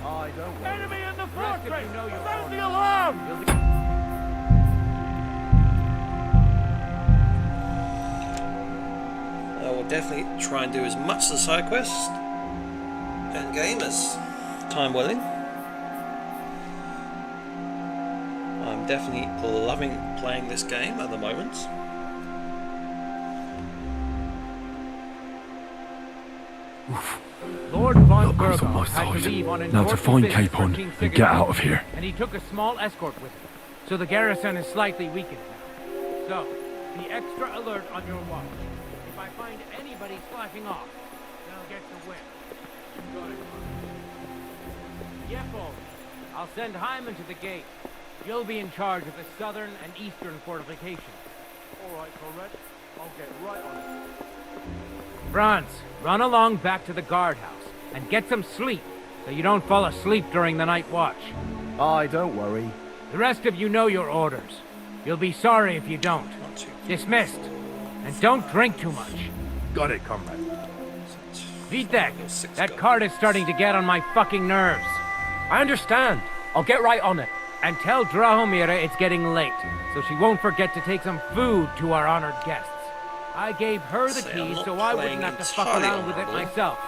I don't. Enemy in the Rest fortress! if you know your Sound orders. the alarm! I will definitely try and do as much of the side quest and game as time willing. I'm definitely loving playing this game at the moment. Lord von Luck was on my Burgos had to side. leave on Now to important find business for Capon King and get out Sigismund, of here. And he took a small escort with him, so the garrison is slightly weakened now. So, be extra alert on your watch. If I find anybody slacking off, they'll get the whip. Got it. Jeppel, I'll send Hyman to the gate. You'll be in charge of the southern and eastern fortifications. All right, Conrad. I'll get right on it. Franz, run along back to the guardhouse and get some sleep so you don't fall asleep during the night watch. Aye, don't worry. The rest of you know your orders. You'll be sorry if you don't. Dismissed. And don't drink too much. Got it, comrade. Vitek, that cart is starting to get on my fucking nerves. I understand. I'll get right on it. And tell Drahomira it's getting late, so she won't forget to take some food to our honored guests. I gave her the keys so I wouldn't have to fuck around with it myself.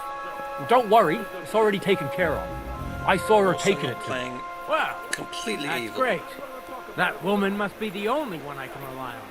Well, don't worry, it's already taken care of. I saw her taking it to me. Well, completely that's evil. Great. That woman must be the only one I can rely on.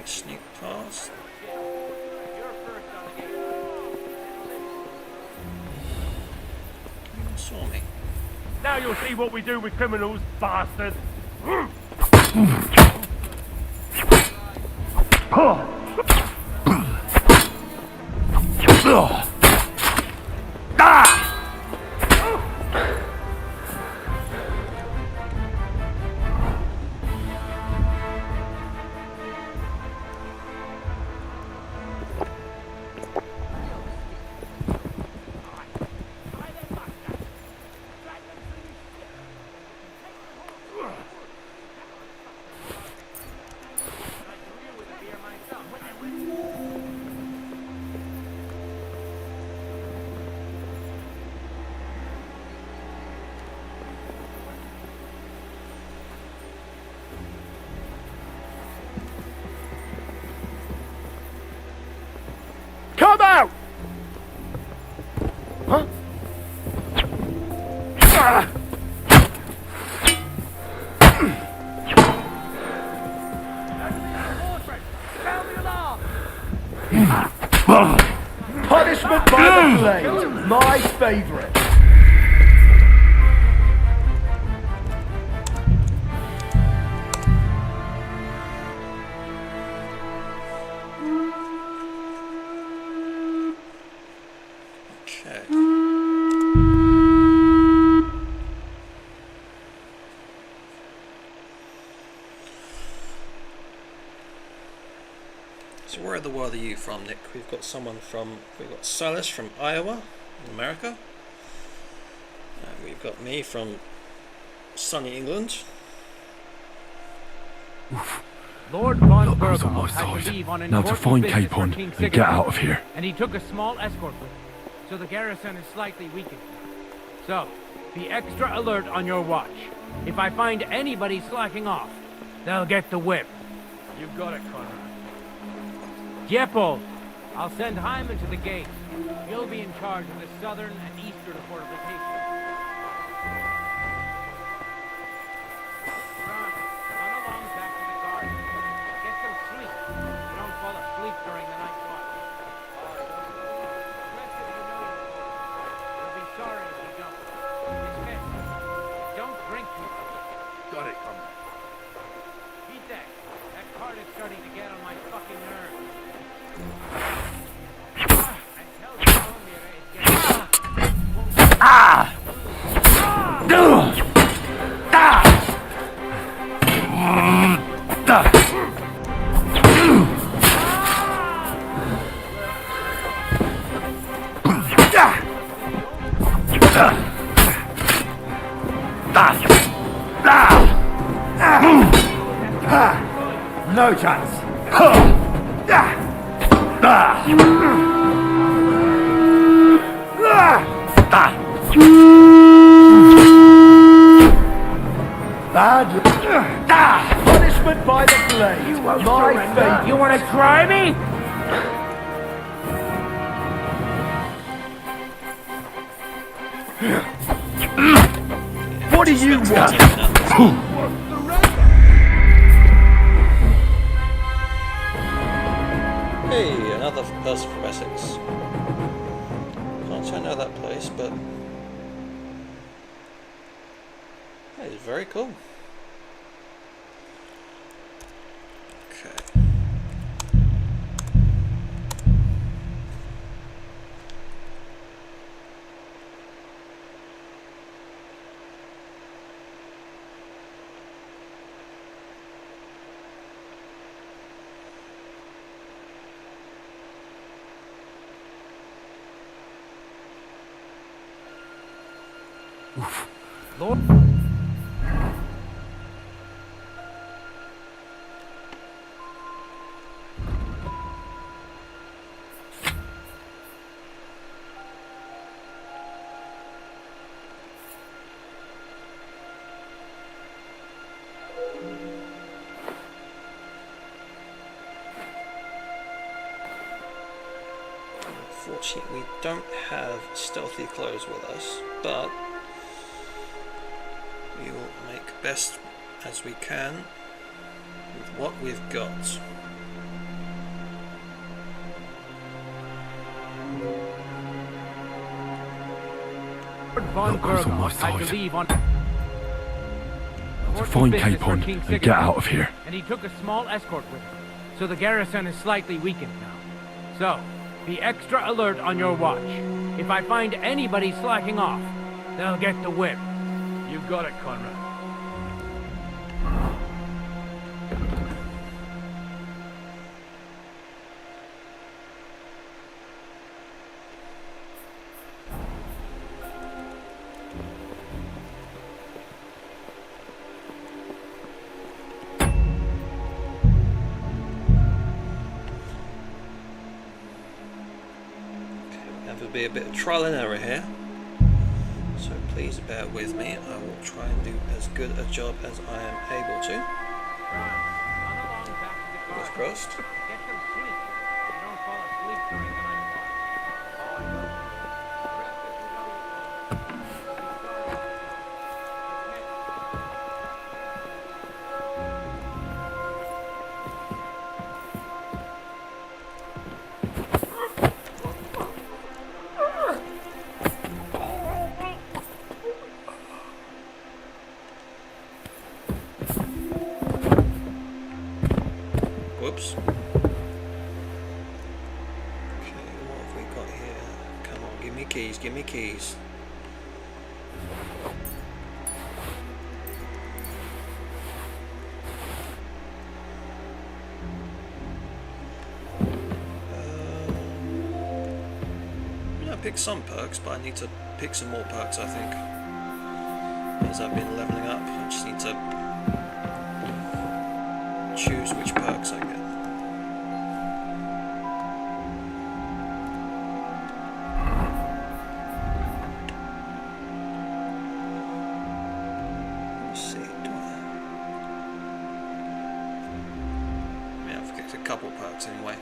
Sneak past. You saw me. Now you'll see what we do with criminals, bastard. Come out! Huh? Punishment by the blade, my favourite. So where in the world are you from, Nick? We've got Silas from Iowa, in America. We've got me from sunny England. Lord von That was on my Burgos had to side. leave on Now to important find business Capon for King and get Sigismund, out of here. And he took a small escort with him, so the garrison is slightly weakened. So, be extra alert on your watch. If I find anybody slacking off, they'll get the whip. You've got it, Conrad. Diepold, I'll send Hyman to the gate. He'll be in charge of the southern and eastern fortifications. Run along back to the garden. Get some sleep. Don't fall asleep during the night watch. The rest of you know your orders. You'll be sorry if you don't. Dismissed. Don't drink too much. Got it, comrade. Beat that. That cart is starting to get on my fucking nerves. No chance. Bad. Punishment by the blade. You won't My surrender. fate. You want to try me? What do you want? Hey, another person from Essex. Can't say I know that place, but that is very cool. Okay. Lord. Unfortunately, we don't have stealthy clothes with us, but we will make best as we can with what we've got. Von Berghoff, on my side. I believe on. So find Capon and get out of here. And he took a small escort with him, so the garrison is slightly weakened now. So, be extra alert on your watch. If I find anybody slacking off, they'll get the whip. You got it, Conrad. Be a bit of trial and error here, so please bear with me. I will try and do as good a job as I am able to. Fingers crossed. Whoops. Okay, what have we got here? Come on, give me keys, give me keys. I picked some perks, but I need to pick some more perks, I think. As I've been leveling up, I just need to choose which perks I get. Let's see, yeah, I've picked a couple perks anyway.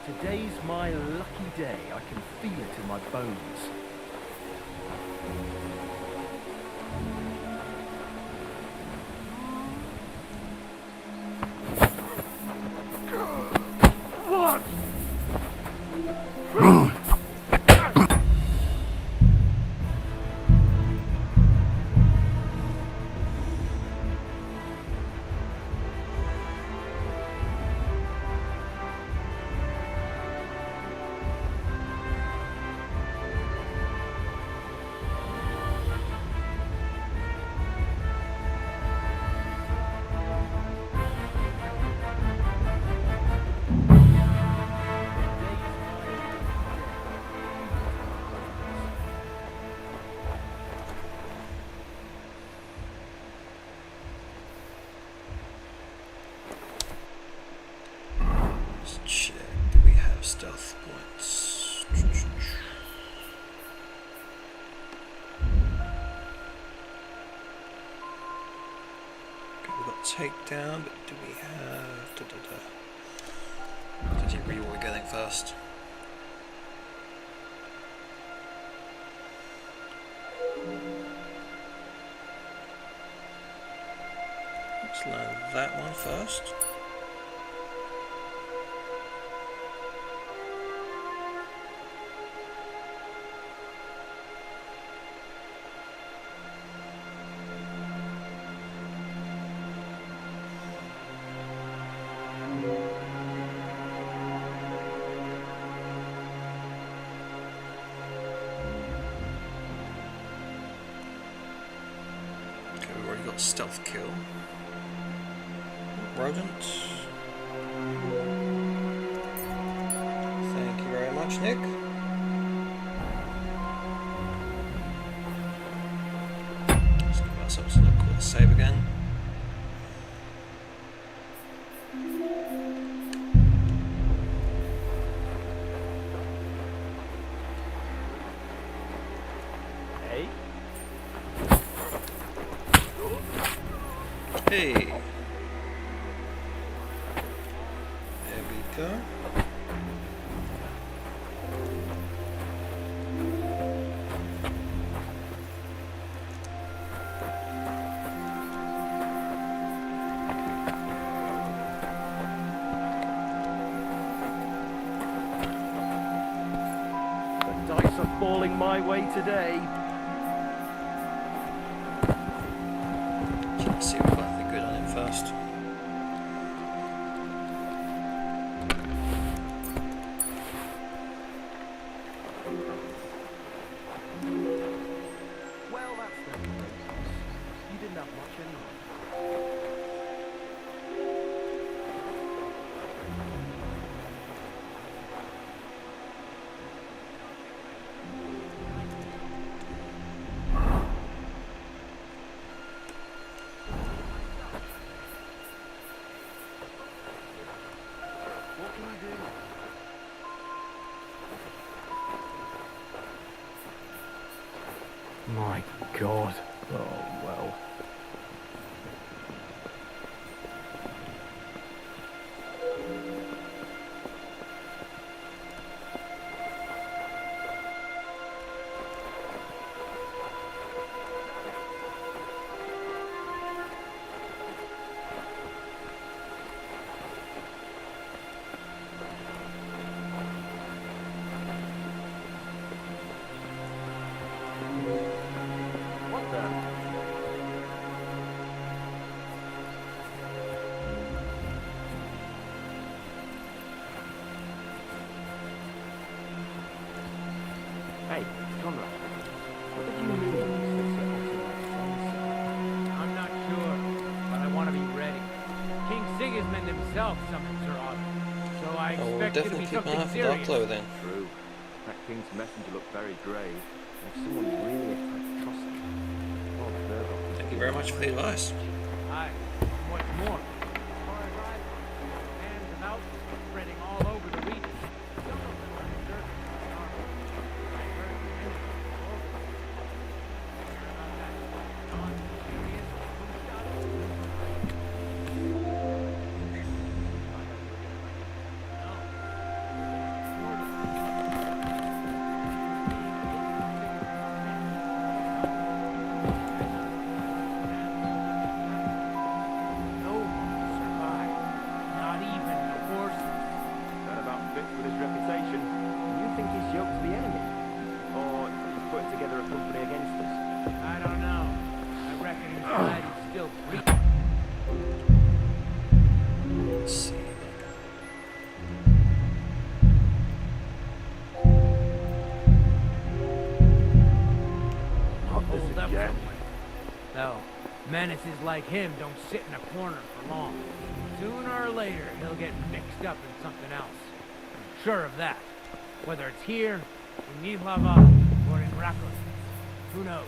Today's my lucky day. I can feel it in my bones. take down, but do we have... Did you read what we're getting first? Let's learn that one first. Stealth kill. Rodent. Thank you very much, Nick. Let's give ourselves a quick save again. Hey. Hey, there we go. The dice are falling my way today. Let's see if we've got anything good on him first. Well, that's no place. You didn't have much anyway. What can you do? My God. Oh, well. What the? Hey, Conrad. What did you mean when you said I'm not sure, but I want to be ready. King Sigismund himself summoned Sir Otto, so I Oh, we'll expect it to definitely be keep an eye something out for dark serious. clothing. True. That king's messenger looked very grave. If someone really attacked Trusty, oh, Virgo. Thank you very much for the advice. Aye, what's more, before I arrived, hands about spreading all over the region. Some of them are deserted by army. I heard many of them over. Hear about that John Sirius No one survived, not even the horses. That about fits with his reputation. You think he's yoked to the enemy? Or he's putting together a company against us? I don't know. I reckon he's glad he's still breathing. Let's see. Hold up somewhere. No, menaces like him don't sit in a corner for long. Sooner or later, he'll get mixed up in something else. I'm sure of that. Whether it's here, in Nihlava, or in Rakos. Who knows?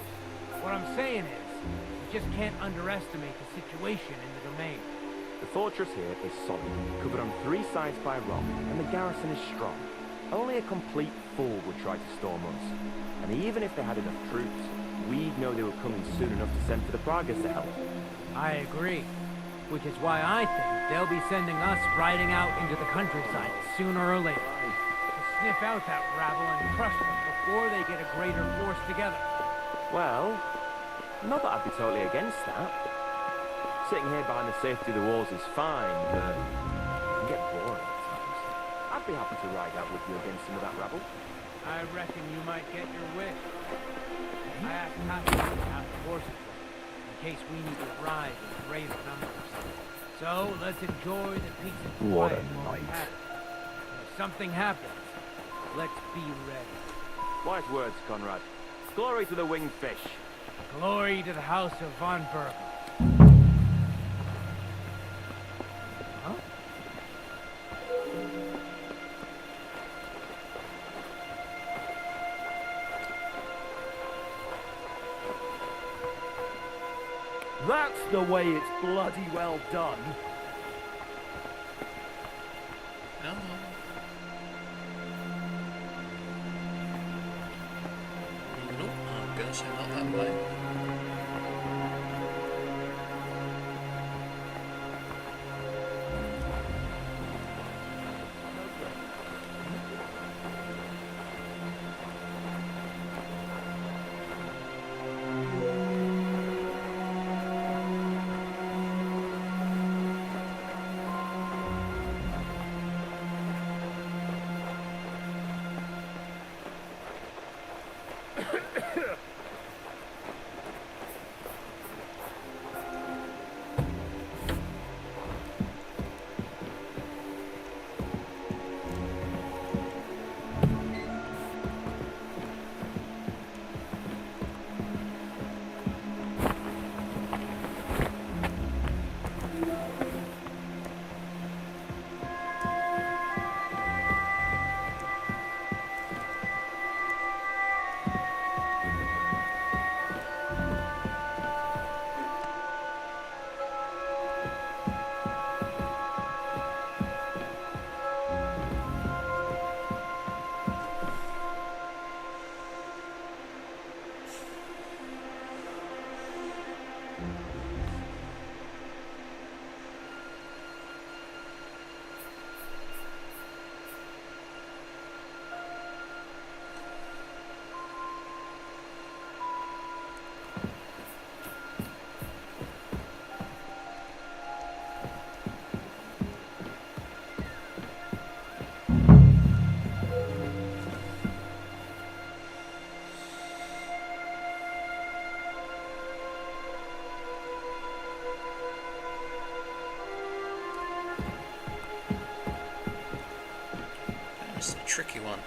What I'm saying is, you just can't underestimate the situation in the domain. The fortress here is solid, covered on three sides by rock, and the garrison is strong. Only a complete fool would try to storm us. And even if they had enough troops, we'd know they were coming soon enough to send for the Pragas to help. I agree. Which is why I think they'll be sending us riding out into the countryside sooner or later. To sniff out that rabble and crush them before they get a greater force together. Well, not that I'd be totally against that. Sitting here behind the safety of the walls is fine, but it can get boring at times. I'd be happy to ride out with you against some of that rabble. I reckon you might get your wish. I asked Patton to have the horses ready, in case we need to ride in greater numbers. So let's enjoy the peace and What quiet a while we night. have it. If something happens, let's be ready. Wise words, Conrad. Glory to the winged fish. Glory to the house of Von Berg. Huh? That's the way it's bloody well done. Nope, I'm gonna say not that way. That's a tricky one.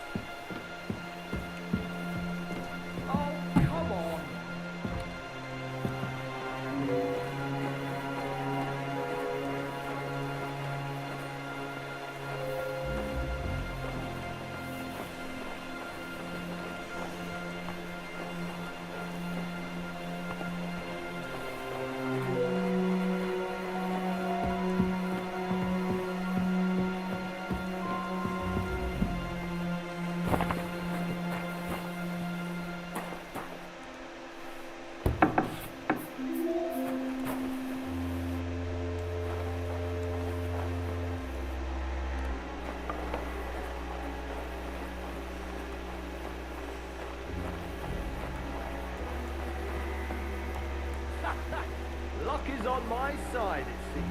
Luck is on my side, it seems.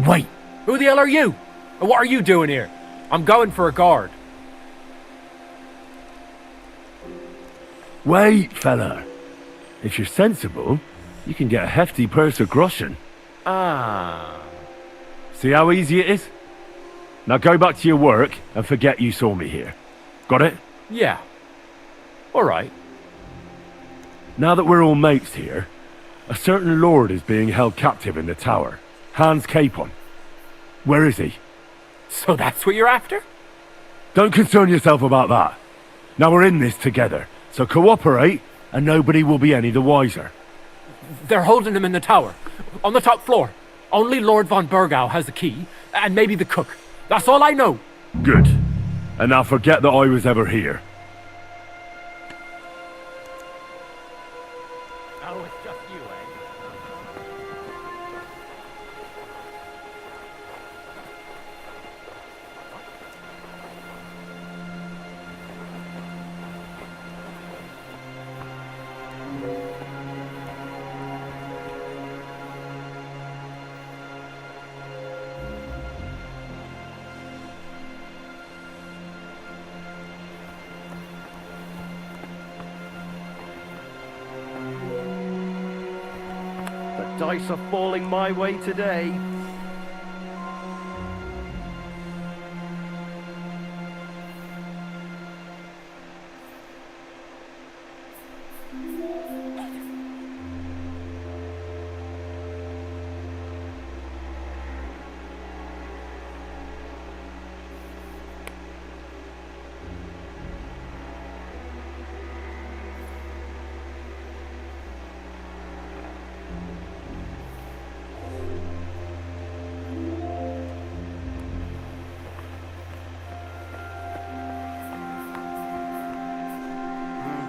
Wait! Who the hell are you? And what are you doing here? I'm going for a guard. Wait, fella. If you're sensible, you can get a hefty purse of groschen. Ah. See how easy it is? Now go back to your work and forget you saw me here. Got it? Yeah. Alright. Now that we're all mates here, a certain lord is being held captive in the tower. Hans Capon. Where is he? So that's what you're after? Don't concern yourself about that. Now we're in this together, so cooperate, and nobody will be any the wiser. They're holding him in the tower, on the top floor. Only Lord von Burgau has the key, and maybe the cook. That's all I know. Good. And now forget that I was ever here. Oh, it's just you, eh? The dice are falling my way today.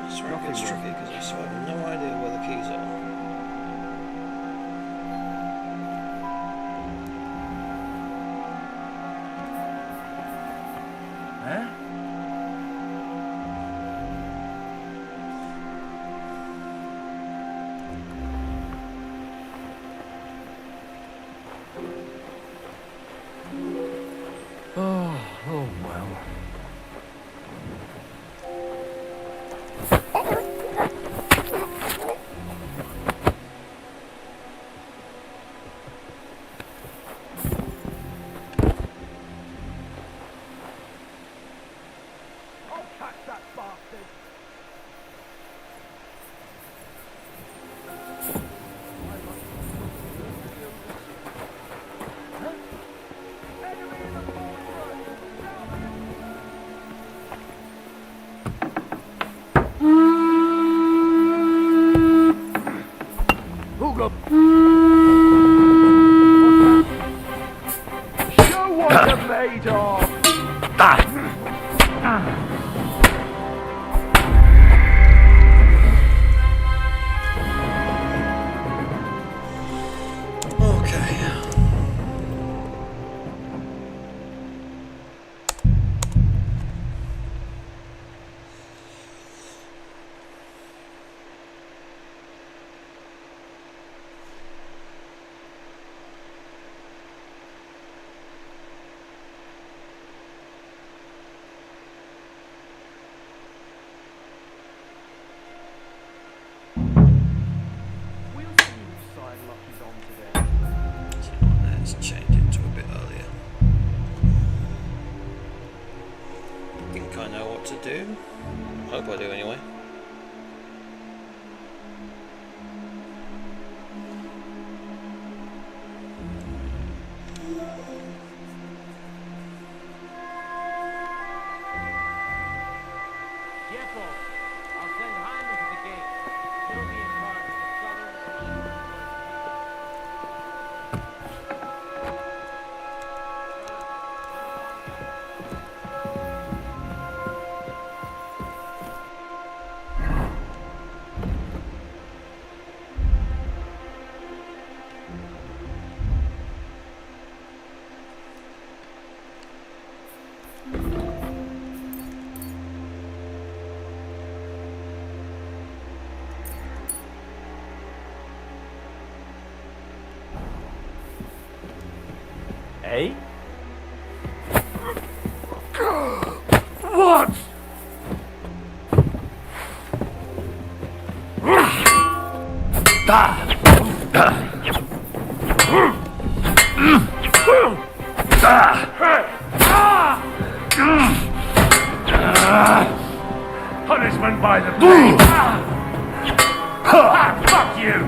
It's very good tricky because I sort of have no idea where the keys are. Oh well. Show what you're made of! Okay. Let's change it to a bit earlier. I think I know what to do. Hope I do anyway. Eh? What? Punishment by the blade. Fuck you.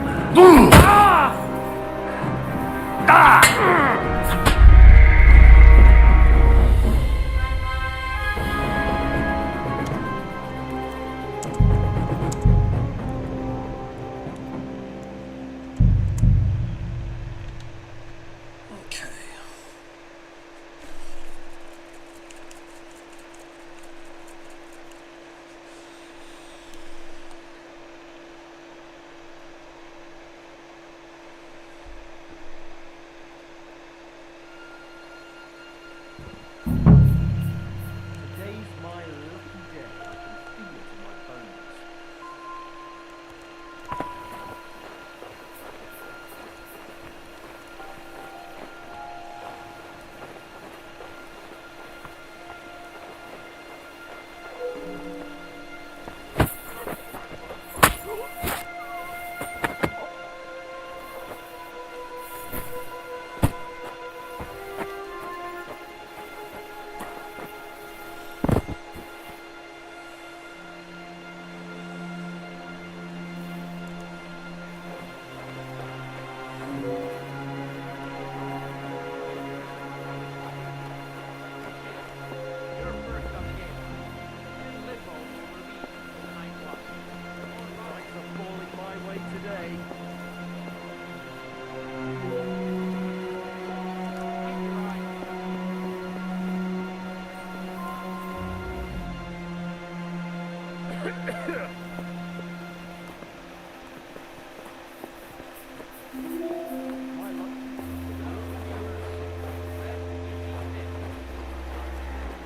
day.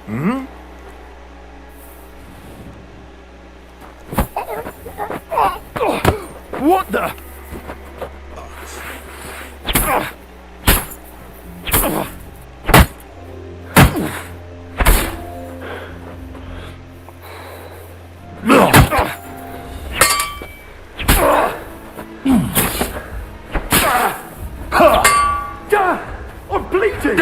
Hmm? What the? I'm bleeding!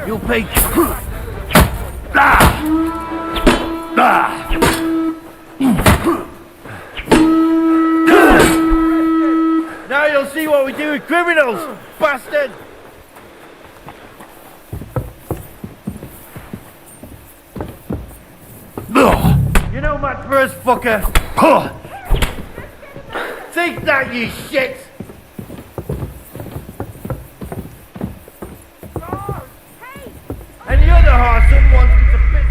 You'll pay. Now you'll see what we do with criminals, bastard! You know my first fucker. Take that, you shit! And the other Harson wants me to piss.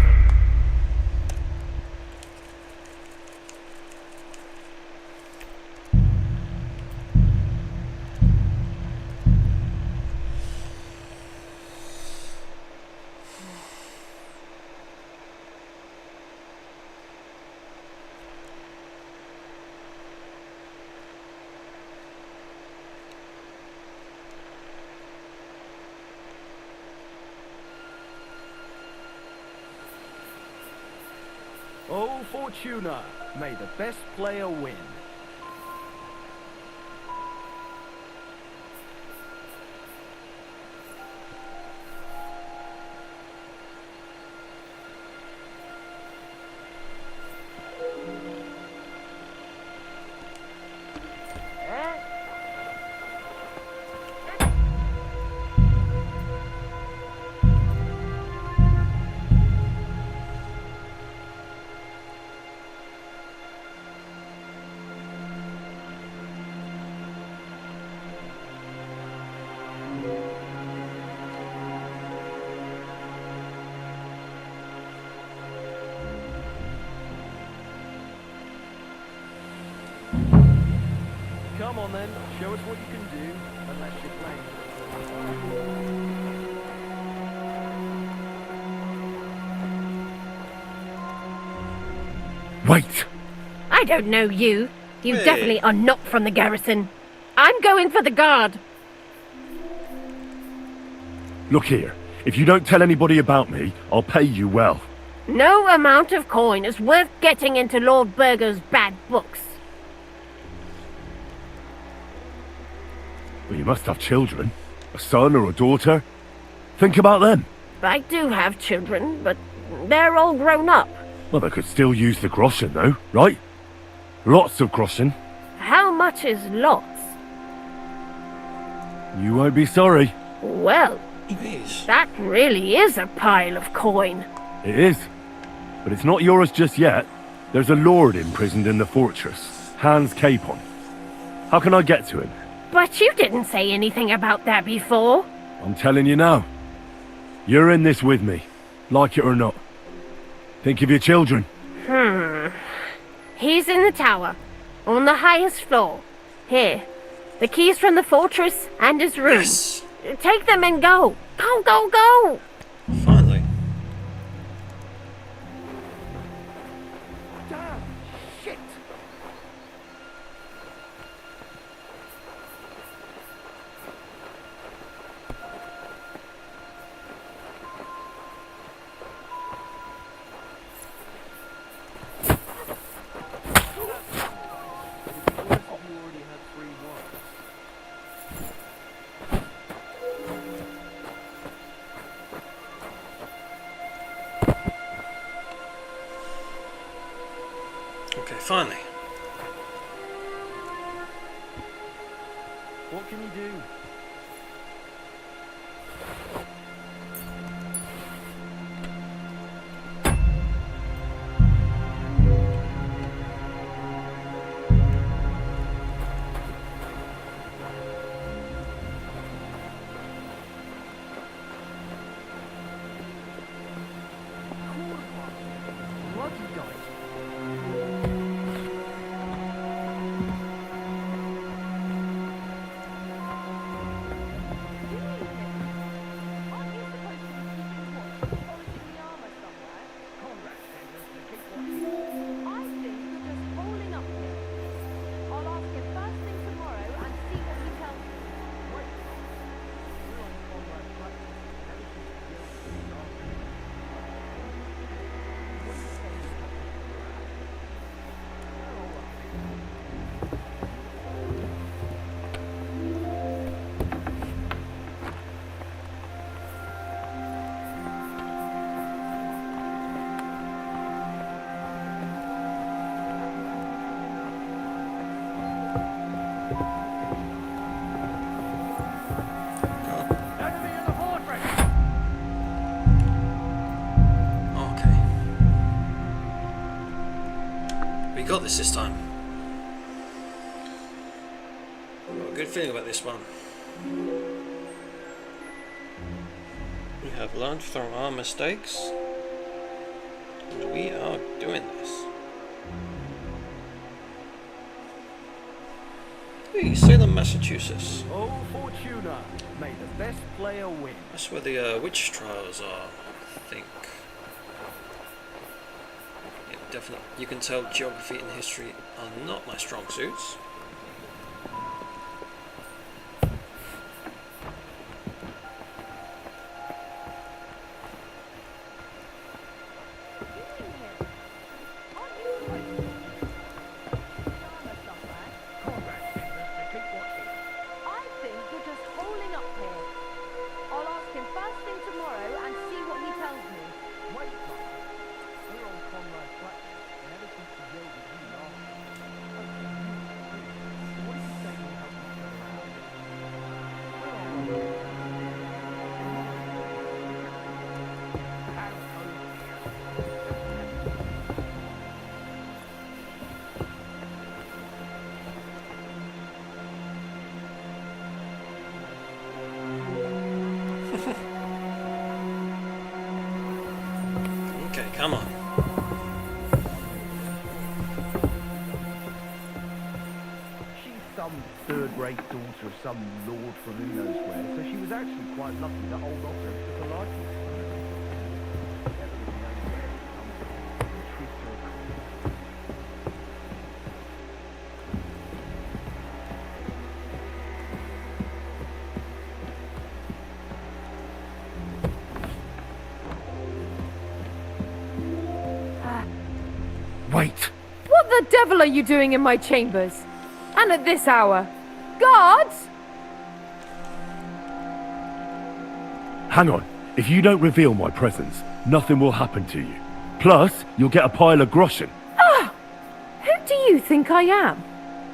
Oh, Fortuna, may the best player win. Come on then, show us what you can do, unless you're playing. Wait! I don't know you. You Hey. definitely are not from the garrison. I'm going for the guard. Look here, if you don't tell anybody about me, I'll pay you well. No amount of coin is worth getting into Lord Burgo's bad books. Well, you must have children. A son or a daughter. Think about them. I do have children, but they're all grown up. Well, they could still use the groschen, though, right? Lots of groschen. How much is lots? You won't be sorry. Well, that really is a pile of coin. It is. But it's not yours just yet. There's a lord imprisoned in the fortress, Hans Capon. How can I get to him? But you didn't say anything about that before. I'm telling you now. You're in this with me, like it or not. Think of your children. He's in the tower, on the highest floor. Here, the keys from the fortress and his room. Yes. Take them and go. Go, go, go! Finally. Damn, shit! Okay, finally. What can you do? Okay. We got this time. I've got a good feeling about this one. We have learned from our mistakes, and we are doing this. Hey, Salem, Massachusetts. Oh, Fortuna, may the best player win. That's where the witch trials are, I think. Yeah, definitely. You can tell geography and history are not my strong suits. Okay, come on. She's some third-rate daughter of some lord from who knows where, so she was actually quite lucky that old Otto took a liking to her. Never really known where it comes from. The treats her accordingly. Wait! What the devil are you doing in my chambers? And at this hour? Guards! Hang on. If you don't reveal my presence, nothing will happen to you. Plus, you'll get a pile of groschen. Ah! Who do you think I am?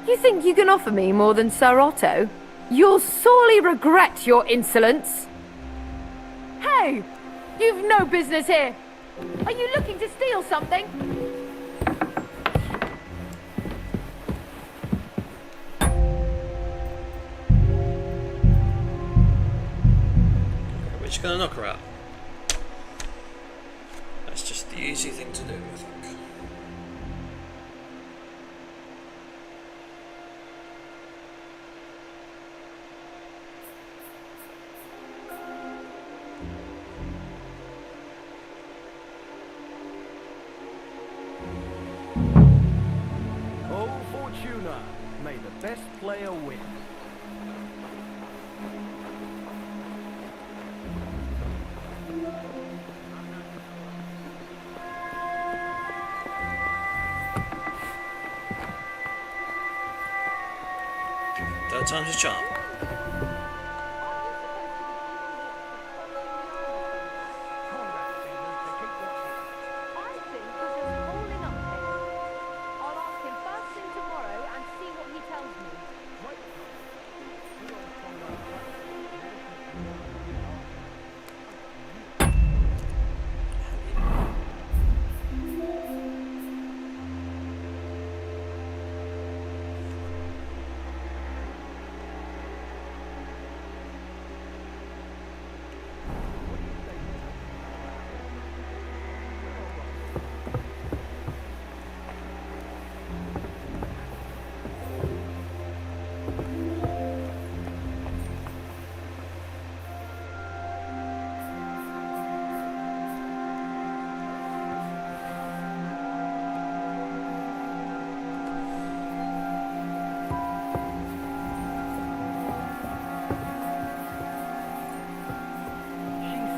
You think you can offer me more than Sir Otto? You'll sorely regret your insolence. Hey! You've no business here! Are you looking to steal something? We're just gonna knock her out. That's just the easy thing to do, I think. Oh, Fortuna, may the best player win. Third time's a charm.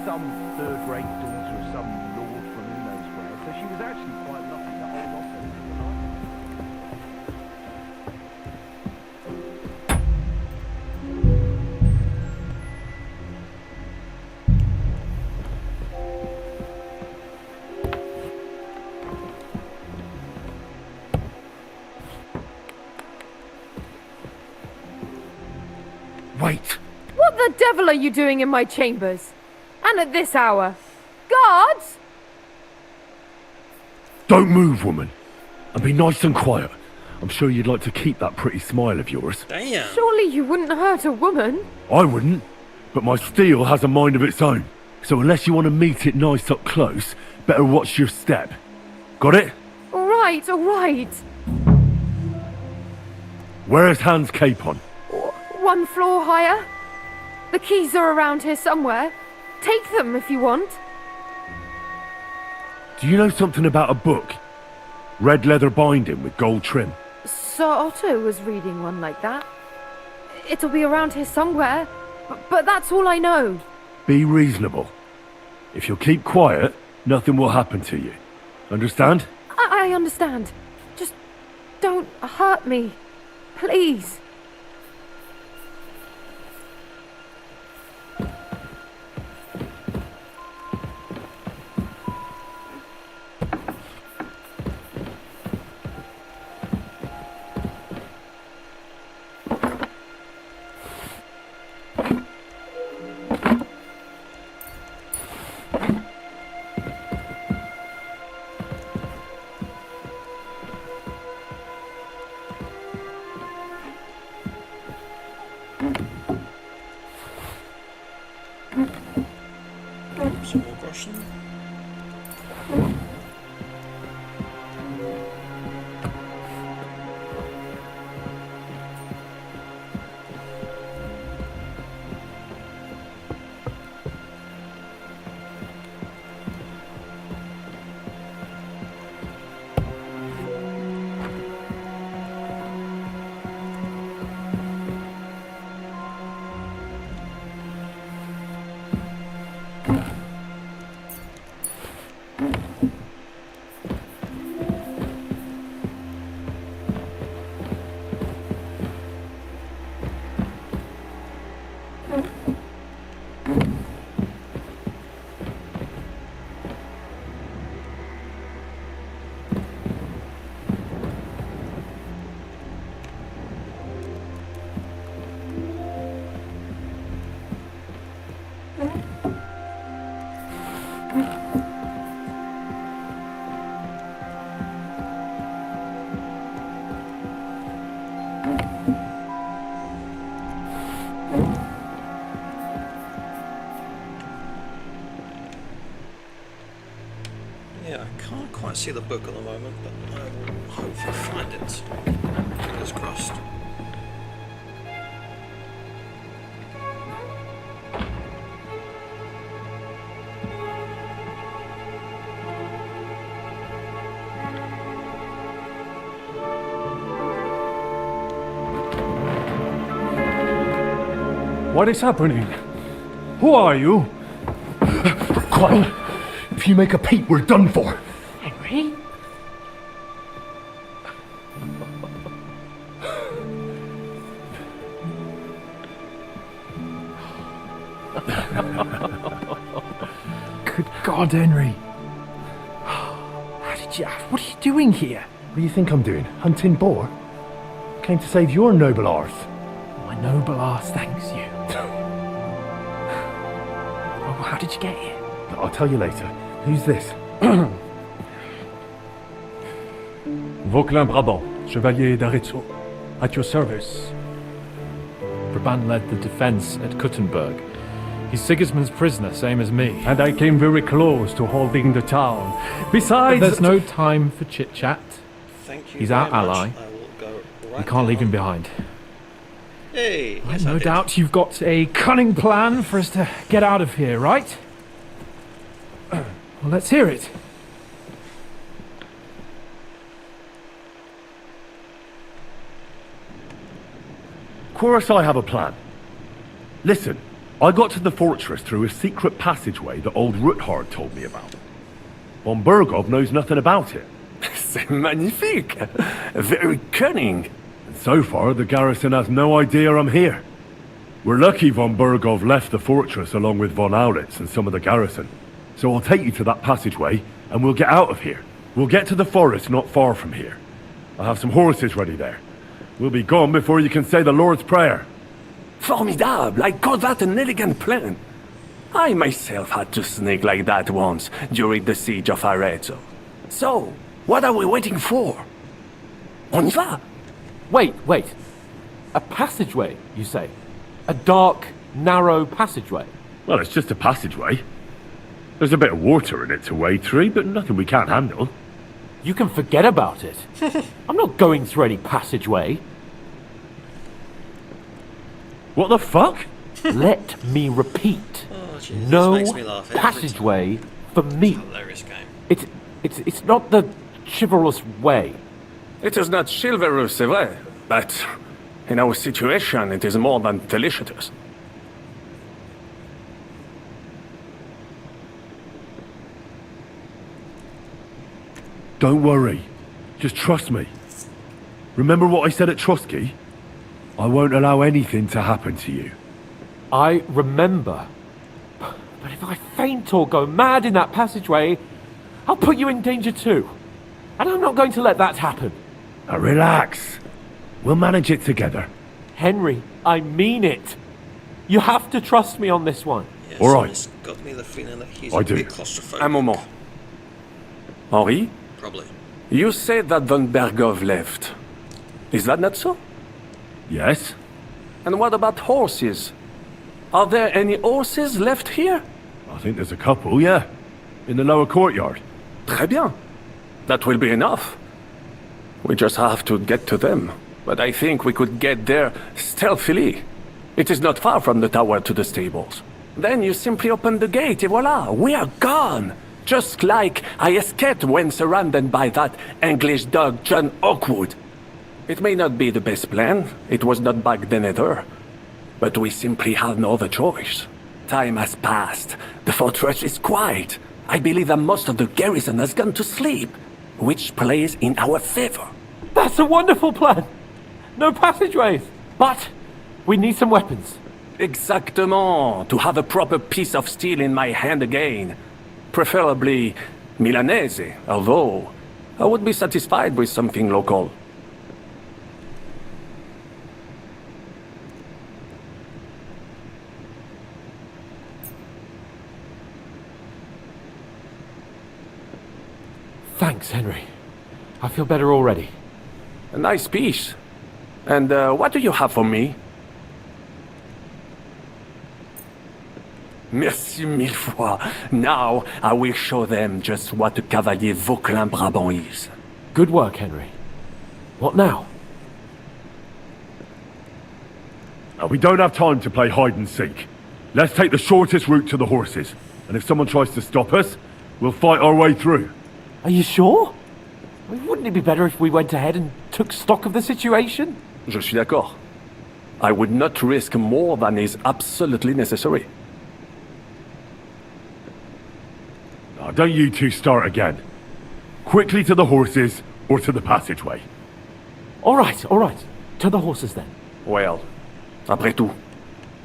Some third-rate daughter of some lord from who knows where, so she was actually quite lucky that old Otto took a liking. the devil are you doing in my chambers? And at this hour? Guards! Don't move, woman. And be nice and quiet. I'm sure you'd like to keep that pretty smile of yours. Damn. Surely you wouldn't hurt a woman? I wouldn't. But my steel has a mind of its own. So unless you want to meet it nice up close, better watch your step. Got it? All right, all right. Where's Hans' cape on? One floor higher. The keys are around here somewhere. Take them if you want. Do you know something about a book? Red leather binding with gold trim. Sir Otto was reading one like that. It'll be around here somewhere, but that's all I know. Be reasonable. If you'll keep quiet, nothing will happen to you. Understand? I understand. Just don't hurt me. Please. Some more Groschen. Yeah, I can't quite see the book at the moment, but I will hopefully find it. Fingers crossed. What is happening? Who are you? Quiet! If you make a peep, we're done for. Henry? Good God, Henry. How did you... What are you doing here? What do you think I'm doing? Hunting boar? Came to save your noble arse. My noble arse thanks you. Well, how did you get here? I'll tell you later. Who's this? Vauquelin Brabant, Chevalier d'Aretzo. At your service. Brabant led the defense at Kuttenberg. He's Sigismund's prisoner, same as me. And I came very close to holding the town. Besides... But there's no time for chit-chat. Thank you. He's our very ally. much. I will go right We can't leave down. him behind. Hey, Well, yes, I no did. doubt you've got a cunning plan for us to get out of here, right? Well, let's hear it. Of course I have a plan. Listen, I got to the fortress through a secret passageway that old Ruthard told me about. Von Bergov knows nothing about it. C'est magnifique! Very cunning. And so far, the garrison has no idea I'm here. We're lucky von Bergov left the fortress along with von Aulitz and some of the garrison. So I'll take you to that passageway, and we'll get out of here. We'll get to the forest not far from here. I'll have some horses ready there. We'll be gone before you can say the Lord's Prayer. Formidable! I call that an elegant plan. I myself had to sneak like that once during the siege of Arezzo. So, what are we waiting for? On y va! Wait. A passageway, you say? A dark, narrow passageway? Well, it's just a passageway. There's a bit of water in it to wade through, but nothing we can't handle. You can forget about it. I'm not going through any passageway. What the fuck? Let me repeat. Oh, geez, this no makes me laugh every passageway for me. Hilarious game. It's not the chivalrous way. It is not chivalrous, c'est vrai, but in our situation, it is more than delicious. Don't worry. Just trust me. Remember what I said at Trotsky? I won't allow anything to happen to you. I remember. But if I faint or go mad in that passageway, I'll put you in danger too. And I'm not going to let that happen. Now relax. We'll manage it together. Henry, I mean it. You have to trust me on this one. Yeah, all right. It's got me the feeling that he's I a do. bit claustrophobic. Un moment. Henri? Probably. You said that von Bergov left. Is that not so? Yes? And what about horses? Are there any horses left here? I think there's a couple, yeah. In the lower courtyard. Très bien. That will be enough. We just have to get to them. But I think we could get there stealthily. It is not far from the tower to the stables. Then you simply open the gate, et voila, we are gone! Just like I escaped when surrounded by that English dog John Oakwood. It may not be the best plan, it was not back then either. But we simply have no other choice. Time has passed. The fortress is quiet. I believe that most of the garrison has gone to sleep, which plays in our favor. That's a wonderful plan. No passageways. But we need some weapons. Exactement. To have a proper piece of steel in my hand again. Preferably Milanese, although I would be satisfied with something local. Thanks, Henry. I feel better already. A nice piece. And what do you have for me? Merci mille fois. Now I will show them just what a Cavalier Vauquelin Brabant is. Good work, Henry. What now? We don't have time to play hide and seek. Let's take the shortest route to the horses. And if someone tries to stop us, we'll fight our way through. Are you sure? I mean, wouldn't it be better if we went ahead and took stock of the situation? Je suis d'accord. I would not risk more than is absolutely necessary. Now, don't you two start again. Quickly to the horses or to the passageway. All right. To the horses then. Well, après tout,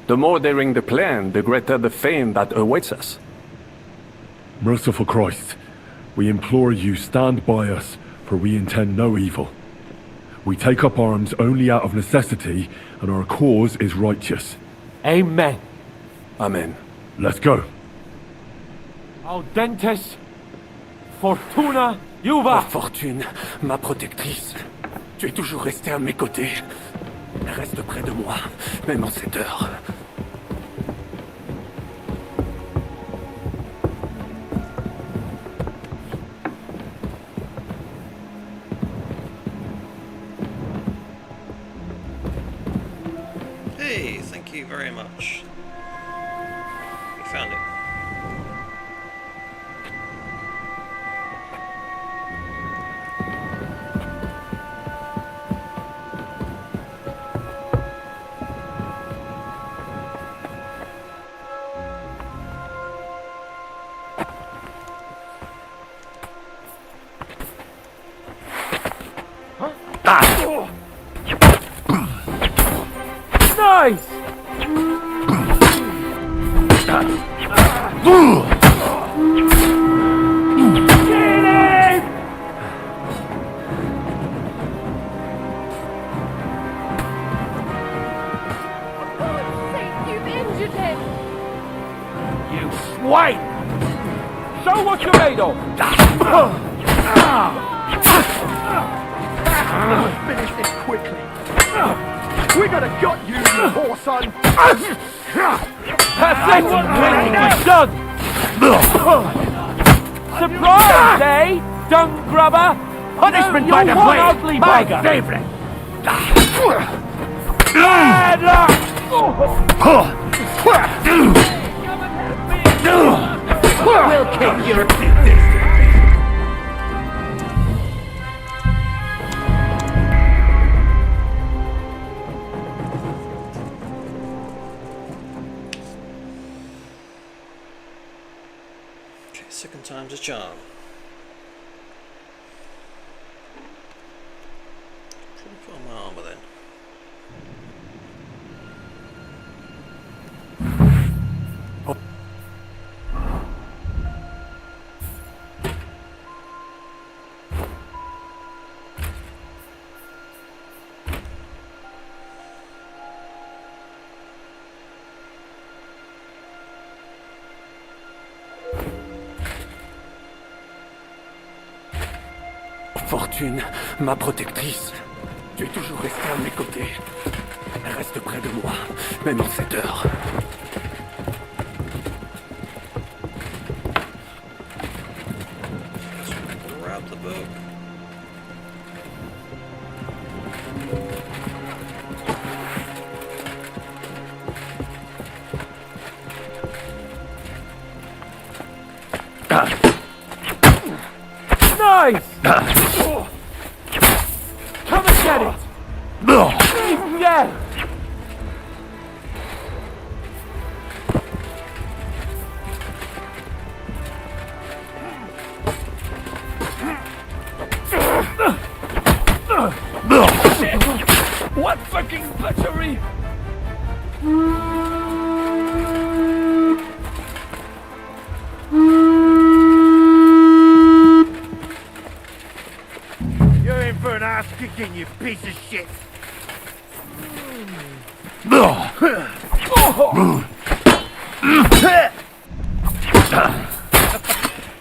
the more daring the plan, the greater the fame that awaits us. Merciful Christ, we implore you, stand by us, for we intend no evil. We take up arms only out of necessity, and our cause is righteous. Amen. Amen. Let's go. Audentes, Fortuna, Juva. Oh, Fortune, ma protectrice. Tu es toujours restée à mes côtés. Reste près de moi, même en cette heure. Hey, thank you very much. We found it. Nice! Show what you're made of! Let's finish this quickly. We're gonna gut you, you poor son. That's what we've done! Surprise, eh? Dung grubber! Punishment No, by you're the one blade. ugly My bugger. favorite. Bad luck! We'll kick your Okay, second time's a charm. Probably put on my armour then. Fortune, ma protectrice. Tu es toujours resté à mes côtés. Reste près de moi, même en cette heure. Grab the book. Nice! Come and get it! Yeah! What fucking butchery! You're in for an ass kicking, you piece of shit.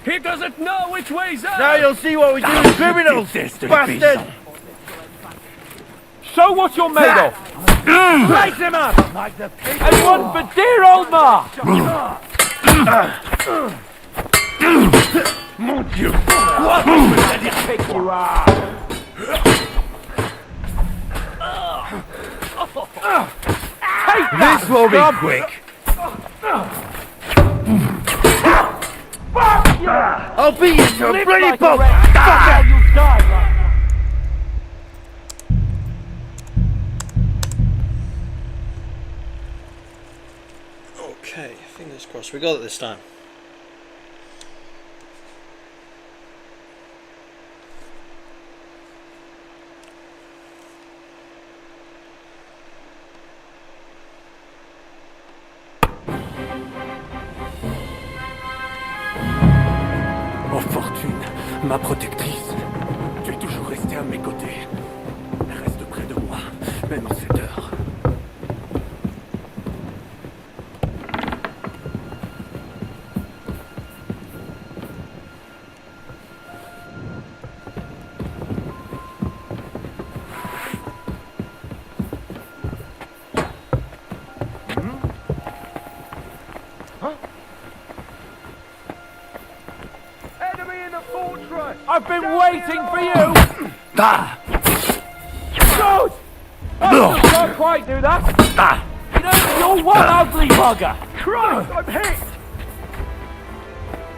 He doesn't know which way's up! Now you'll see what we do with criminals, bastard! Show what you're made of! Place him up! Like the And one for dear old Ma! Mon Dieu! What? Let it pick you up! This will be quick. I'll beat you to a bloody like a pulp! rat. Fucker! You die right now. Okay, fingers crossed. We got it this time. Oh Fortune, ma protectrice. Tu es toujours resté à mes côtés. Reste près de moi, même en cette heure. Enemy in the fortress! I've been waiting for you! Good! I can't quite do that! You know, you're one ugly bugger! Christ, I'm hit!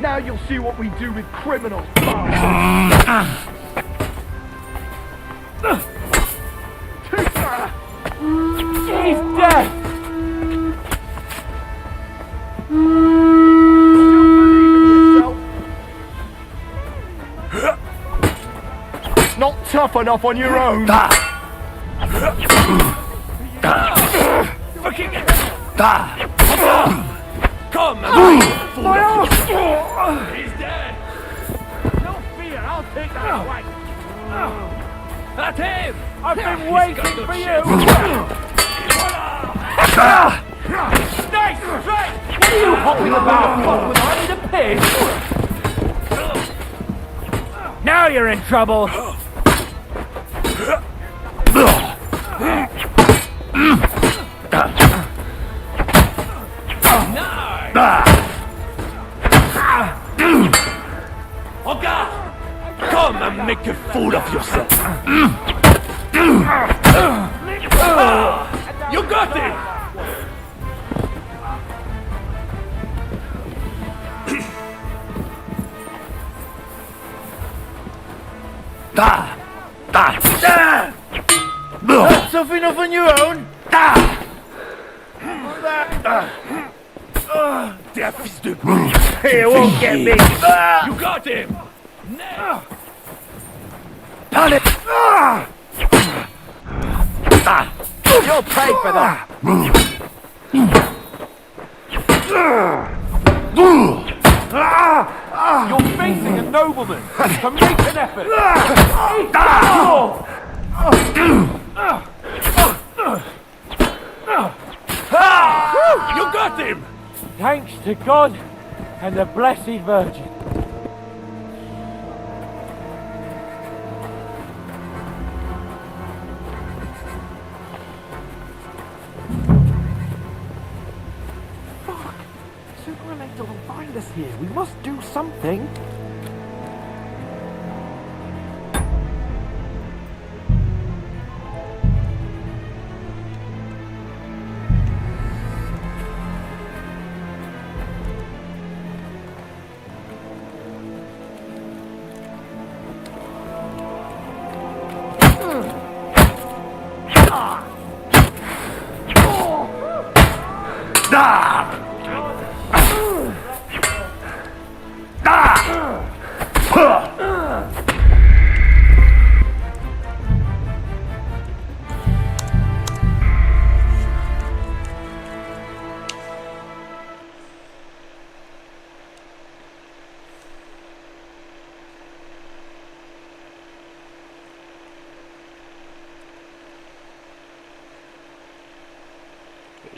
Now you'll see what we do with criminals, bastard! He's dead! Not tough enough on your own! Come! My arm! He's dead! No fear, I'll take that away! At him! I've been waiting for you! Nice strike! What are you hopping about? Fuck, was I in a pig? you're in trouble. Oh God! Come and make a fool of yourself. You got it! That's tough enough on your own. T'es fils de He won't get me. You got him! Panic! You'll pay for that. You're facing a nobleman. So make an effort. You got him! Thanks to God and the Blessed Virgin. Fuck! Sooner or later they'll find us here. We must do something.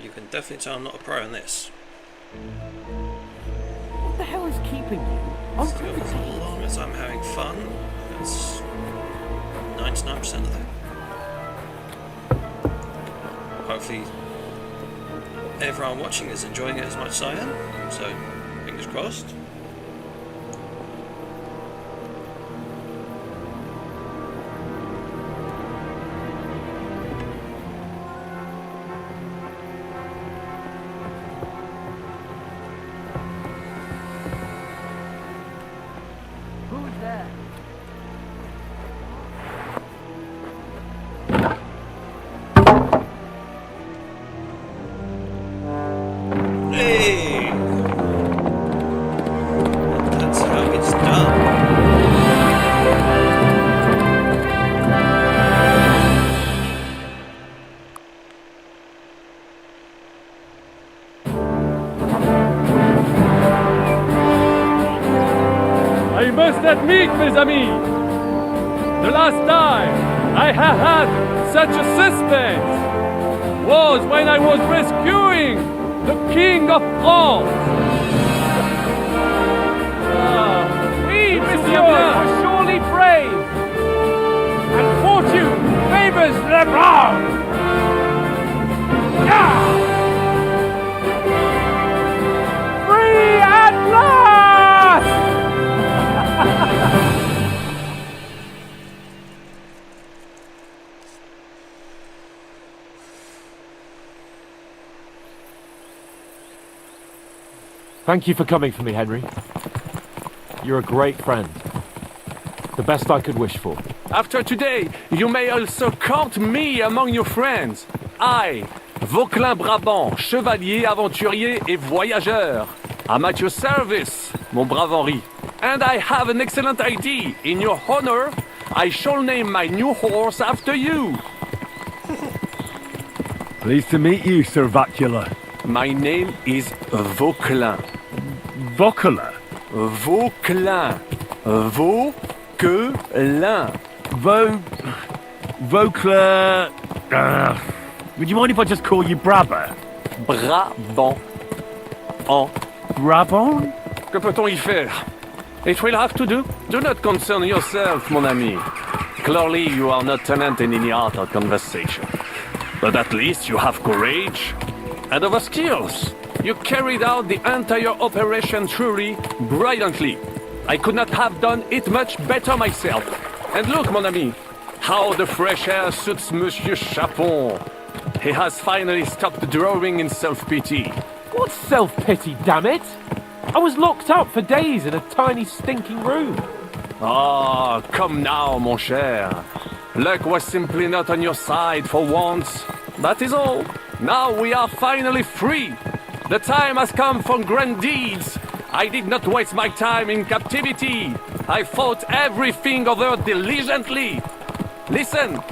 You can definitely tell I'm not a pro in this. What the hell is keeping you? Still, as long as I'm having fun, that's 99% of it. Hopefully everyone watching is enjoying it as much as I am, so fingers crossed. Who's there? Hey! That's how it's done. I must admit, mes amis, the last time I have had such a suspense was when I was rescuing the King of France. Oui, monsieur, you're surely brave. And fortune favors the brave. Free at last! Thank you for coming for me, Henry. You're a great friend. The best I could wish for. After today, you may also count me among your friends. I, Vauquelin Brabant, chevalier, aventurier et voyageur. I'm at your service, mon brave Henri. And I have an excellent idea. In your honor, I shall name my new horse after you. Pleased to meet you, Sir Vacula. My name is Vauquelin. Vauquelin? Vauquelin. Vauquelin. Vauquelin... would you mind if I just call you Brabant? Brabant. En. Brabant? Que peut-on y faire? It will have to do. Do not concern yourself, mon ami. Clearly, you are not tenant in any art or conversation. But at least you have courage and other skills. You carried out the entire operation truly brilliantly. I could not have done it much better myself. And look, mon ami, how the fresh air suits Monsieur Chapon. He has finally stopped drawing in self-pity. What self-pity, damn it? I was locked up for days in a tiny stinking room. Ah, come now, mon cher. Luck was simply not on your side for once. That is all. Now we are finally free. The time has come for grand deeds. I did not waste my time in captivity. I fought everything over diligently. Listen.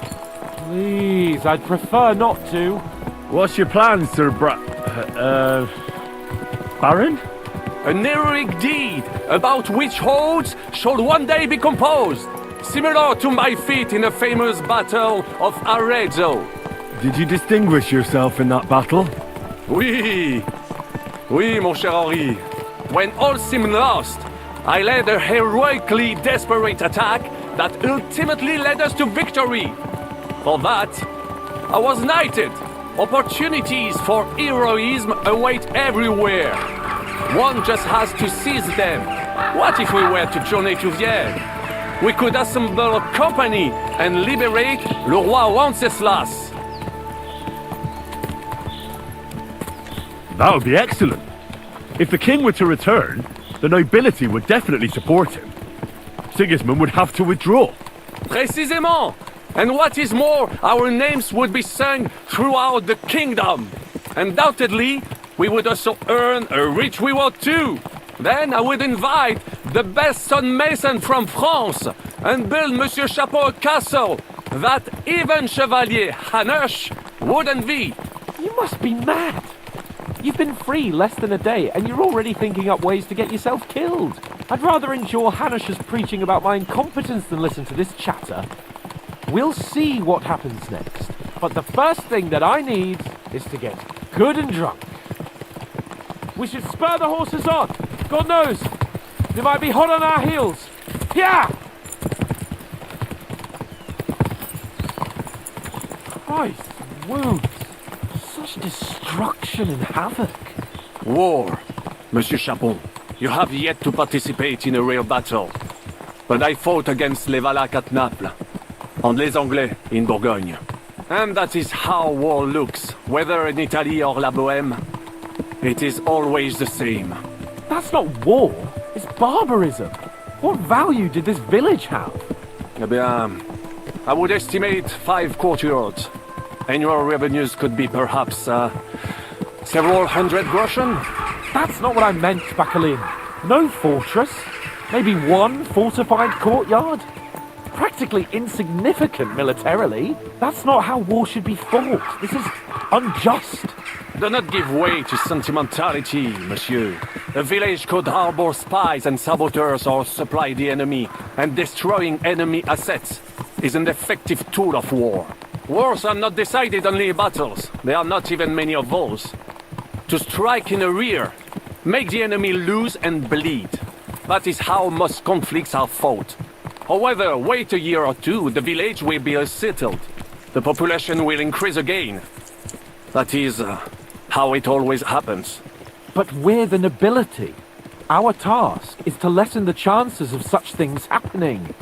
Please, I'd prefer not to. What's your plan, Sir Baron? An heroic deed about which odes shall one day be composed, similar to my feat in the famous Battle of Arezzo. Did you distinguish yourself in that battle? Oui, mon cher Henri. When all seemed lost, I led a heroically desperate attack that ultimately led us to victory. For that, I was knighted. Opportunities for heroism await everywhere. One just has to seize them. What if we were to journey to Vienne? We could assemble a company and liberate le roi Wenceslas. That would be excellent. If the king were to return, the nobility would definitely support him. Sigismund would have to withdraw. Précisément! And what is more, our names would be sung throughout the kingdom. Undoubtedly, we would also earn a rich reward too. Then I would invite the best stonemason from France and build Monsieur Chapeau a castle that even Chevalier Hanush would envy. You must be mad. You've been free less than a day and you're already thinking up ways to get yourself killed. I'd rather endure Hanush's preaching about my incompetence than listen to this chatter. We'll see what happens next. But the first thing that I need is to get good and drunk. We should spur the horses on. God knows, they might be hot on our heels. Yeah! Christ, wounds. Such destruction and havoc. War, Monsieur Chapon. You have yet to participate in a real battle. But I fought against les Valaques at Naples, and les Anglais in Bourgogne. And that is how war looks, whether in Italy or La Bohème. It is always the same. That's not war, it's barbarism. What value did this village have? Eh bien, I would estimate 5 courtyards. Annual revenues could be perhaps, several hundred groschen. That's not what I meant, Bacalin. No fortress. Maybe one fortified courtyard. Practically insignificant militarily. That's not how war should be fought. This is unjust. Do not give way to sentimentality, monsieur. A village could harbor spies and saboteurs or supply the enemy, and destroying enemy assets is an effective tool of war. Wars are not decided only in battles. There are not even many of those. To strike in the rear, make the enemy lose and bleed. That is how most conflicts are fought. However, wait a year or two, the village will be settled. The population will increase again. That is how it always happens. But we're the nobility. Our task is to lessen the chances of such things happening.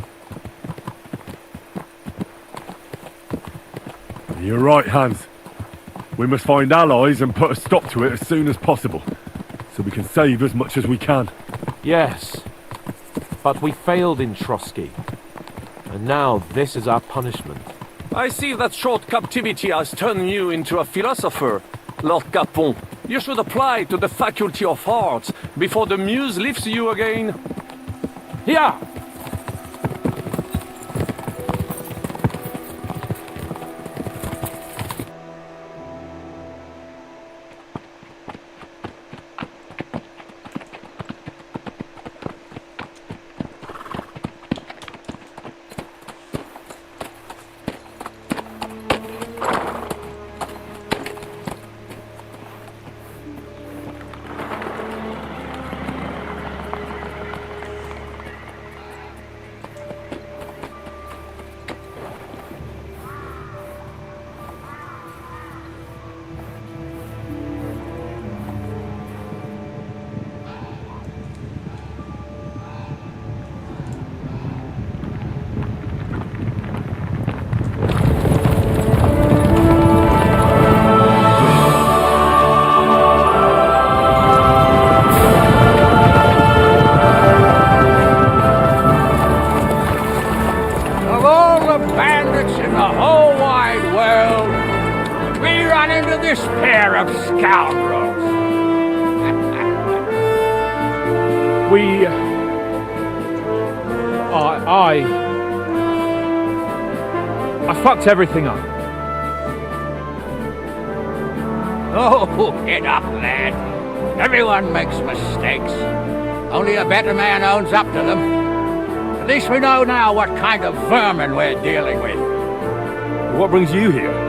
You're right, Hans. We must find allies and put a stop to it as soon as possible, so we can save as much as we can. Yes, but we failed in Trotsky. And now this is our punishment. I see that short captivity has turned you into a philosopher, Lord Capon. You should apply to the Faculty of Arts before the muse lifts you again. Yeah! This pair of scoundrels! I fucked everything up. Oh, get up, lad. Everyone makes mistakes. Only a better man owns up to them. At least we know now what kind of vermin we're dealing with. What brings you here?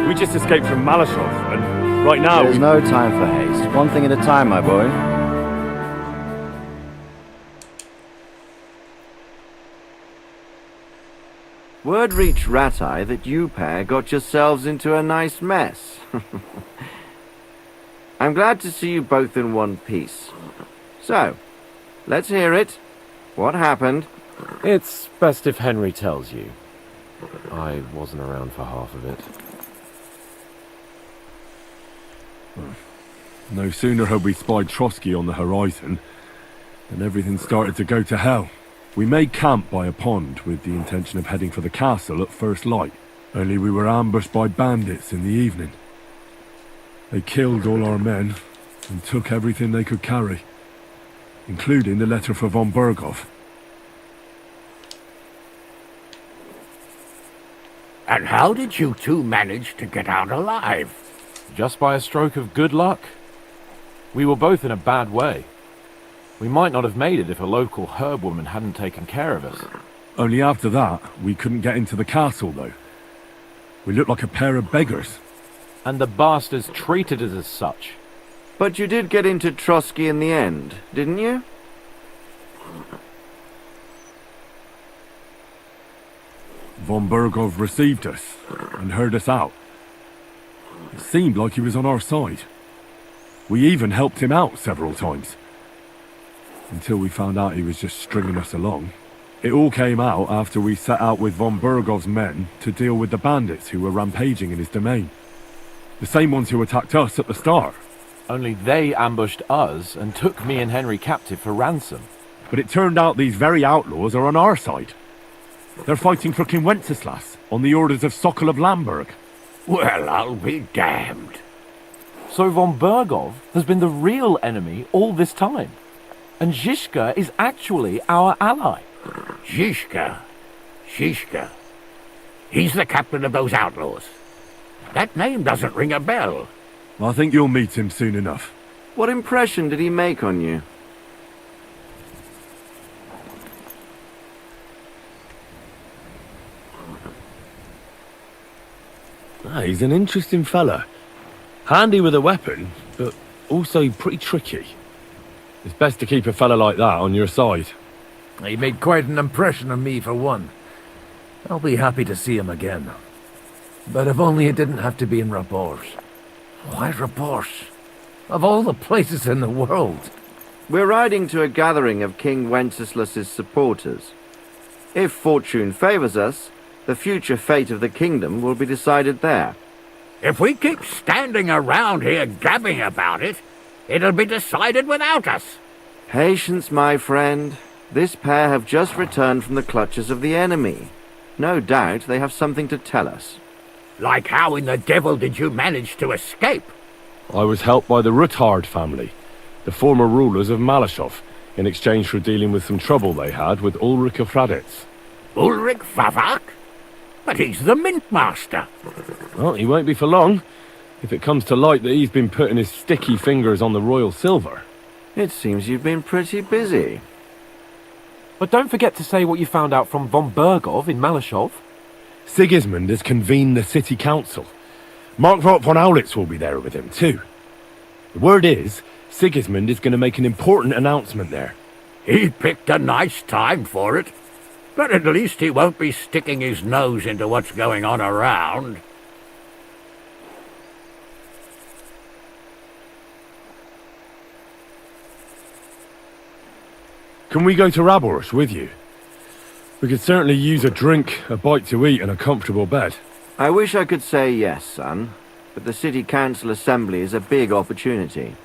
We just escaped from Malashov, and right now There's no time for haste. One thing at a time, my boy. Word reached Rat-Eye that you pair got yourselves into a nice mess. I'm glad to see you both in one piece. So, let's hear it. What happened? It's best if Henry tells you. I wasn't around for half of it. no sooner had we spied Trotsky on the horizon than everything started to go to hell. We made camp by a pond with the intention of heading for the castle at first light, only we were ambushed by bandits in the evening. They killed all our men and took everything they could carry, including the letter for von Berghoff. And how did you two manage to get out alive? Just by a stroke of good luck. We were both in a bad way. We might not have made it if a local herb woman hadn't taken care of us. Only after that, we couldn't get into the castle, though. We looked like a pair of beggars. And the bastards treated us as such. But you did get into Trotsky in the end, didn't you? Von Berghoff received us and heard us out. It seemed like he was on our side. We even helped him out several times. Until we found out he was just stringing us along. It all came out after we set out with von Berghoff's men to deal with the bandits who were rampaging in his domain. The same ones who attacked us at the start. Only they ambushed us and took me and Henry captive for ransom. But it turned out these very outlaws are on our side. They're fighting for King Wenceslas on the orders of Sokol of Lamberg. Well, I'll be damned. So von Berghoff has been the real enemy all this time. And Zizka is actually our ally. Zizka? Zizka? He's the captain of those outlaws. That name doesn't ring a bell. I think you'll meet him soon enough. What impression did he make on you? He's an interesting fella. Handy with a weapon, but also pretty tricky. It's best to keep a fella like that on your side. He made quite an impression on me, for one. I'll be happy to see him again. But if only it didn't have to be in Raborsh. Why Raborsh? Of all the places in the world. We're riding to a gathering of King Wenceslas's supporters. If fortune favors us, the future fate of the kingdom will be decided there. If we keep standing around here gabbing about it, it'll be decided without us. Patience, my friend. This pair have just returned from the clutches of the enemy. No doubt they have something to tell us. Like how in the devil did you manage to escape? I was helped by the Ruthard family, the former rulers of Malashov, in exchange for dealing with some trouble they had with Ulrich of Raditz. Ulrich Favak? But he's the mint master. Well, he won't be for long, if it comes to light that he's been putting his sticky fingers on the royal silver. It seems you've been pretty busy. But don't forget to say what you found out from von Berghoff in Malashov. Sigismund has convened the city council. Markvart von Aulitz will be there with him, too. The word is, Sigismund is going to make an important announcement there. He picked a nice time for it. But at least he won't be sticking his nose into what's going on around. Can we go to Raborsh with you? We could certainly use a drink, a bite to eat, and a comfortable bed. I wish I could say yes, son, but the city council assembly is a big opportunity.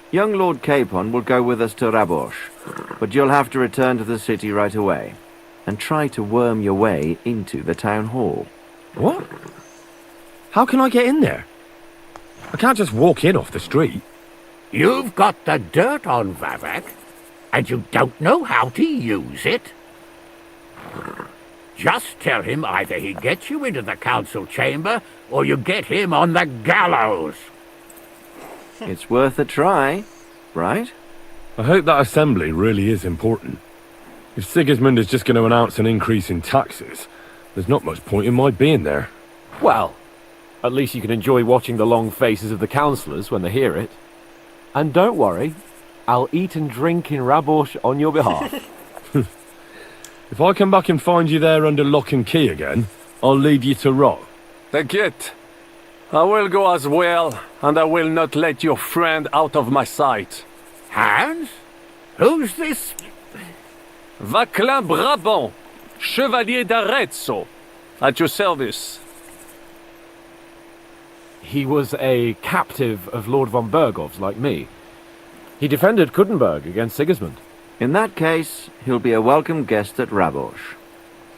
Young Lord Capon will go with us to Raborsh, but you'll have to return to the city right away, and try to worm your way into the town hall. What? How can I get in there? I can't just walk in off the street. You've got the dirt on Vavak, and you don't know how to use it? Just tell him either he gets you into the council chamber, or you get him on the gallows. It's worth a try, right? I hope that assembly really is important. If Sigismund is just going to announce an increase in taxes, there's not much point in my being there. Well, at least you can enjoy watching the long faces of the councillors when they hear it. And don't worry, I'll eat and drink in Rabosh on your behalf. If I come back and find you there under lock and key again, I'll lead you to rot. T'inquiète. I will go as well, and I will not let your friend out of my sight. Hans? Who's this? Vaclin Brabant, Chevalier d'Arezzo, at your service. He was a captive of Lord von Bergov's, like me. He defended Kuddenberg against Sigismund. In that case, he'll be a welcome guest at Rabosh.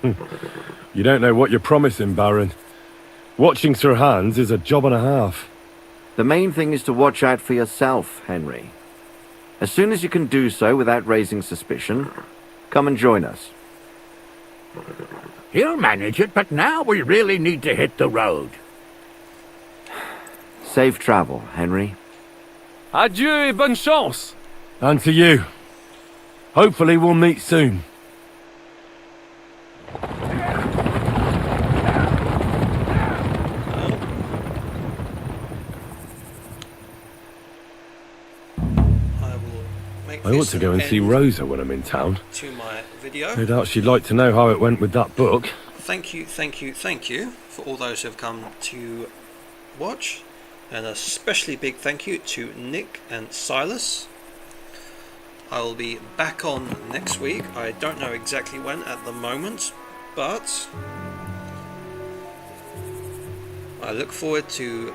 You don't know what you're promising, Baron. Watching Sir Hans is a job and a half. The main thing is to watch out for yourself, Henry. As soon as you can do so without raising suspicion, come and join us. He'll manage it, but now we really need to hit the road. Safe travel, Henry. Adieu et bonne chance! And to you. Hopefully we'll meet soon. I ought to go and see Rosa when I'm in town. To my video. No doubt she'd like to know how it went with that book. Thank you for all those who have come to watch. And a especially big thank you to Nick and Silas. I will be back on next week. I don't know exactly when at the moment, but I look forward to,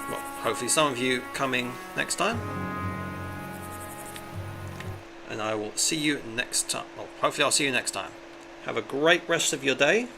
well, hopefully some of you coming next time. And I will see you next time. Well, hopefully I'll see you next time. Have a great rest of your day.